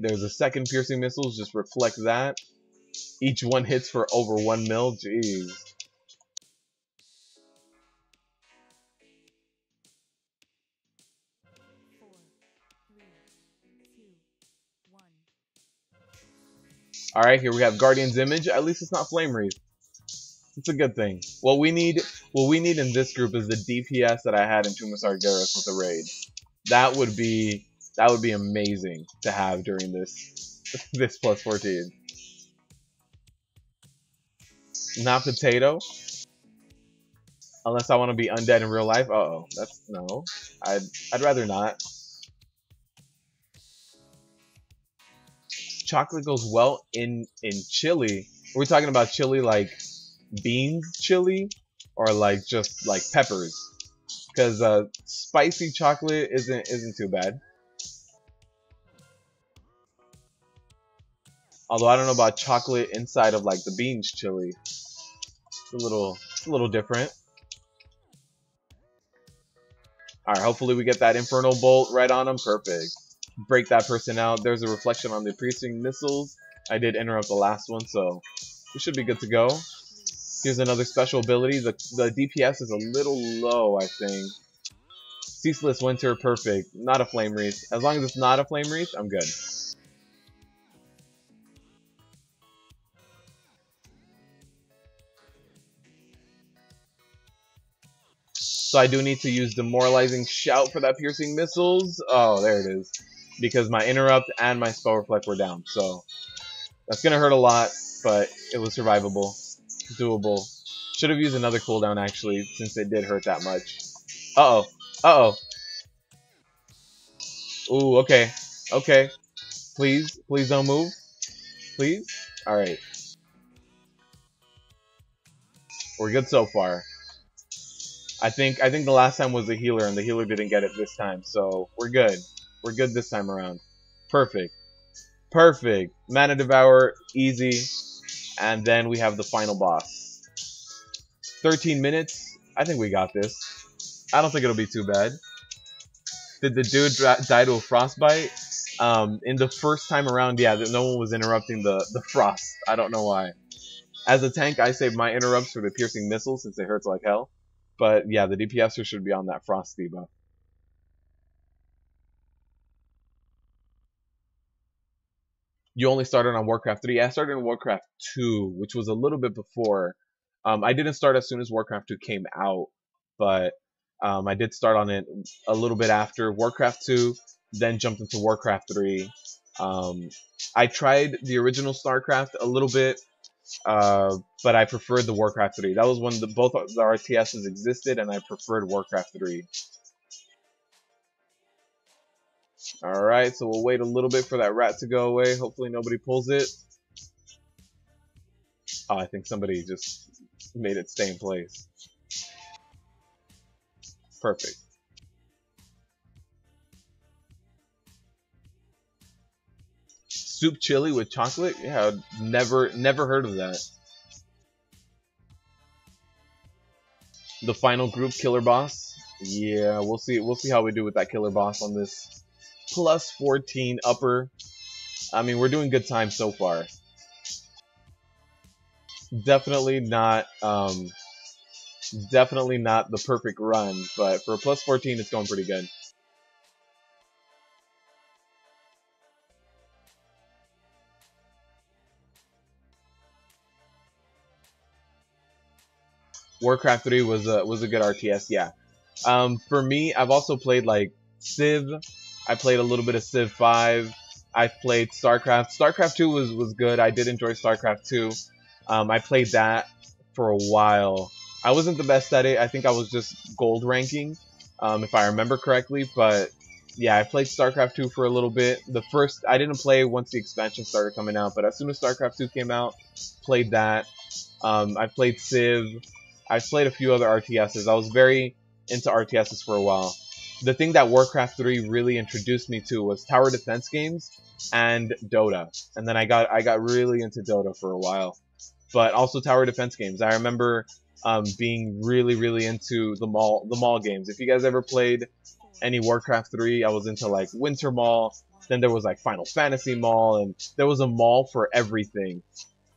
There's a second piercing missiles. Just reflect that. Each one hits for over 1 mil. Jeez. Alright, here we have Guardian's Image. At least it's not Flame Wreath. It's a good thing. What we need in this group is the DPS that I had in Tomb of Sargeras with the raid. That would be amazing to have during this plus 14. Not potato. Unless I want to be undead in real life. Uh-oh. That's no. I'd rather not. Chocolate goes well in chili. Are we talking about chili like beans chili, or like just like peppers? Because spicy chocolate isn't too bad. Although I don't know about chocolate inside of like the beans chili. It's a little different. Alright, hopefully we get that Infernal Bolt right on him. Perfect. Break that person out. There's a reflection on the piercing missiles. I did interrupt the last one, so we should be good to go. Here's another special ability. The DPS is a little low, I think. Ceaseless Winter, perfect. Not a Flame Wreath. As long as it's not a Flame Wreath, I'm good. So I do need to use Demoralizing Shout for that piercing missiles. Oh, there it is. Because my interrupt and my spell reflect were down. So that's going to hurt a lot, but it was survivable. Doable. Should have used another cooldown, actually, since it did hurt that much. Uh-oh. Uh-oh. Ooh, okay. Okay. Please. Please don't move. Please. Alright. We're good so far. I think the last time was the healer, and the healer didn't get it this time, so we're good. We're good this time around. Perfect. Perfect. Mana Devour, easy. And then we have the final boss. 13 minutes. I think we got this. I don't think it'll be too bad. Did the dude die to a frostbite? In the first time around, yeah, no one was interrupting the frost. I don't know why. As a tank, I save my interrupts for the piercing missiles since it hurts like hell. But yeah, the DPSer should be on that frost debuff. You only started on Warcraft 3. Yeah, I started on Warcraft 2, which was a little bit before. I didn't start as soon as Warcraft 2 came out, but I did start on it a little bit after Warcraft 2, then jumped into Warcraft 3. I tried the original StarCraft a little bit, but I preferred the Warcraft 3. That was when both the RTSs existed, and I preferred Warcraft 3. Alright, so we'll wait a little bit for that rat to go away. Hopefully nobody pulls it. Oh, I think somebody just made it stay in place. Perfect. Soup chili with chocolate? Yeah, never heard of that. The final group killer boss? Yeah, we'll see how we do with that killer boss on this plus 14 upper. I mean, we're doing good time so far. Definitely not the perfect run, but for a plus 14 it's going pretty good. Warcraft 3 was a good RTS, yeah. For me, I've also played like Civ. I played a little bit of Civ 5. I've played StarCraft. StarCraft 2 was good. I did enjoy StarCraft 2. I played that for a while. I wasn't the best at it. I think I was just gold ranking, if I remember correctly. But yeah, I played StarCraft 2 for a little bit. I didn't play once the expansion started coming out, but as soon as StarCraft 2 came out, played that. I played Civ. I've played a few other RTSs. I was very into RTSs for a while. The thing that Warcraft 3 really introduced me to was tower defense games and Dota. And then I got really into Dota for a while. But also tower defense games. I remember being really into the mall games. If you guys ever played any Warcraft 3, I was into like Winter Mall. Then there was like Final Fantasy Mall, and there was a mall for everything.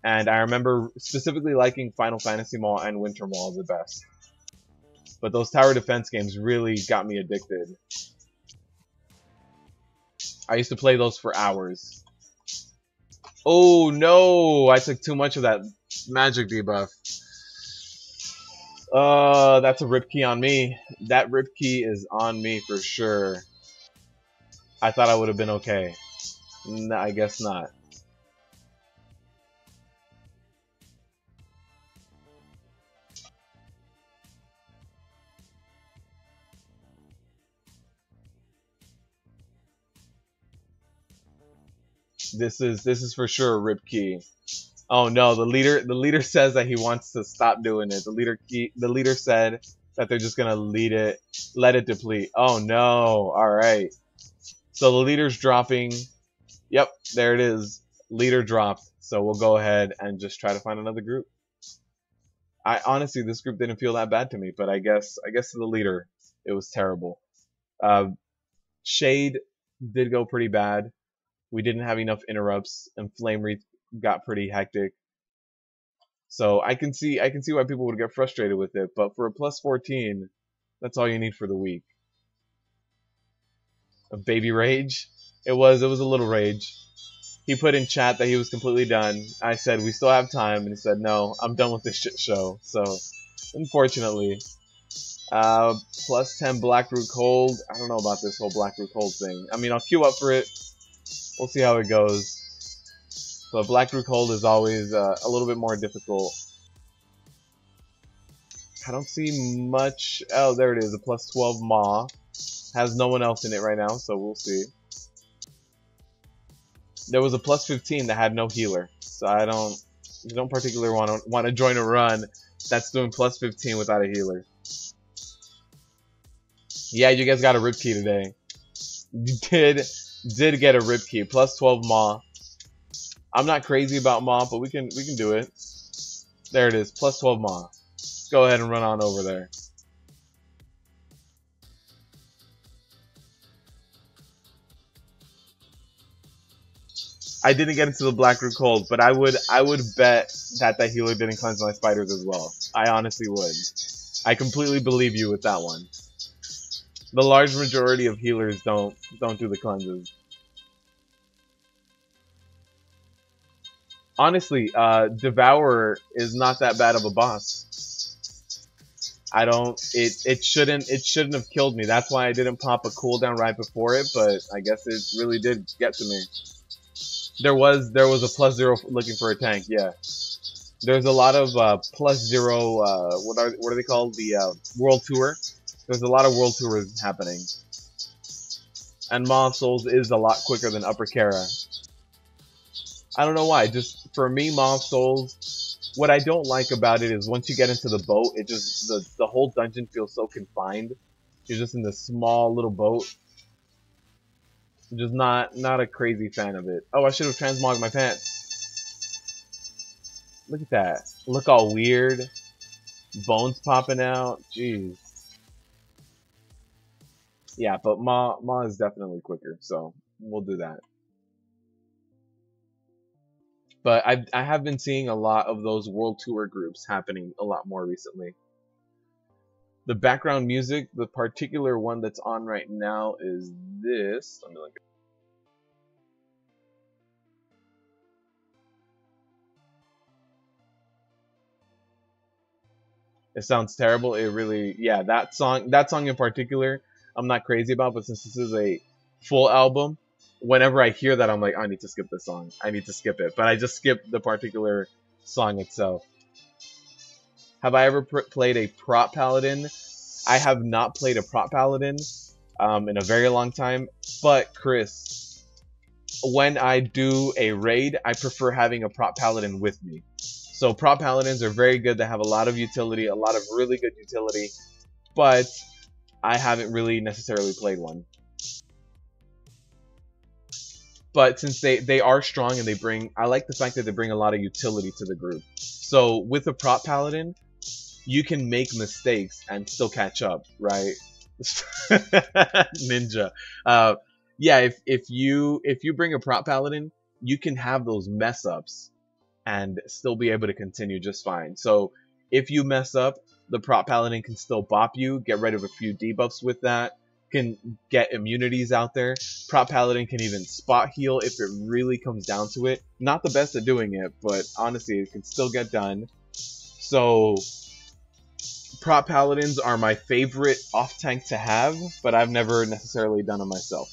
And I remember specifically liking Final Fantasy Mall and Winter Mall the best. But those tower defense games really got me addicted. I used to play those for hours. Oh no! I took too much of that magic debuff. That's a rip key on me. That rip key is on me for sure. I thought I would have been okay. No, I guess not. This is for sure a rip key. Oh no, the leader says that he wants to stop doing it. The leader said that they're just gonna let it deplete. Oh no, alright. So the leader's dropping. Yep, there it is. Leader dropped. So we'll go ahead and just try to find another group. I honestly, this group didn't feel that bad to me, but I guess to the leader, it was terrible. Shade did go pretty bad. We didn't have enough interrupts, and Flame Wreath got pretty hectic. So I can see why people would get frustrated with it, but for a plus 14, that's all you need for the week. A baby rage? It was a little rage. He put in chat that he was completely done. I said, we still have time, and he said, no, I'm done with this shit show. So, unfortunately. Plus 10 Blackroot Cold. I don't know about this whole Blackroot Cold thing. I mean, I'll queue up for it. We'll see how it goes. But Blackroot Cold is always a little bit more difficult. I don't see much. Oh, there it is. A plus 12 Maw. Has no one else in it right now, so we'll see. There was a plus 15 that had no healer. So I don't particularly want to join a run That's doing plus 15 without a healer. Yeah, you guys got a rip key today. You did get a rip key. Plus 12 Maw. I'm not crazy about Maw, but we can do it. There it is. Plus 12 Maw. Go ahead and run on over there. I didn't get into the Black Root Cold, but I would bet that healer didn't cleanse my spiders as well. I honestly would. I completely believe you with that one. The large majority of healers don't do the cleanses. Honestly, Devourer is not that bad of a boss. It shouldn't have killed me. That's why I didn't pop a cooldown right before it, but I guess it really did get to me. There was a plus 0 looking for a tank, yeah. There's a lot of plus 0 what are they called? The World Tour. There's a lot of World Tours happening. And Maw of Souls is a lot quicker than Upper Kara. I don't know why, just for me, Maw of Souls, what I don't like about it is once you get into the boat, it just the whole dungeon feels so confined. You're just in this small little boat. I'm just not a crazy fan of it. Oh, I should have transmogged my pants. Look at that. Look all weird. Bones popping out. Jeez. Yeah, but Maw is definitely quicker, so we'll do that. But I have been seeing a lot of those World Tour groups happening a lot more recently. The background music, the particular one that's on right now is this. Let me look. It sounds terrible. It really, yeah, that song in particular, I'm not crazy about, but since this is a full album, whenever I hear that, I'm like, I need to skip this song. I need to skip it. But I just skip the particular song itself. Have I ever played a prop paladin? I have not played a prop paladin in a very long time. But Chris, when I do a raid, I prefer having a prop paladin with me. So prop paladins are very good. They have a lot of utility, a lot of really good utility. But I haven't really necessarily played one. But since they are strong and they bring, I like the fact that they bring a lot of utility to the group. So with a prop paladin, you can make mistakes and still catch up, right? Ninja. Yeah, if you bring a prop paladin, you can have those mess ups and still be able to continue just fine. So if you mess up, the prop paladin can still bop you, get rid of a few debuffs with that, can get immunities out there. Prop paladin can even spot heal if it really comes down to it. Not the best at doing it, but honestly, it can still get done. So prop paladins are my favorite off tank to have, but I've never necessarily done them myself.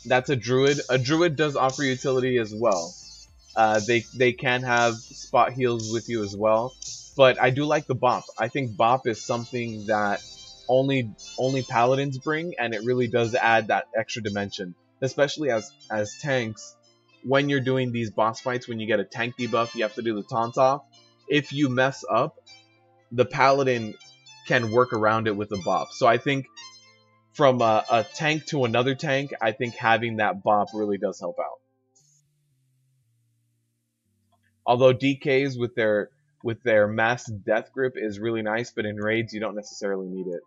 That's a druid. A druid does offer utility as well. They can have spot heals with you as well, but I do like the bop. I think bop is something that only paladins bring, and it really does add that extra dimension, especially as tanks. When you're doing these boss fights, when you get a tank debuff, you have to do the taunt off. If you mess up, the paladin can work around it with a bop. So I think from a tank to another tank, I think having that bop really does help out. Although DKs with their mass death grip is really nice, but in raids you don't necessarily need it.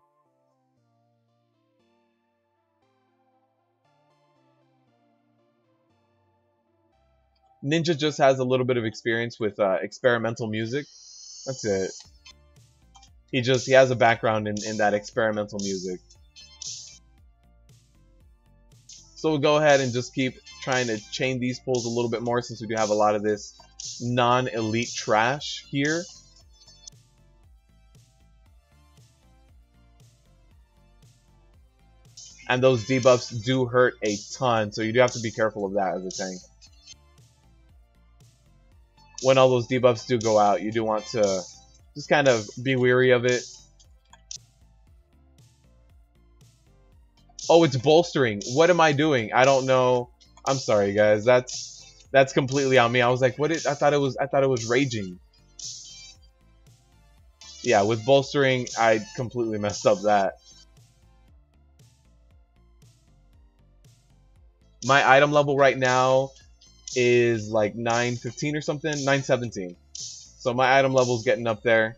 Ninja just has a little bit of experience with experimental music. That's it. He has a background in that experimental music. So we'll go ahead and just keep trying to chain these pulls a little bit more, since we do have a lot of this non-elite trash here. And those debuffs do hurt a ton, so you do have to be careful of that as a tank. When all those debuffs do go out, you do want to just kind of be weary of it. Oh, it's bolstering. What am I doing? I don't know. I'm sorry, guys. That's completely on me. I was like, what? I thought it was raging. Yeah, with bolstering, I completely messed up that. My item level right now is like 915 or something, 917. So my item level is getting up there.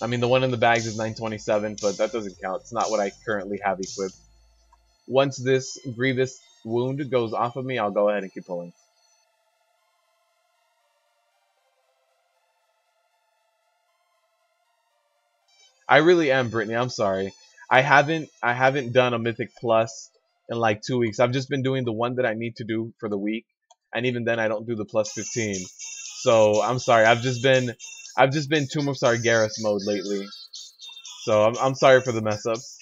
I mean, the one in the bags is 927, but that doesn't count. It's not what I currently have equipped. Once this grievous wound goes off of me, I'll go ahead and keep pulling. I really am, Brittany. I'm sorry. I haven't done a Mythic Plus in like 2 weeks. I've just been doing the one that I need to do for the week, and even then I don't do the plus 15. So I'm sorry. I've just been Tomb of Sargeras mode lately. So I'm sorry for the mess ups.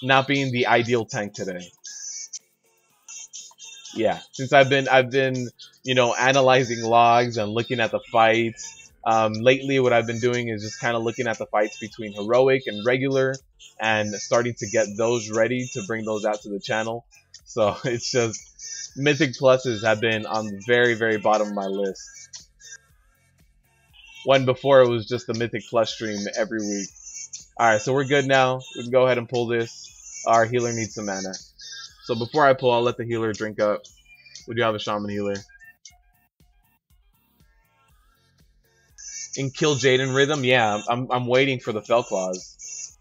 Not being the ideal tank today. Yeah, since I've been you know, analyzing logs and looking at the fights. Lately, what I've been doing is just kind of looking at the fights between heroic and regular, and starting to get those ready to bring those out to the channel. So it's just Mythic Pluses have been on the very, very bottom of my list. When before it was just the Mythic Plus stream every week. Alright, so we're good now. We can go ahead and pull this. Our healer needs some mana. So before I pull, I'll let the healer drink up. We do have a shaman healer. And kill Jaden Rhythm? Yeah, I'm waiting for the Fell Claws.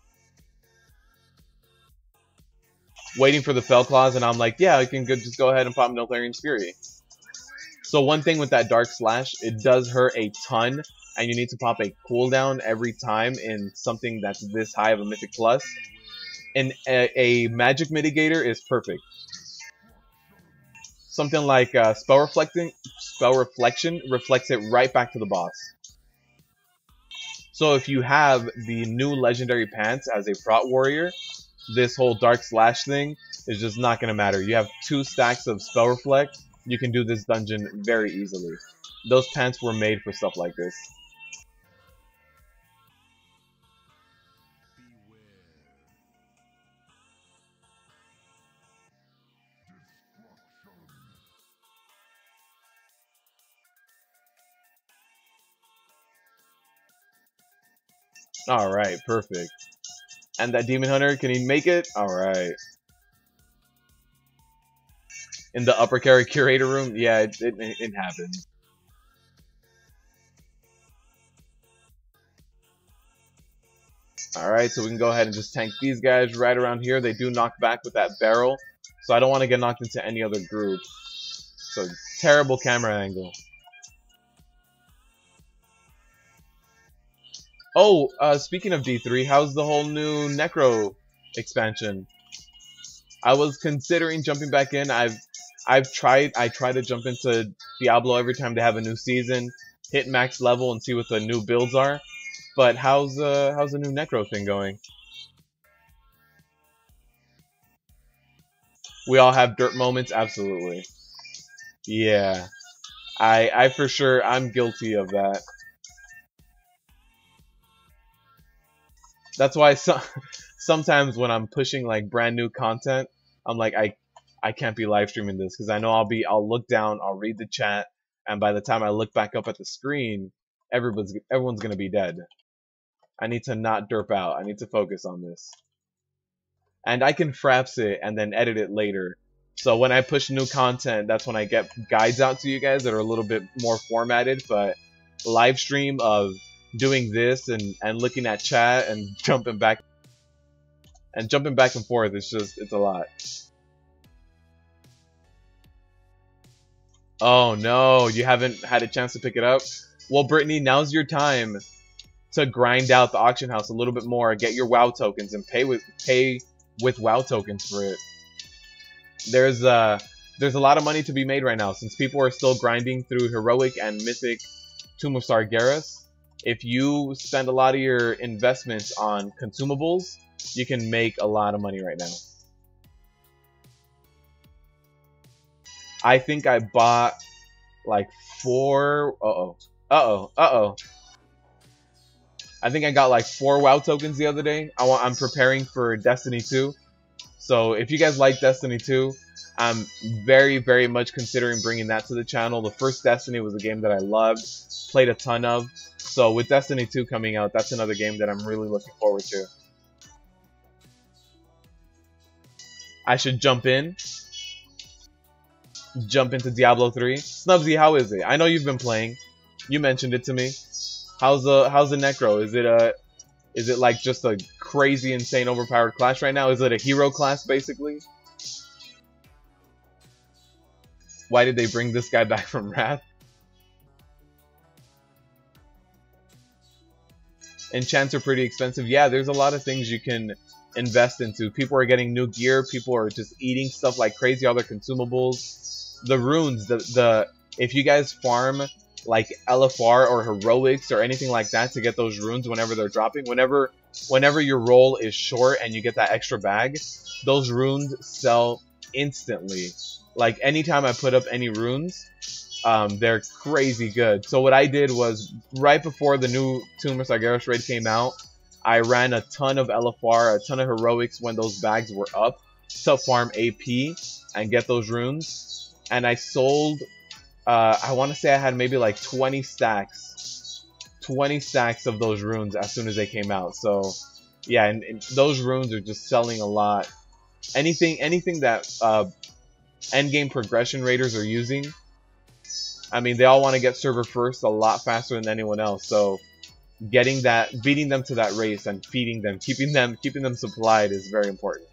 Waiting for the Fell Claws, and I'm like, yeah, I can just go ahead and pop Niltharyon's Fury. So one thing with that Dark Slash, it does hurt a ton, and you need to pop a cooldown every time in something that's this high of a Mythic Plus. And a Magic Mitigator is perfect. Something like Spell Reflection reflects it right back to the boss. So if you have the new Legendary Pants as a Prot Warrior, this whole Dark Slash thing is just not going to matter. You have 2 stacks of Spell Reflect, you can do this dungeon very easily. Those pants were made for stuff like this. Alright, perfect. And that Demon Hunter, can he make it? Alright. In the upper curator room? Yeah, it happens. Alright, so we can go ahead and just tank these guys right around here. They do knock back with that barrel, so I don't want to get knocked into any other group. So, terrible camera angle. Oh, speaking of D3, how's the whole new Necro expansion? I was considering jumping back in. I try to jump into Diablo every time they have a new season, hit max level and see what the new builds are. But how's the new Necro thing going? We all have dirt moments, absolutely. Yeah. I for sure, I'm guilty of that. That's why sometimes when I'm pushing like brand new content, I'm like, I can't be live streaming this because I know I'll look down, I'll read the chat, and by the time I look back up at the screen, everyone's gonna be dead. I need to not derp out. I need to focus on this. And I can fraps it and then edit it later. So when I push new content, that's when I get guides out to you guys that are a little bit more formatted, but live stream of doing this and looking at chat and jumping back and forth, it's a lot. Oh no, you haven't had a chance to pick it up? Well, Brittany, now's your time to grind out the auction house a little bit more, get your WoW tokens and pay with WoW tokens for it. There's a lot of money to be made right now since people are still grinding through heroic and mythic Tomb of Sargeras. If you spend a lot of your investments on consumables, you can make a lot of money right now. I think I bought like 4. Uh-oh. I think I got like 4 WoW tokens the other day. I'm preparing for Destiny 2. So if you guys like Destiny 2, I'm very much considering bringing that to the channel. The first Destiny was a game that I loved, played a ton of. So with Destiny 2 coming out, that's another game that I'm really looking forward to. I should jump into Diablo 3. Snubsy, how is it? I know you've been playing. You mentioned it to me. How's the Necro? Is it like just a crazy, insane, overpowered class right now? Is it a hero class basically? Why did they bring this guy back from Wrath? Enchants are pretty expensive. Yeah, there's a lot of things you can invest into. People are getting new gear. People are just eating stuff like crazy, all their consumables. The runes, if you guys farm like LFR or heroics or anything like that to get those runes whenever they're dropping, whenever your roll is short and you get that extra bag, those runes sell instantly. Like anytime I put up any runes, they're crazy good. So what I did was right before the new Tomb of Sargeras raid came out, I ran a ton of LFR, a ton of heroics when those bags were up to farm AP and get those runes. And I sold, I want to say I had maybe like 20 stacks of those runes as soon as they came out. So yeah, and those runes are just selling a lot. Anything that endgame progression raiders are using, I mean, they all want to get server first a lot faster than anyone else. So getting that, beating them to that race and feeding them, keeping them supplied is very important.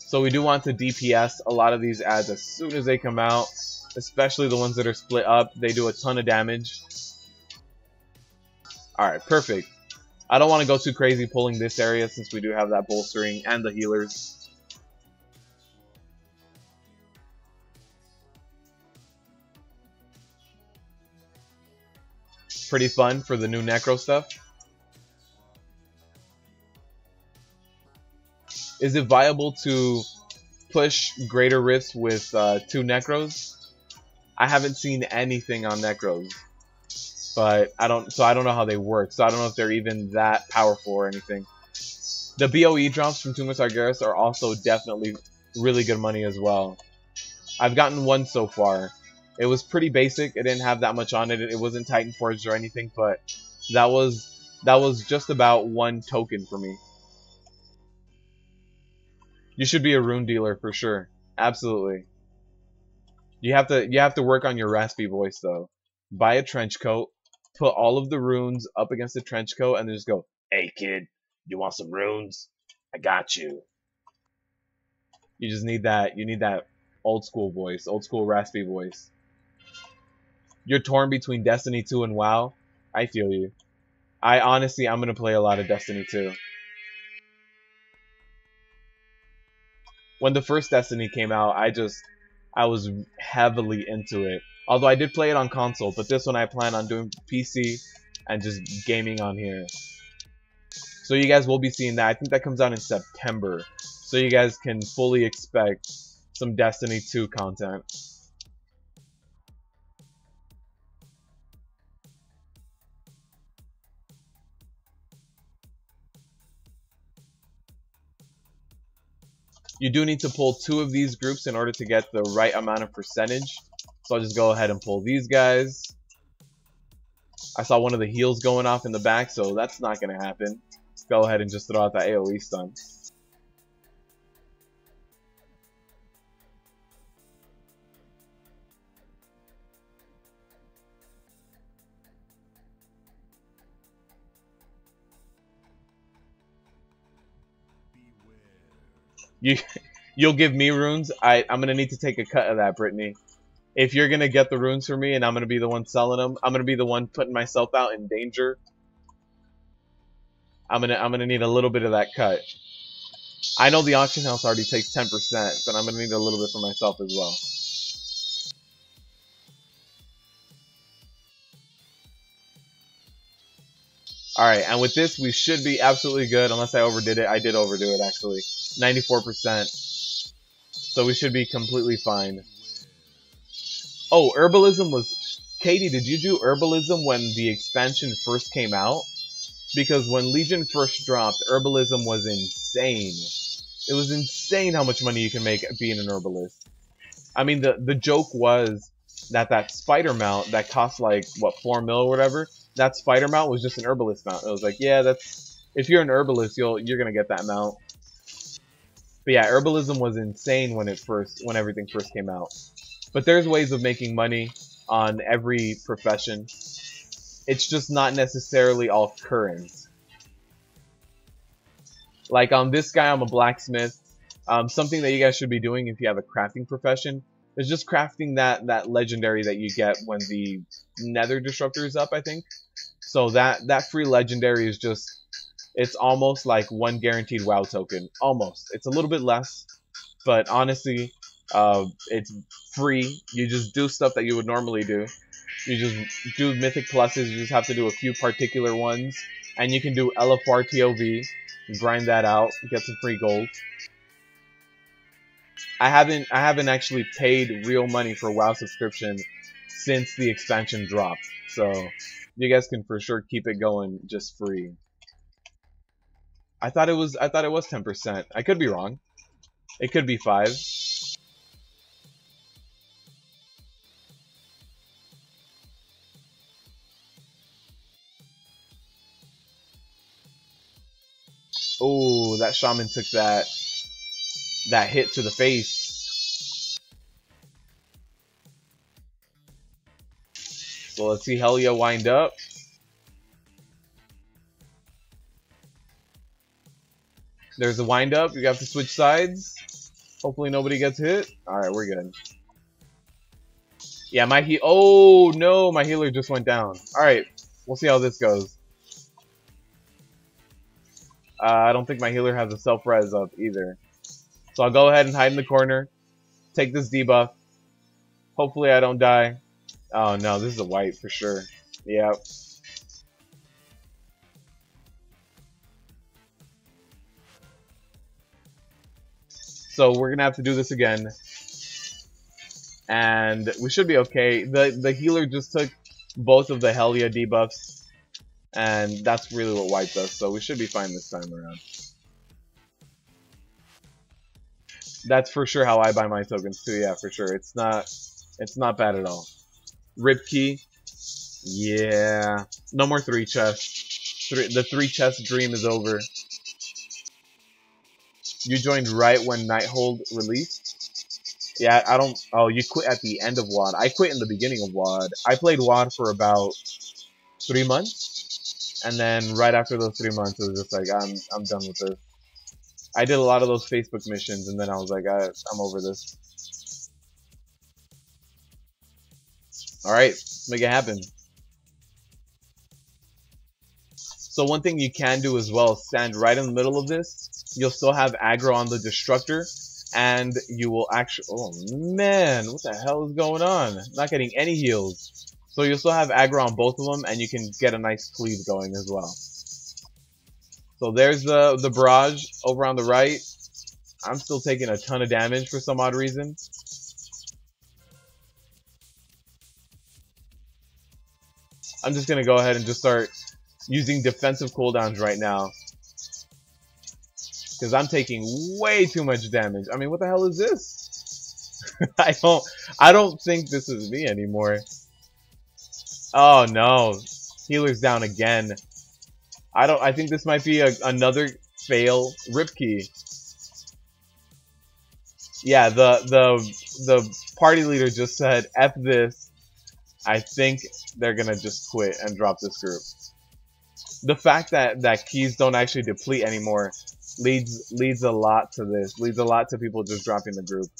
So we do want to DPS a lot of these ads as soon as they come out, especially the ones that are split up. They do a ton of damage. Alright, perfect. I don't want to go too crazy pulling this area since we do have that bolstering and the healers. Pretty fun for the new Necro stuff. Is it viable to push greater rifts with 2 Necros? I haven't seen anything on Necros, but I don't know how they work. So I don't know if they're even that powerful or anything. The BOE drops from Tomb of Sargeras are also definitely really good money as well. I've gotten one so far. It was pretty basic. It didn't have that much on it. It wasn't Titan Forged or anything, but that was just about 1 token for me. You should be a rune dealer for sure. Absolutely. You have to work on your raspy voice though. Buy a trench coat, put all of the runes up against the trench coat, and then just go, "Hey kid, you want some runes? I got you." You just need that. You need that old school voice, old school raspy voice. You're torn between Destiny 2 and WoW. I feel you. I'm gonna play a lot of Destiny 2. When the first Destiny came out, I was heavily into it. Although I did play it on console, but this one I plan on doing PC and just gaming on here. So you guys will be seeing that. I think that comes out in September. So you guys can fully expect some Destiny 2 content. You do need to pull 2 of these groups in order to get the right amount of percentage. So I'll just go ahead and pull these guys. I saw one of the heals going off in the back, so that's not going to happen. Let's go ahead and just throw out that AoE stun. You'll give me runes. I'm gonna need to take a cut of that, Brittany. If you're gonna get the runes for me and I'm gonna be the one selling them, I'm gonna be the one putting myself out in danger. I'm gonna need a little bit of that cut. I know the auction house already takes 10%, but I'm gonna need a little bit for myself as well. Alright, and with this, we should be absolutely good, unless I overdid it. I did overdo it, actually. 94%. So we should be completely fine. Oh, herbalism was... Katie, did you do herbalism when the expansion first came out? Because when Legion first dropped, herbalism was insane. It was insane how much money you can make being an herbalist. I mean, the joke was that spider mount that cost like, what, 4 mil or whatever, that spider mount was just an herbalist mount. It was like, yeah, that's... If you're an herbalist, you're gonna get that mount. But yeah, herbalism was insane when everything first came out. But there's ways of making money on every profession. It's just not necessarily all current. Like on this guy, I'm a blacksmith. Something that you guys should be doing if you have a crafting profession is just crafting that legendary that you get when the Nether Destructor is up, I think. So that free legendary is just, it's almost like 1 guaranteed WoW token. Almost. It's a little bit less, but honestly, it's free. You just do stuff that you would normally do. You just do mythic pluses. You just have to do a few particular ones, and you can do LFR TOV, grind that out, get some free gold. I haven't actually paid real money for WoW subscription since the expansion dropped, so you guys can for sure keep it going just free. I thought it was 10%. I could be wrong. It could be 5. Oh, that shaman took that hit to the face. So let's see Helia wind up. There's a wind up. You have to switch sides. Hopefully nobody gets hit. Alright, we're good. Yeah, oh no, my healer just went down. Alright, we'll see how this goes. I don't think my healer has a self-res up either. So I'll go ahead and hide in the corner. Take this debuff. Hopefully I don't die. Oh no, this is a wipe for sure. Yeah. So we're gonna have to do this again. And we should be okay. The healer just took both of the Helia debuffs. And that's really what wiped us, so we should be fine this time around. That's for sure how I buy my tokens too, yeah, for sure. It's not bad at all. Rip key. Yeah. No more 3 chests. The 3 chest dream is over. You joined right when Nighthold released? Yeah, I don't... Oh, you quit at the end of WoD. I quit in the beginning of WoD. I played WoD for about 3 months. And then right after those 3 months, it was just like, I'm done with this. I did a lot of those Facebook missions, and then I was like, I'm over this. Alright, let's make it happen. So one thing you can do as well is stand right in the middle of this. You'll still have aggro on the Destructor, and you will actually... Oh man, what the hell is going on? I'm not getting any heals. So you'll still have aggro on both of them, and you can get a nice cleave going as well. So there's the barrage over on the right. I'm still taking a ton of damage for some odd reason. I'm just going to go ahead and just start using defensive cooldowns right now. Because I'm taking way too much damage. I mean, what the hell is this? I don't think this is me anymore. Oh no, healer's down again. I think this might be another fail rip key. Yeah, the party leader just said, F this. I think they're gonna just quit and drop this group. The fact that keys don't actually deplete anymore leads a lot to this. Leads a lot to people just dropping the group.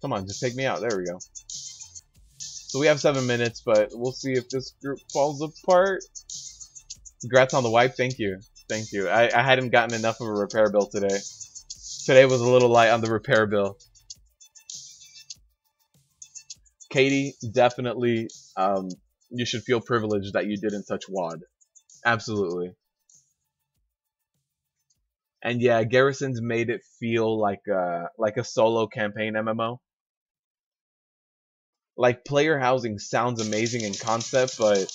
Come on, just take me out. There we go. So we have 7 minutes, but we'll see if this group falls apart. Congrats on the wipe. Thank you. Thank you. I hadn't gotten enough of a repair bill today. Today was a little light on the repair bill. Katie, definitely, you should feel privileged that you didn't touch WoD. Absolutely. And yeah, Garrison's made it feel like a solo campaign MMO. Like player housing sounds amazing in concept, but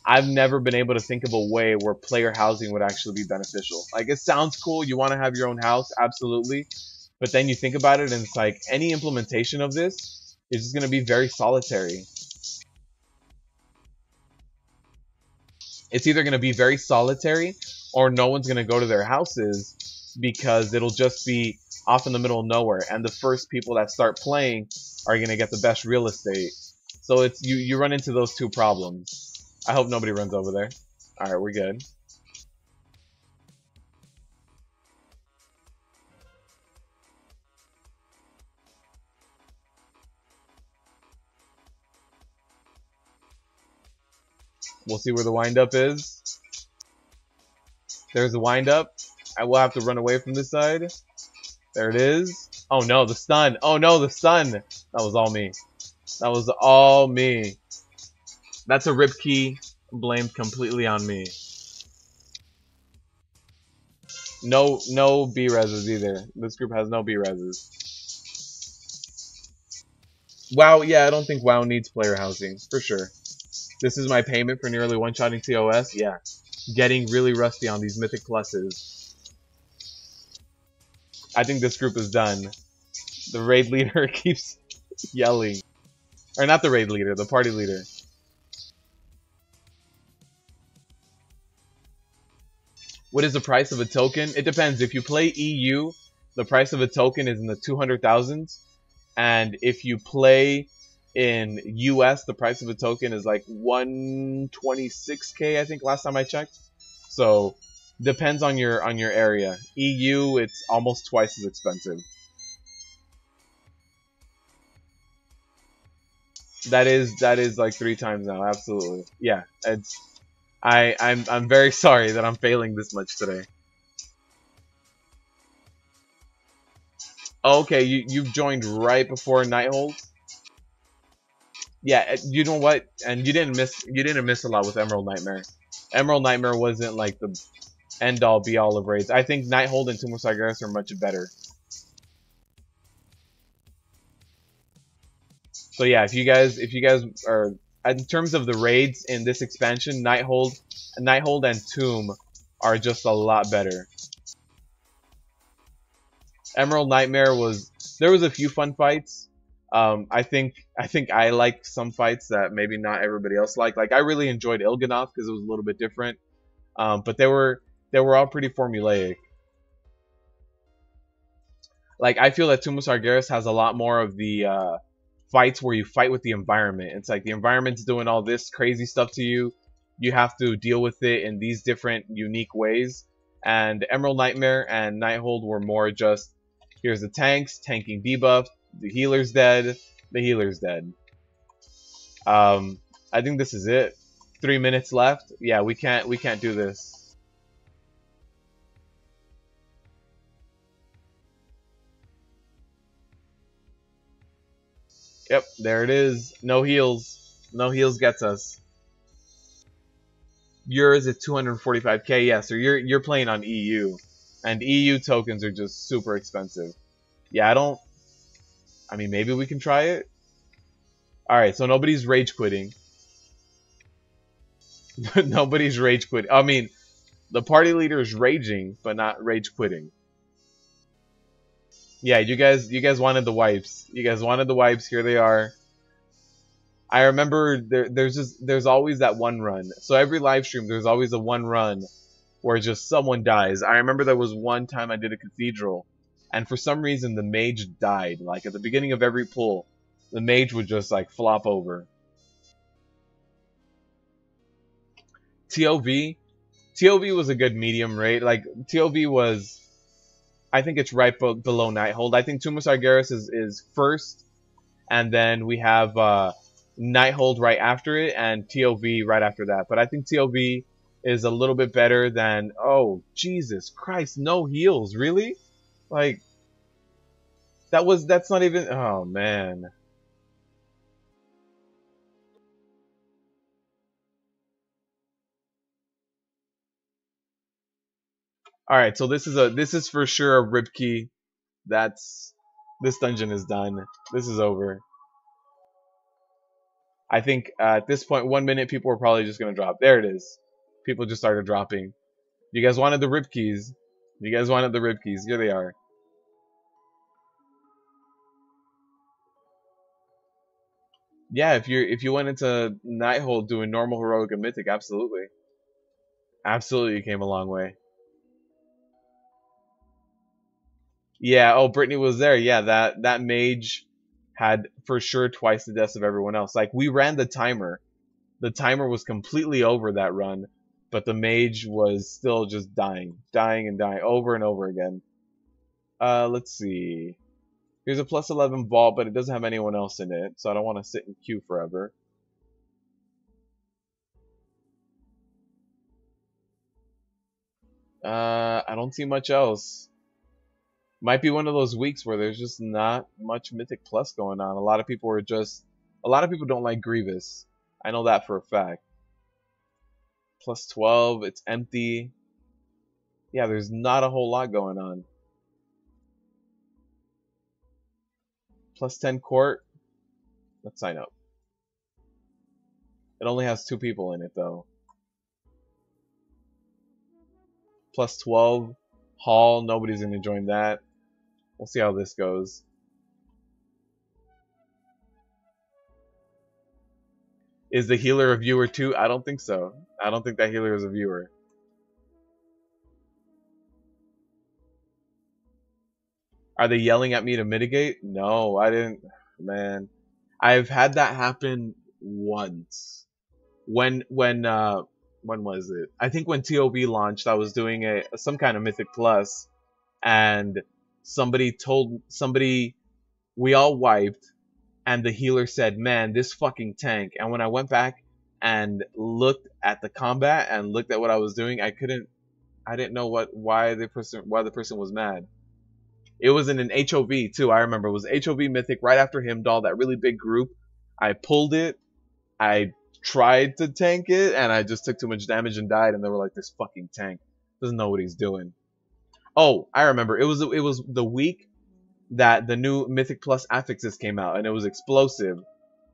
I've never been able to think of a way where player housing would actually be beneficial. Like it sounds cool, you want to have your own house, absolutely. But then you think about it and it's like any implementation of this is just going to be very solitary. It's either going to be very solitary or no one's going to go to their houses because it'll just be off in the middle of nowhere. And the first people that start playing are going to get the best real estate. So it's you run into those two problems. I hope nobody runs over there. Alright, we're good. We'll see where the windup is. There's the windup. I will have to run away from this side. There it is. Oh no, the stun. Oh no, the stun. That was all me. That was all me. That's a rip key blamed completely on me. No B-reses either. This group has no B-reses. WoW, yeah, I don't think WoW needs player housing, for sure. This is my payment for nearly one-shotting TOS, yeah. Getting really rusty on these mythic pluses. I think this group is done. The raid leader keeps yelling. Or not the raid leader, the party leader. What is the price of a token? It depends. If you play EU, the price of a token is in the 200,000s. And if you play in US, the price of a token is like 126k, I think, last time I checked. So depends on your area. EU, it's almost twice as expensive. That is like 3 times now, absolutely. Yeah, it's I'm very sorry that I'm failing this much today. Oh, okay, you've joined right before Nighthold. Yeah, you know what? And you didn't miss a lot with Emerald Nightmare. Emerald Nightmare wasn't like the end all be all of raids. I think Nighthold and Tomb of Sargeras are much better. So yeah, if you guys are in terms of the raids in this expansion, Nighthold and Tomb are just a lot better. Emerald Nightmare there was a few fun fights. I think I liked some fights that maybe not everybody else liked. Like I really enjoyed Il'gynoth because it was a little bit different. But they were all pretty formulaic. Like I feel that Tomb of Sargeras has a lot more of the fights where you fight with the environment. It's like the environment's doing all this crazy stuff to you. You have to deal with it in these different unique ways. And Emerald Nightmare and Nighthold were more just, here's the tanks, tanking debuff, the healer's dead, the healer's dead. I think this is it. 3 minutes left. Yeah, we can't do this. Yep, there it is. No heals. No heals gets us. Yours is 245k. Yeah, so you're playing on EU, and EU tokens are just super expensive. Yeah, I mean, maybe we can try it. All right, so nobody's rage quitting. Nobody's rage quitting. I mean, the party leader is raging, but not rage quitting. Yeah, you guys wanted the wipes. You guys wanted the wipes. Here they are. I remember there's always that one run. So every live stream there's always a one run where just someone dies. I remember there was one time I did a cathedral, and for some reason the mage died. Like at the beginning of every pull, the mage would just like flop over. TOV was a good medium rate. Like TOV was, I think it's right below Nighthold. I think Tomb of Sargeras is first, and then we have Nighthold right after it, and TOV right after that. But I think TOV is a little bit better than... Oh, Jesus Christ, no heals, really? Like, that's not even... Oh, man. Alright, so this is for sure a rip key. This dungeon is done. This is over. I think at this point, 1 minute, people were probably just gonna drop. There it is. People just started dropping. You guys wanted the rip keys. You guys wanted the rip keys. Here they are. Yeah, if you went into Nighthold doing normal, heroic, and mythic, absolutely. Absolutely, you came a long way. Yeah, oh, Brittany was there. Yeah, that mage had for sure twice the deaths of everyone else. Like, we ran the timer. The timer was completely over that run, but the mage was still just dying and dying over and over again. Let's see. Here's a +11 vault, but it doesn't have anyone else in it, so I don't want to sit in queue forever. I don't see much else. Might be one of those weeks where there's just not much Mythic Plus going on. A lot of people don't like Grievous. I know that for a fact. +12, it's empty. Yeah, there's not a whole lot going on. +10 court. Let's sign up. It only has 2 people in it though. +12 hall. Nobody's gonna join that. We'll see how this goes. Is the healer a viewer too? I don't think so. I don't think that healer is a viewer. Are they yelling at me to mitigate? No, I didn't. Man, I've had that happen once. When was it? I think when TOB launched, I was doing some kind of Mythic Plus, and we all wiped, and the healer said, "Man, this fucking tank." And when I went back and looked at the combat and looked at what I was doing, I didn't know why the person was mad. It was in an HOV too. I remember it was HOV Mythic right after Himdall, that really big group. I pulled it. I tried to tank it, and I just took too much damage and died. And they were like, "This fucking tank doesn't know what he's doing." Oh, I remember. It was the week that the new Mythic Plus affixes came out, and it was explosive.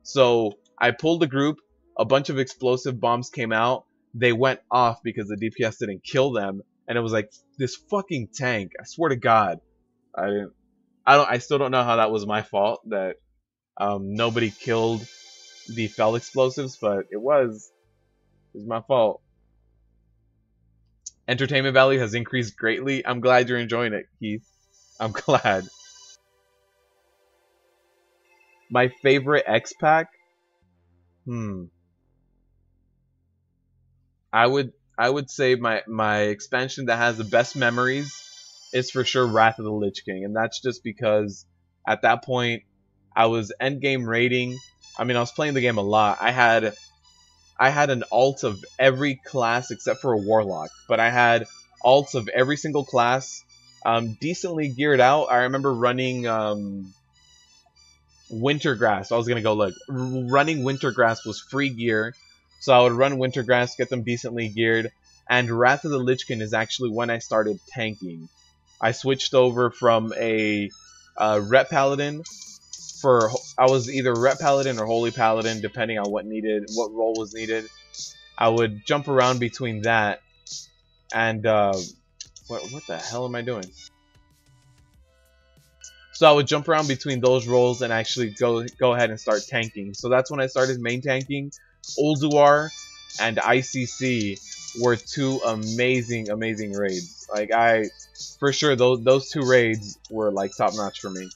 So I pulled the group. A bunch of explosive bombs came out. They went off because the DPS didn't kill them, and it was like, this fucking tank. I swear to God. I still don't know how that was my fault that nobody killed the fell explosives, but it was my fault. Entertainment value has increased greatly. I'm glad you're enjoying it, Keith. I'm glad. My favorite X pack? I would say my expansion that has the best memories is for sure Wrath of the Lich King, and that's just because at that point I was endgame raiding. I mean, I was playing the game a lot. I had an alt of every class except for a warlock, but I had alts of every single class, decently geared out. I remember running Wintergrass. I was gonna go look. Running Wintergrass was free gear, so I would run Wintergrass, get them decently geared, and Wrath of the Lich King is actually when I started tanking. I switched over from a Rep Paladin I was either Rep Paladin or Holy Paladin, depending on what role was needed. I would jump around between that and what the hell am I doing? So I would jump around between those roles and actually go ahead and start tanking. So that's when I started main tanking. Ulduar and ICC were 2 amazing raids. Like, for sure, those 2 raids were like top notch for me.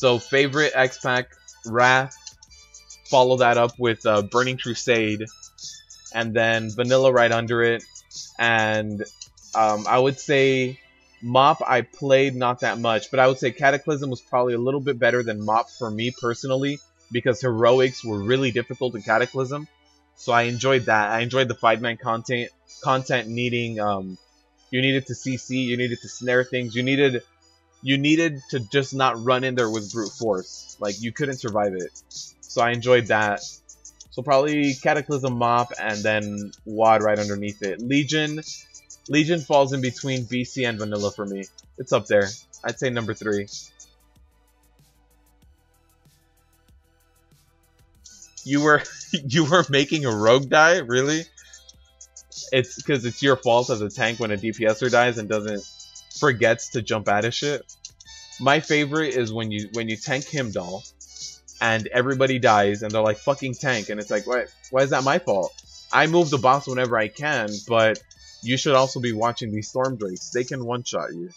So favorite X pack, Wrath. Follow that up with Burning Crusade, and then Vanilla right under it. And I would say Mop I played not that much, but I would say Cataclysm was probably a little bit better than Mop for me personally, because heroics were really difficult in Cataclysm. So I enjoyed that. I enjoyed the 5-man content needing you needed to CC, you needed to snare things, you needed to just not run in there with brute force. Like, you couldn't survive it. So I enjoyed that. So probably Cataclysm Mop and then WAD right underneath it. Legion falls in between BC and Vanilla for me. It's up there. I'd say number 3. You were making a rogue die? Really? It's because it's your fault as a tank when a DPSer dies and forgets to jump out of shit. My favorite is when you tank Himdall and everybody dies and they're like, fucking tank, and it's like, why is that my fault? I move the boss whenever I can, but you should also be watching these Storm Drakes. They can one-shot you.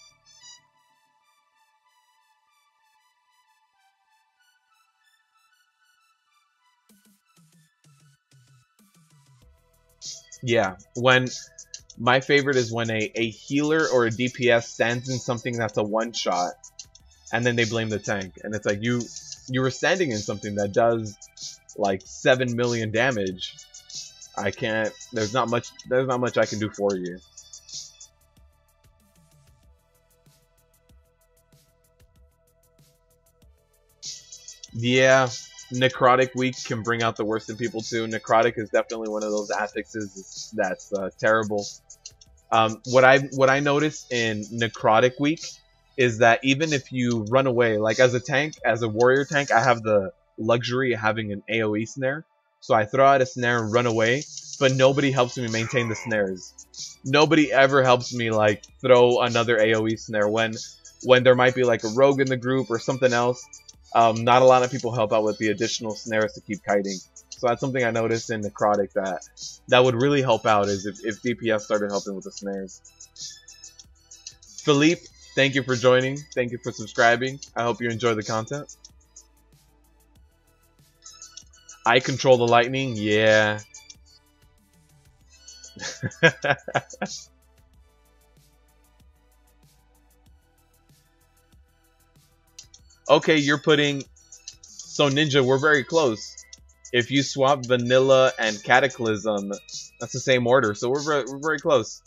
Yeah, my favorite is when a healer or a DPS stands in something that's a one-shot, and then they blame the tank, and it's like you were standing in something that does like 7 million damage. I can't. There's not much I can do for you. Yeah, Necrotic Week can bring out the worst in people too. Necrotic is definitely one of those affixes that's terrible. What I noticed in Necrotic Week is that even if you run away, like as a tank, as a warrior tank, I have the luxury of having an AoE snare. So I throw out a snare and run away, but nobody helps me maintain the snares. Nobody ever helps me like throw another AoE snare when there might be like a rogue in the group or something else. Not a lot of people help out with the additional snares to keep kiting. So that's something I noticed in Necrotic that would really help out is if DPS started helping with the snares. Philippe, thank you for joining. Thank you for subscribing. I hope you enjoy the content. I control the lightning? Yeah. Okay, you're putting... So Ninja, we're very close. If you swap Vanilla and Cataclysm, that's the same order, so we're very close.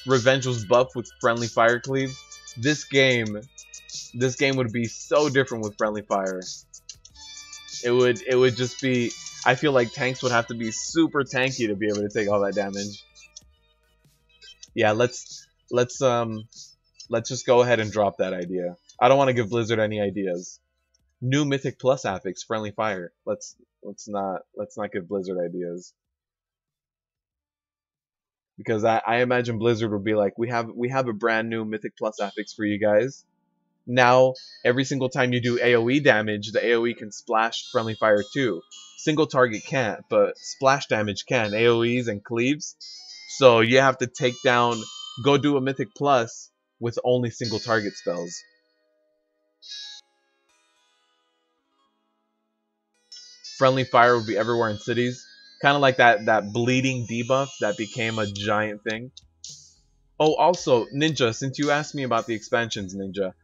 Revenge was buffed with Friendly Fire Cleave. This game would be so different with Friendly Fire. It would just be... I feel like tanks would have to be super tanky to be able to take all that damage. Yeah, let's just go ahead and drop that idea. I don't want to give Blizzard any ideas. New Mythic Plus affix, Friendly Fire. Let's not give Blizzard ideas. Because I imagine Blizzard would be like, we have a brand new Mythic Plus affix for you guys. Now, every single time you do AoE damage, the AoE can splash Friendly Fire too. Single target can't, but splash damage can. AoEs and cleaves. So you have to take down, go do a Mythic Plus with only single target spells. Friendly Fire would be everywhere in cities. Kind of like that bleeding debuff that became a giant thing. Oh, also, Ninja, since you asked me about the expansions, Ninja,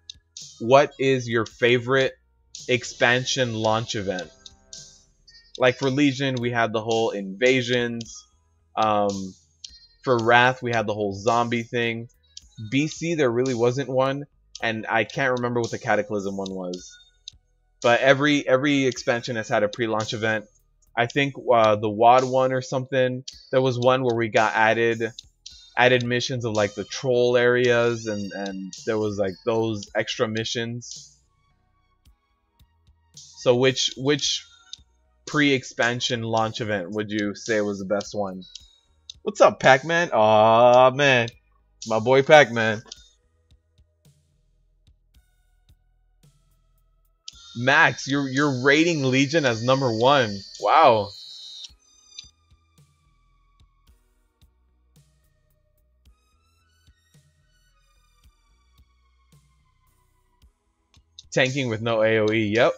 what is your favorite expansion launch event? Like for Legion, we had the whole invasions. For Wrath, we had the whole zombie thing. BC, there really wasn't one, and I can't remember what the Cataclysm one was. But every expansion has had a pre-launch event. I think the WAD one or something, there was one where we got added missions of like the troll areas, and there was like those extra missions. So which pre-expansion launch event would you say was the best one? What's up, Pac-Man? Aw, man. My boy Pac-Man. Max, you're rating Legion as #1. Wow. Tanking with no AoE, yep.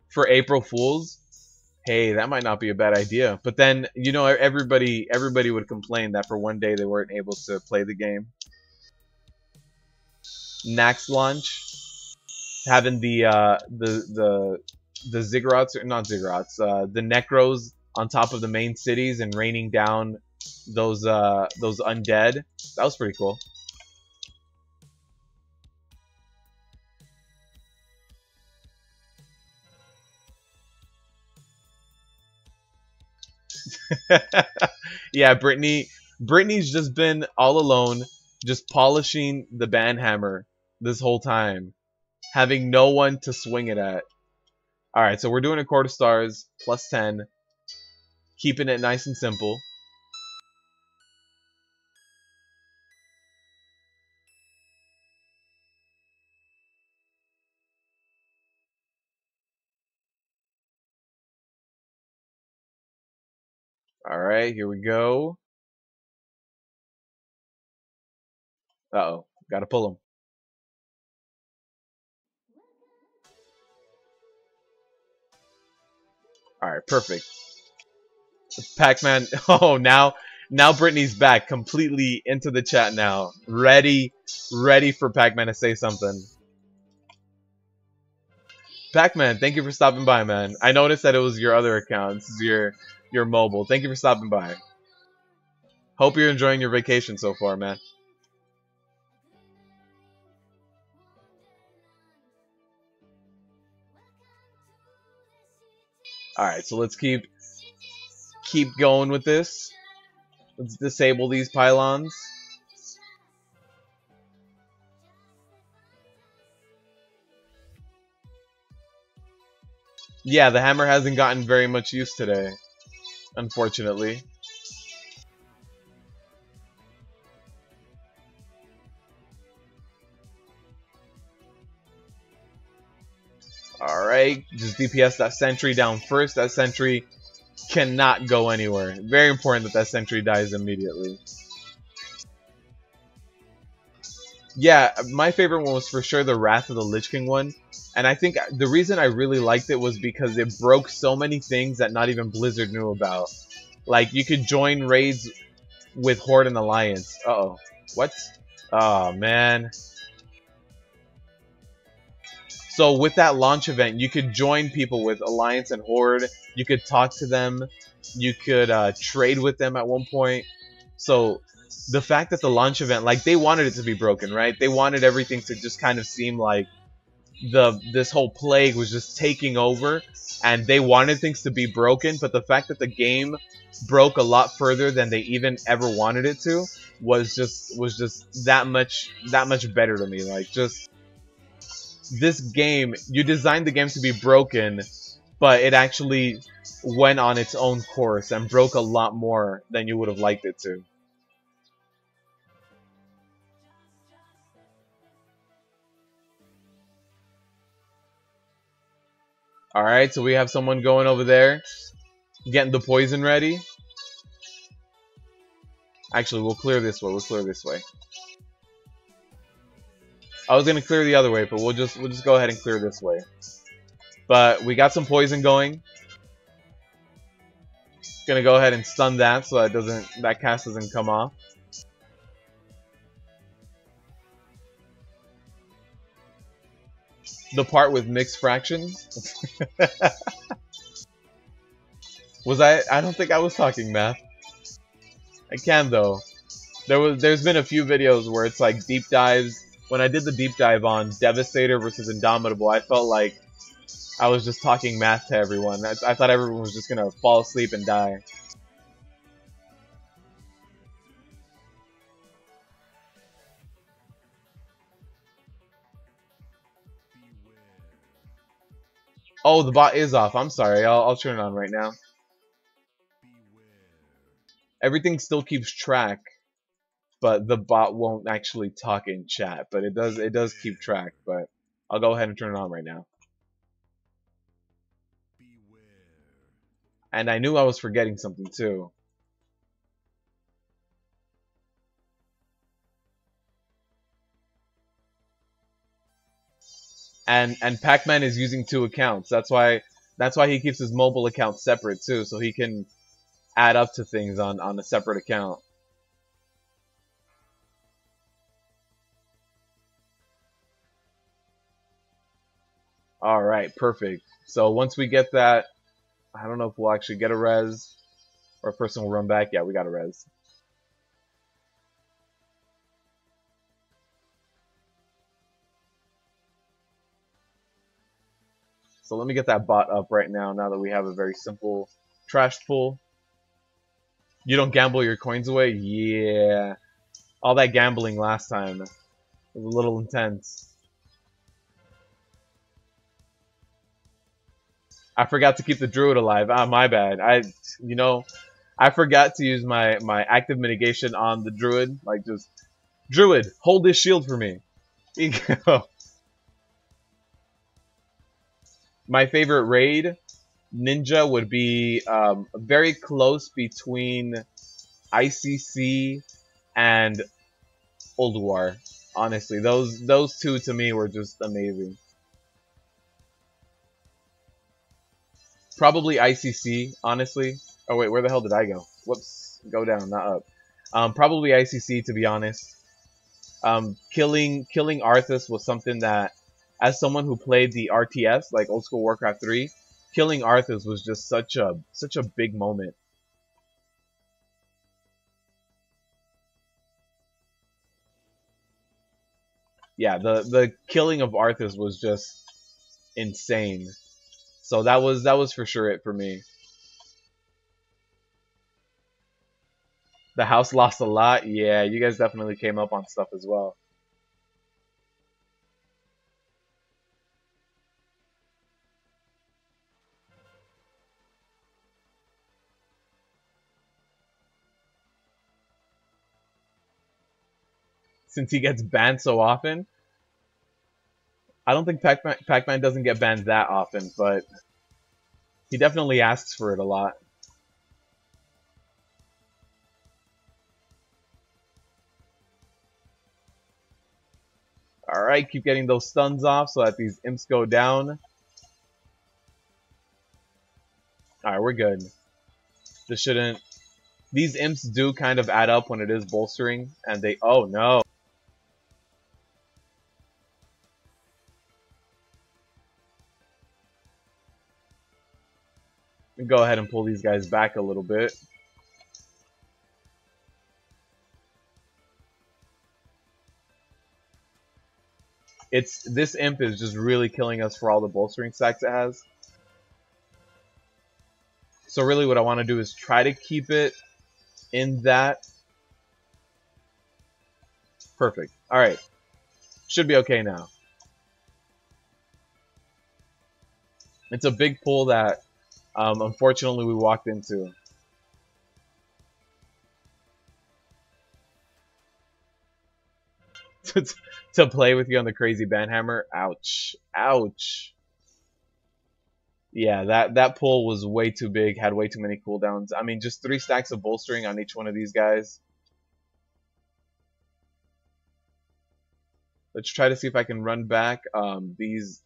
For April Fools, hey, that might not be a bad idea. But then, you know, everybody would complain that for one day they weren't able to play the game. Nax launch, having the ziggurats, or not ziggurats, the necros on top of the main cities and raining down those undead. That was pretty cool. Yeah, Brittany's just been all alone, just polishing the band hammer this whole time, having no one to swing it at. Alright, so we're doing a quarter stars, plus 10, keeping it nice and simple. Alright, here we go. Uh-oh, gotta pull him. Alright, perfect. Pac-Man, oh, now Brittany's back, completely into the chat now. Ready for Pac-Man to say something. Pac-Man, thank you for stopping by, man. I noticed that it was your other account. This is your mobile. Thank you for stopping by. Hope you're enjoying your vacation so far, man. Alright, so let's keep going with this. Let's disable these pylons. Yeah, the hammer hasn't gotten very much use today, unfortunately. Alright, just DPS that sentry down first. That sentry cannot go anywhere. Very important that that sentry dies immediately. Yeah, my favorite one was for sure the Wrath of the Lich King one. And I think the reason I really liked it was because it broke so many things that not even Blizzard knew about. Like, you could join raids with Horde and Alliance. Uh-oh. What? Oh, man. So with that launch event, you could join people with Alliance and Horde. You could talk to them. You could trade with them at one point. So the fact that the launch event, like, they wanted it to be broken, right? They wanted everything to just kind of seem like this whole plague was just taking over, and they wanted things to be broken. But the fact that the game broke a lot further than they even ever wanted it to was just that much better to me. Like, just this game, you designed the game to be broken, but it actually went on its own course and broke a lot more than you would have liked it to. Alright, so we have someone going over there, getting the poison ready. Actually, we'll clear this way. We'll clear this way. I was gonna clear the other way, but we'll just go ahead and clear this way. But we got some poison going. Gonna go ahead and stun that so that cast doesn't come off. The part with mixed fractions. Was I don't think I was talking math. I can though. There's been a few videos where it's like deep dives. When I did the deep dive on Devastator versus Indomitable, I felt like I was just talking math to everyone. I thought everyone was just gonna fall asleep and die. Oh, the bot is off. I'm sorry. I'll turn it on right now. Everything still keeps track, but the bot won't actually talk in chat. But it does keep track. But I'll go ahead and turn it on right now. And I knew I was forgetting something too. And Pac-Man is using 2 accounts. That's why he keeps his mobile account separate too, so he can add up to things on a separate account. Alright, perfect. So once we get that, I don't know if we'll actually get a res, or a person will run back. Yeah, we got a res. So let me get that bot up right now that we have a very simple trash pull. You don't gamble your coins away? Yeah. All that gambling last time was a little intense. I forgot to keep the druid alive. Ah, my bad. You know, I forgot to use my active mitigation on the druid. Like, just, druid, hold this shield for me. Here you go. My favorite raid, ninja, would be very close between ICC and Old War. Honestly, those two to me were just amazing. Probably ICC, honestly. Oh wait, where the hell did I go? Whoops, go down, not up. Probably ICC, to be honest. Killing Arthas was something that, as someone who played the RTS, like Old School Warcraft 3, killing Arthas was just such a big moment. Yeah, the killing of Arthas was just insane. So that was for sure it for me. The house lost a lot. Yeah, you guys definitely came up on stuff as well. Since he gets banned so often, I don't think Pac-Man doesn't get banned that often, but he definitely asks for it a lot. Alright, keep getting those stuns off so that these imps go down. Alright, we're good. This shouldn't... These imps do kind of add up when it is bolstering, and they... Oh, no. Go ahead and pull these guys back a little bit. This imp is just really killing us for all the bolstering stacks it has. So really what I want to do is try to keep it in that. Perfect. Alright. Should be okay now. It's a big pull that unfortunately we walked into. To play with you on the crazy banhammer. Ouch. Ouch. Yeah, that pull was way too big, had way too many cooldowns. I mean, just 3 stacks of bolstering on each one of these guys. Let's try to see if I can run back. These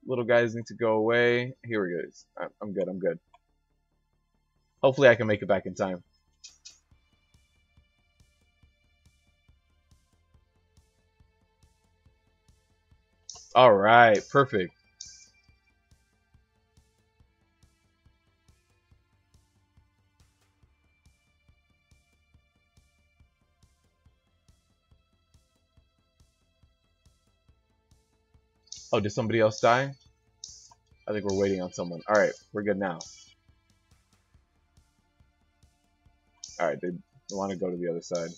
little guys need to go away. Here we go. I'm good, I'm good. Hopefully I can make it back in time. Alright, perfect. Oh, did somebody else die? I think we're waiting on someone. Alright, we're good now. Alright, they want to go to the other side.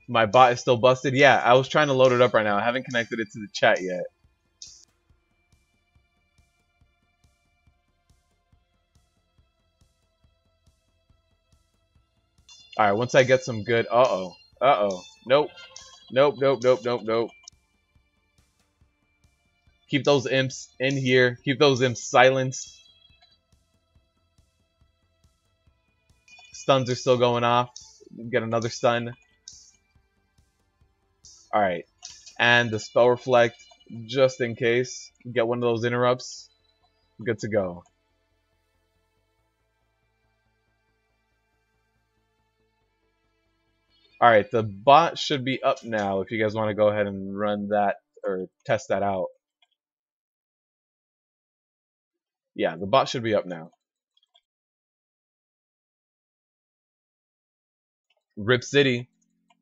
My bot is still busted? Yeah, I was trying to load it up right now. I haven't connected it to the chat yet. Alright, once I get some good... Uh-oh. Uh-oh. Nope. Nope, nope, nope, nope, nope. Keep those imps in here. Keep those imps silenced. Stuns are still going off. Get another stun. Alright. And the spell reflect, just in case. Get one of those interrupts. Good to go. Alright, the bot should be up now if you guys want to go ahead and run that or test that out. Yeah, the bot should be up now. Rip City.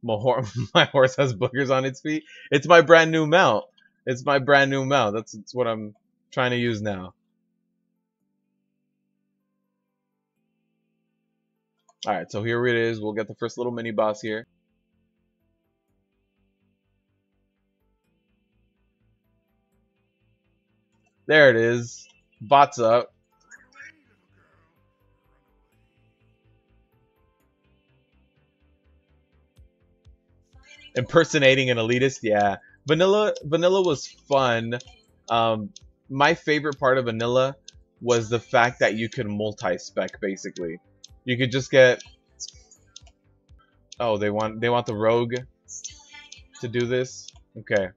My horse has boogers on its feet. It's my brand new mount. It's my brand new mount. That's what I'm trying to use now. Alright, so here it is. We'll get the first little mini boss here. There it is. Bots up. Impersonating an elitist, yeah. Vanilla was fun. My favorite part of vanilla was the fact that you could multi-spec. Basically, you could just get. Oh, they want the rogue to do this. Okay,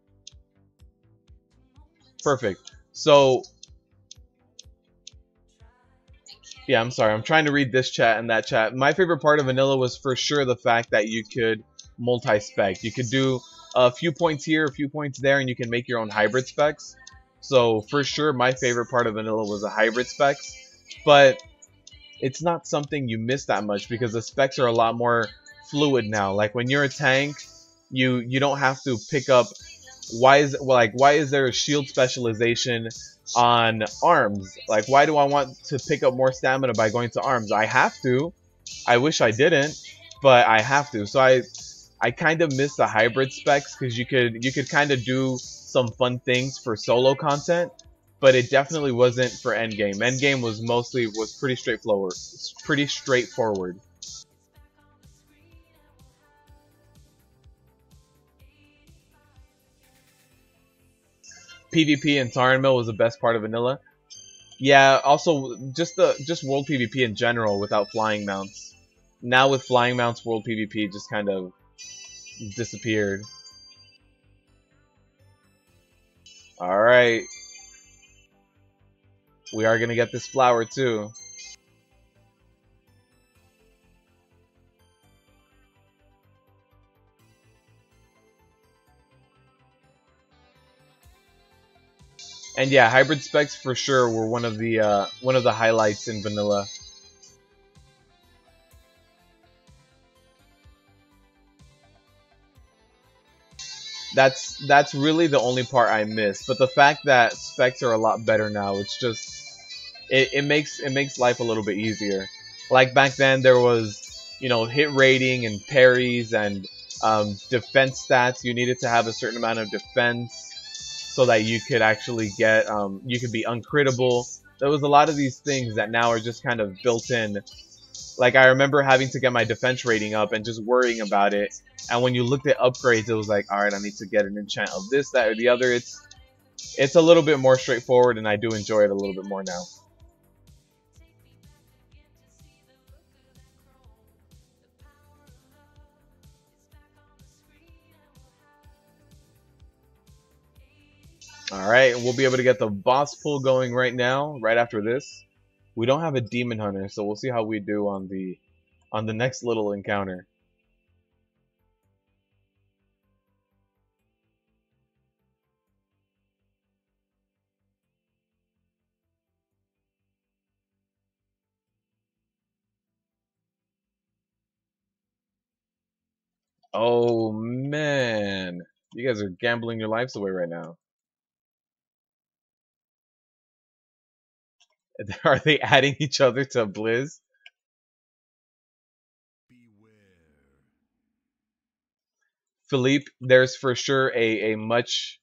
perfect. So, yeah, I'm sorry. I'm trying to read this chat and that chat. My favorite part of vanilla was for sure the fact that you could multi-spec. You could do a few points here, a few points there, and you can make your own hybrid specs. So for sure, my favorite part of vanilla was the hybrid specs, but it's not something you miss that much because the specs are a lot more fluid now. Like when you're a tank, you don't have to pick up. Why is there a shield specialization on arms? Like, why do I want to pick up more stamina by going to arms? I have to. I wish I didn't, but I have to. So I kind of miss the hybrid specs because you could kind of do some fun things for solo content, but it definitely wasn't for endgame. Endgame was pretty straightforward. Pretty straightforward. PvP and Taran Mill was the best part of vanilla. Yeah, also just world PvP in general without flying mounts. Now with flying mounts, world PvP just kind of disappeared. Alright. We are gonna get this flower too. And yeah, hybrid specs for sure were one of the highlights in vanilla. That's really the only part I miss. But the fact that specs are a lot better now, it's just it makes life a little bit easier. Like back then, there was hit rating and parries and defense stats. You needed to have a certain amount of defense so that you could actually get you could be uncrittable. There was a lot of these things that now are just kind of built in. Like I remember having to get my defense rating up and just worrying about it. And when you looked at upgrades, it was like, all right, I need to get an enchant of this, that, or the other. It's a little bit more straightforward, and I do enjoy it a little bit more now. Alright, we'll be able to get the boss pull going right now, right after this. We don't have a demon hunter, so we'll see how we do on the next little encounter. Oh man, you guys are gambling your lives away right now. Are they adding each other to Blizz? Philippe, there's for sure a much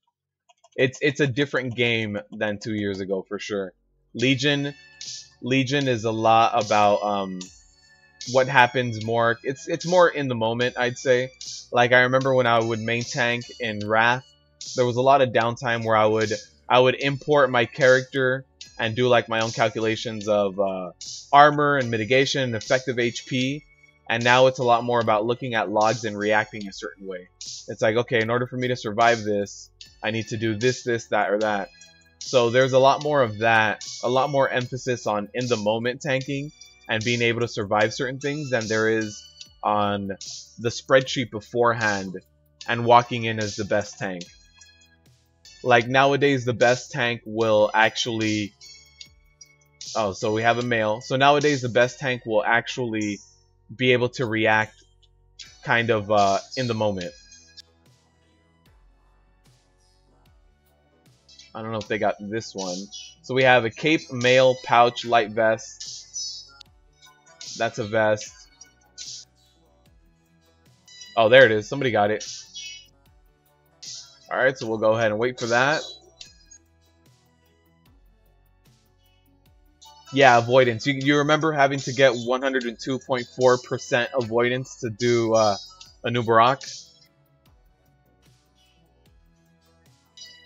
it's a different game than 2 years ago for sure. Legion is a lot about what happens more. It's more in the moment, I'd say. Like I remember when I would main tank in Wrath, there was a lot of downtime where I would import my character and do like my own calculations of armor and mitigation and effective HP. And now it's a lot more about looking at logs and reacting a certain way. It's like, okay, in order for me to survive this, I need to do this, this, that, or that. So there's a lot more of that, a lot more emphasis on in the moment tanking and being able to survive certain things than there is on the spreadsheet beforehand and walking in as the best tank. Like nowadays, the best tank will actually... Oh, so we have a male. So nowadays, the best tank will actually be able to react kind of in the moment. I don't know if they got this one. So we have a cape, mail, pouch, light vest. That's a vest. Oh, there it is. Somebody got it. Alright, so we'll go ahead and wait for that. Yeah, avoidance. You remember having to get 102.4% avoidance to do a new Barak?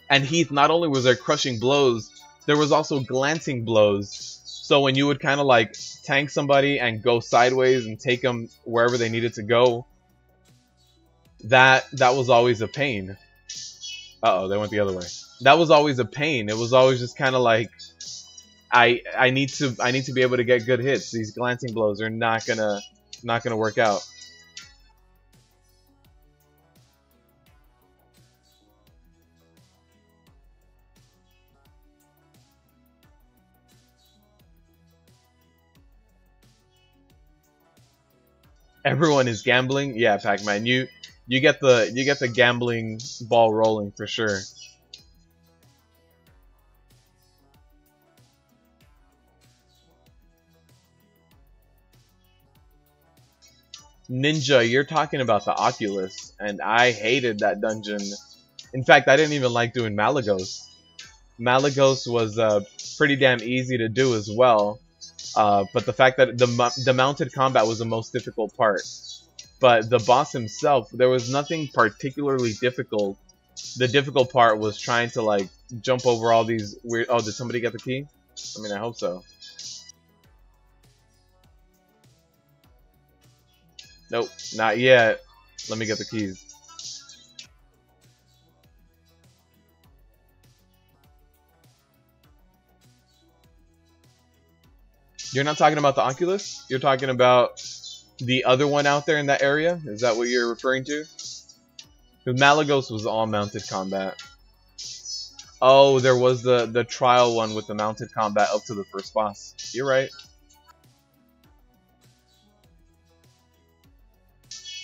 And Heath, not only was there crushing blows, there was also glancing blows. So when you would kind of like tank somebody and go sideways and take them wherever they needed to go, that was always a pain. Uh-oh, they went the other way. That was always a pain. It was always just kind of like, I need to be able to get good hits. These glancing blows are not gonna work out. Everyone is gambling. Yeah, Pac-Man, you get the gambling ball rolling for sure. Ninja, you're talking about the Oculus, and I hated that dungeon. In fact, I didn't even like doing Malagos. Malagos was pretty damn easy to do as well, but the fact that the mounted combat was the most difficult part. But the boss himself, there was nothing particularly difficult. The difficult part was trying to like jump over all these weird... Oh, did somebody get the key? I mean, I hope so. Nope, not yet. Let me get the keys. You're not talking about the Oculus? You're talking about the other one out there in that area? Is that what you're referring to? Because Malagos was all mounted combat. Oh, there was the trial one with the mounted combat up to the first boss. You're right.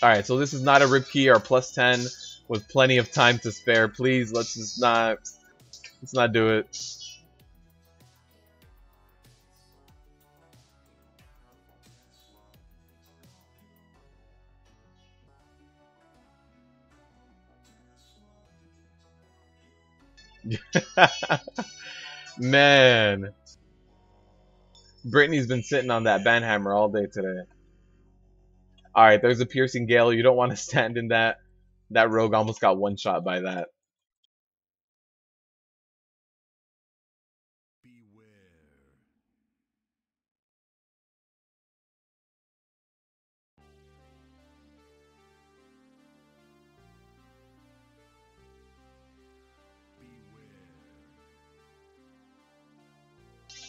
Alright, so this is not a rip key or plus 10 with plenty of time to spare. Please, let's not do it. Man, Brittany's been sitting on that banhammer all day today. Alright, there's a piercing gale. You don't want to stand in that. That rogue almost got one shot by that.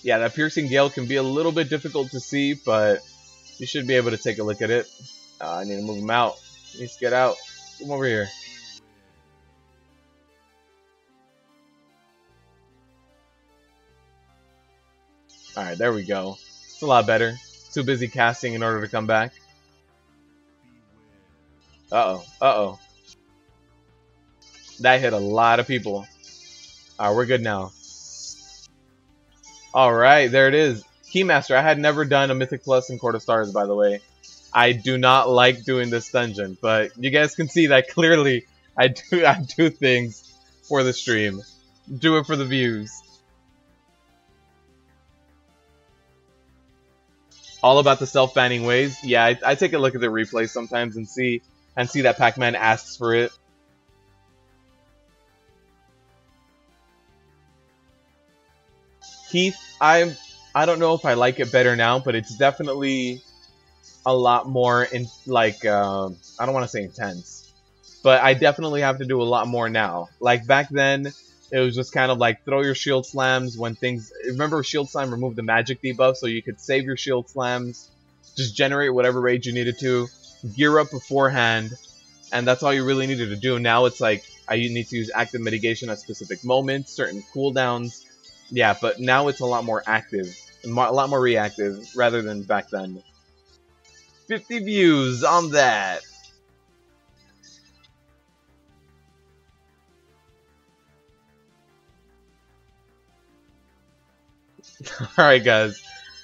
Yeah, that piercing gale can be a little bit difficult to see, but you should be able to take a look at it. I need to move him out. He needs to get out. Come over here. Alright, there we go. It's a lot better. Too busy casting in order to come back. Uh-oh. Uh-oh. That hit a lot of people. Alright, we're good now. Alright, there it is. Keymaster, I had never done a Mythic Plus in Court of Stars, by the way. I do not like doing this dungeon, but you guys can see that clearly I do things for the stream. Do it for the views. All about the self-banning ways. Yeah, I take a look at the replay sometimes and see that Pac-Man asks for it. Heath, I don't know if I like it better now, but it's definitely a lot more in like I don't want to say intense, but I definitely have to do a lot more now. Like back then, it was just kind of like throw your shield slams when things. Remember, shield slam removed the magic debuff, so you could save your shield slams, just generate whatever rage you needed to, gear up beforehand, and that's all you really needed to do. Now it's like you need to use active mitigation at specific moments, certain cooldowns. Yeah, but now it's a lot more active, a lot more reactive rather than back then. 50 views on that. Alright guys,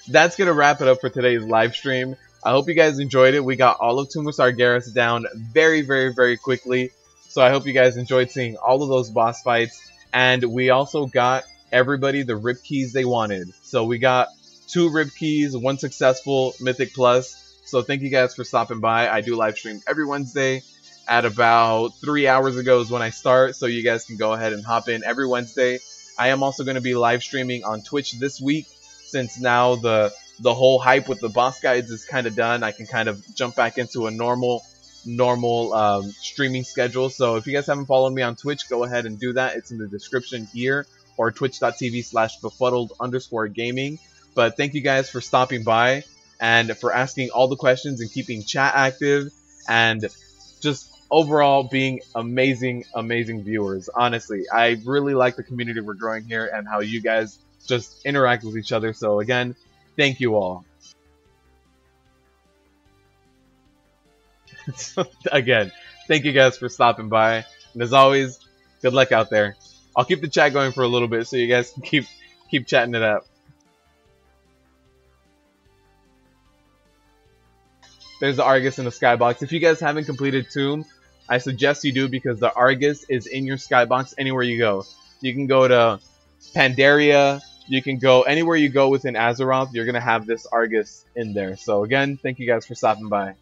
that's going to wrap it up for today's live stream. I hope you guys enjoyed it. We got all of Tomb of Sargeras down very, very, very quickly. So I hope you guys enjoyed seeing all of those boss fights. And we also got everybody the rib keys they wanted. So we got 2 rib keys, 1 successful Mythic Plus. So thank you guys for stopping by. I do live stream every Wednesday at about 3 hours ago is when I start. So you guys can go ahead and hop in every Wednesday. I am also going to be live streaming on Twitch this week, since now the whole hype with the boss guides is kind of done. I can kind of jump back into a normal streaming schedule. So if you guys haven't followed me on Twitch, go ahead and do that. It's in the description here, or twitch.tv/befuddled_gaming. But thank you guys for stopping by and for asking all the questions and keeping chat active and just overall being amazing viewers. Honestly, I really like the community we're growing here and how you guys just interact with each other. So again, thank you all. So, again, thank you guys for stopping by, and as always, good luck out there. I'll keep the chat going for a little bit so you guys can keep chatting it up. There's the Argus in the skybox. If you guys haven't completed Tomb, I suggest you do, because the Argus is in your skybox anywhere you go. You can go to Pandaria, you can go anywhere you go within Azeroth, you're going to have this Argus in there. So again, thank you guys for stopping by.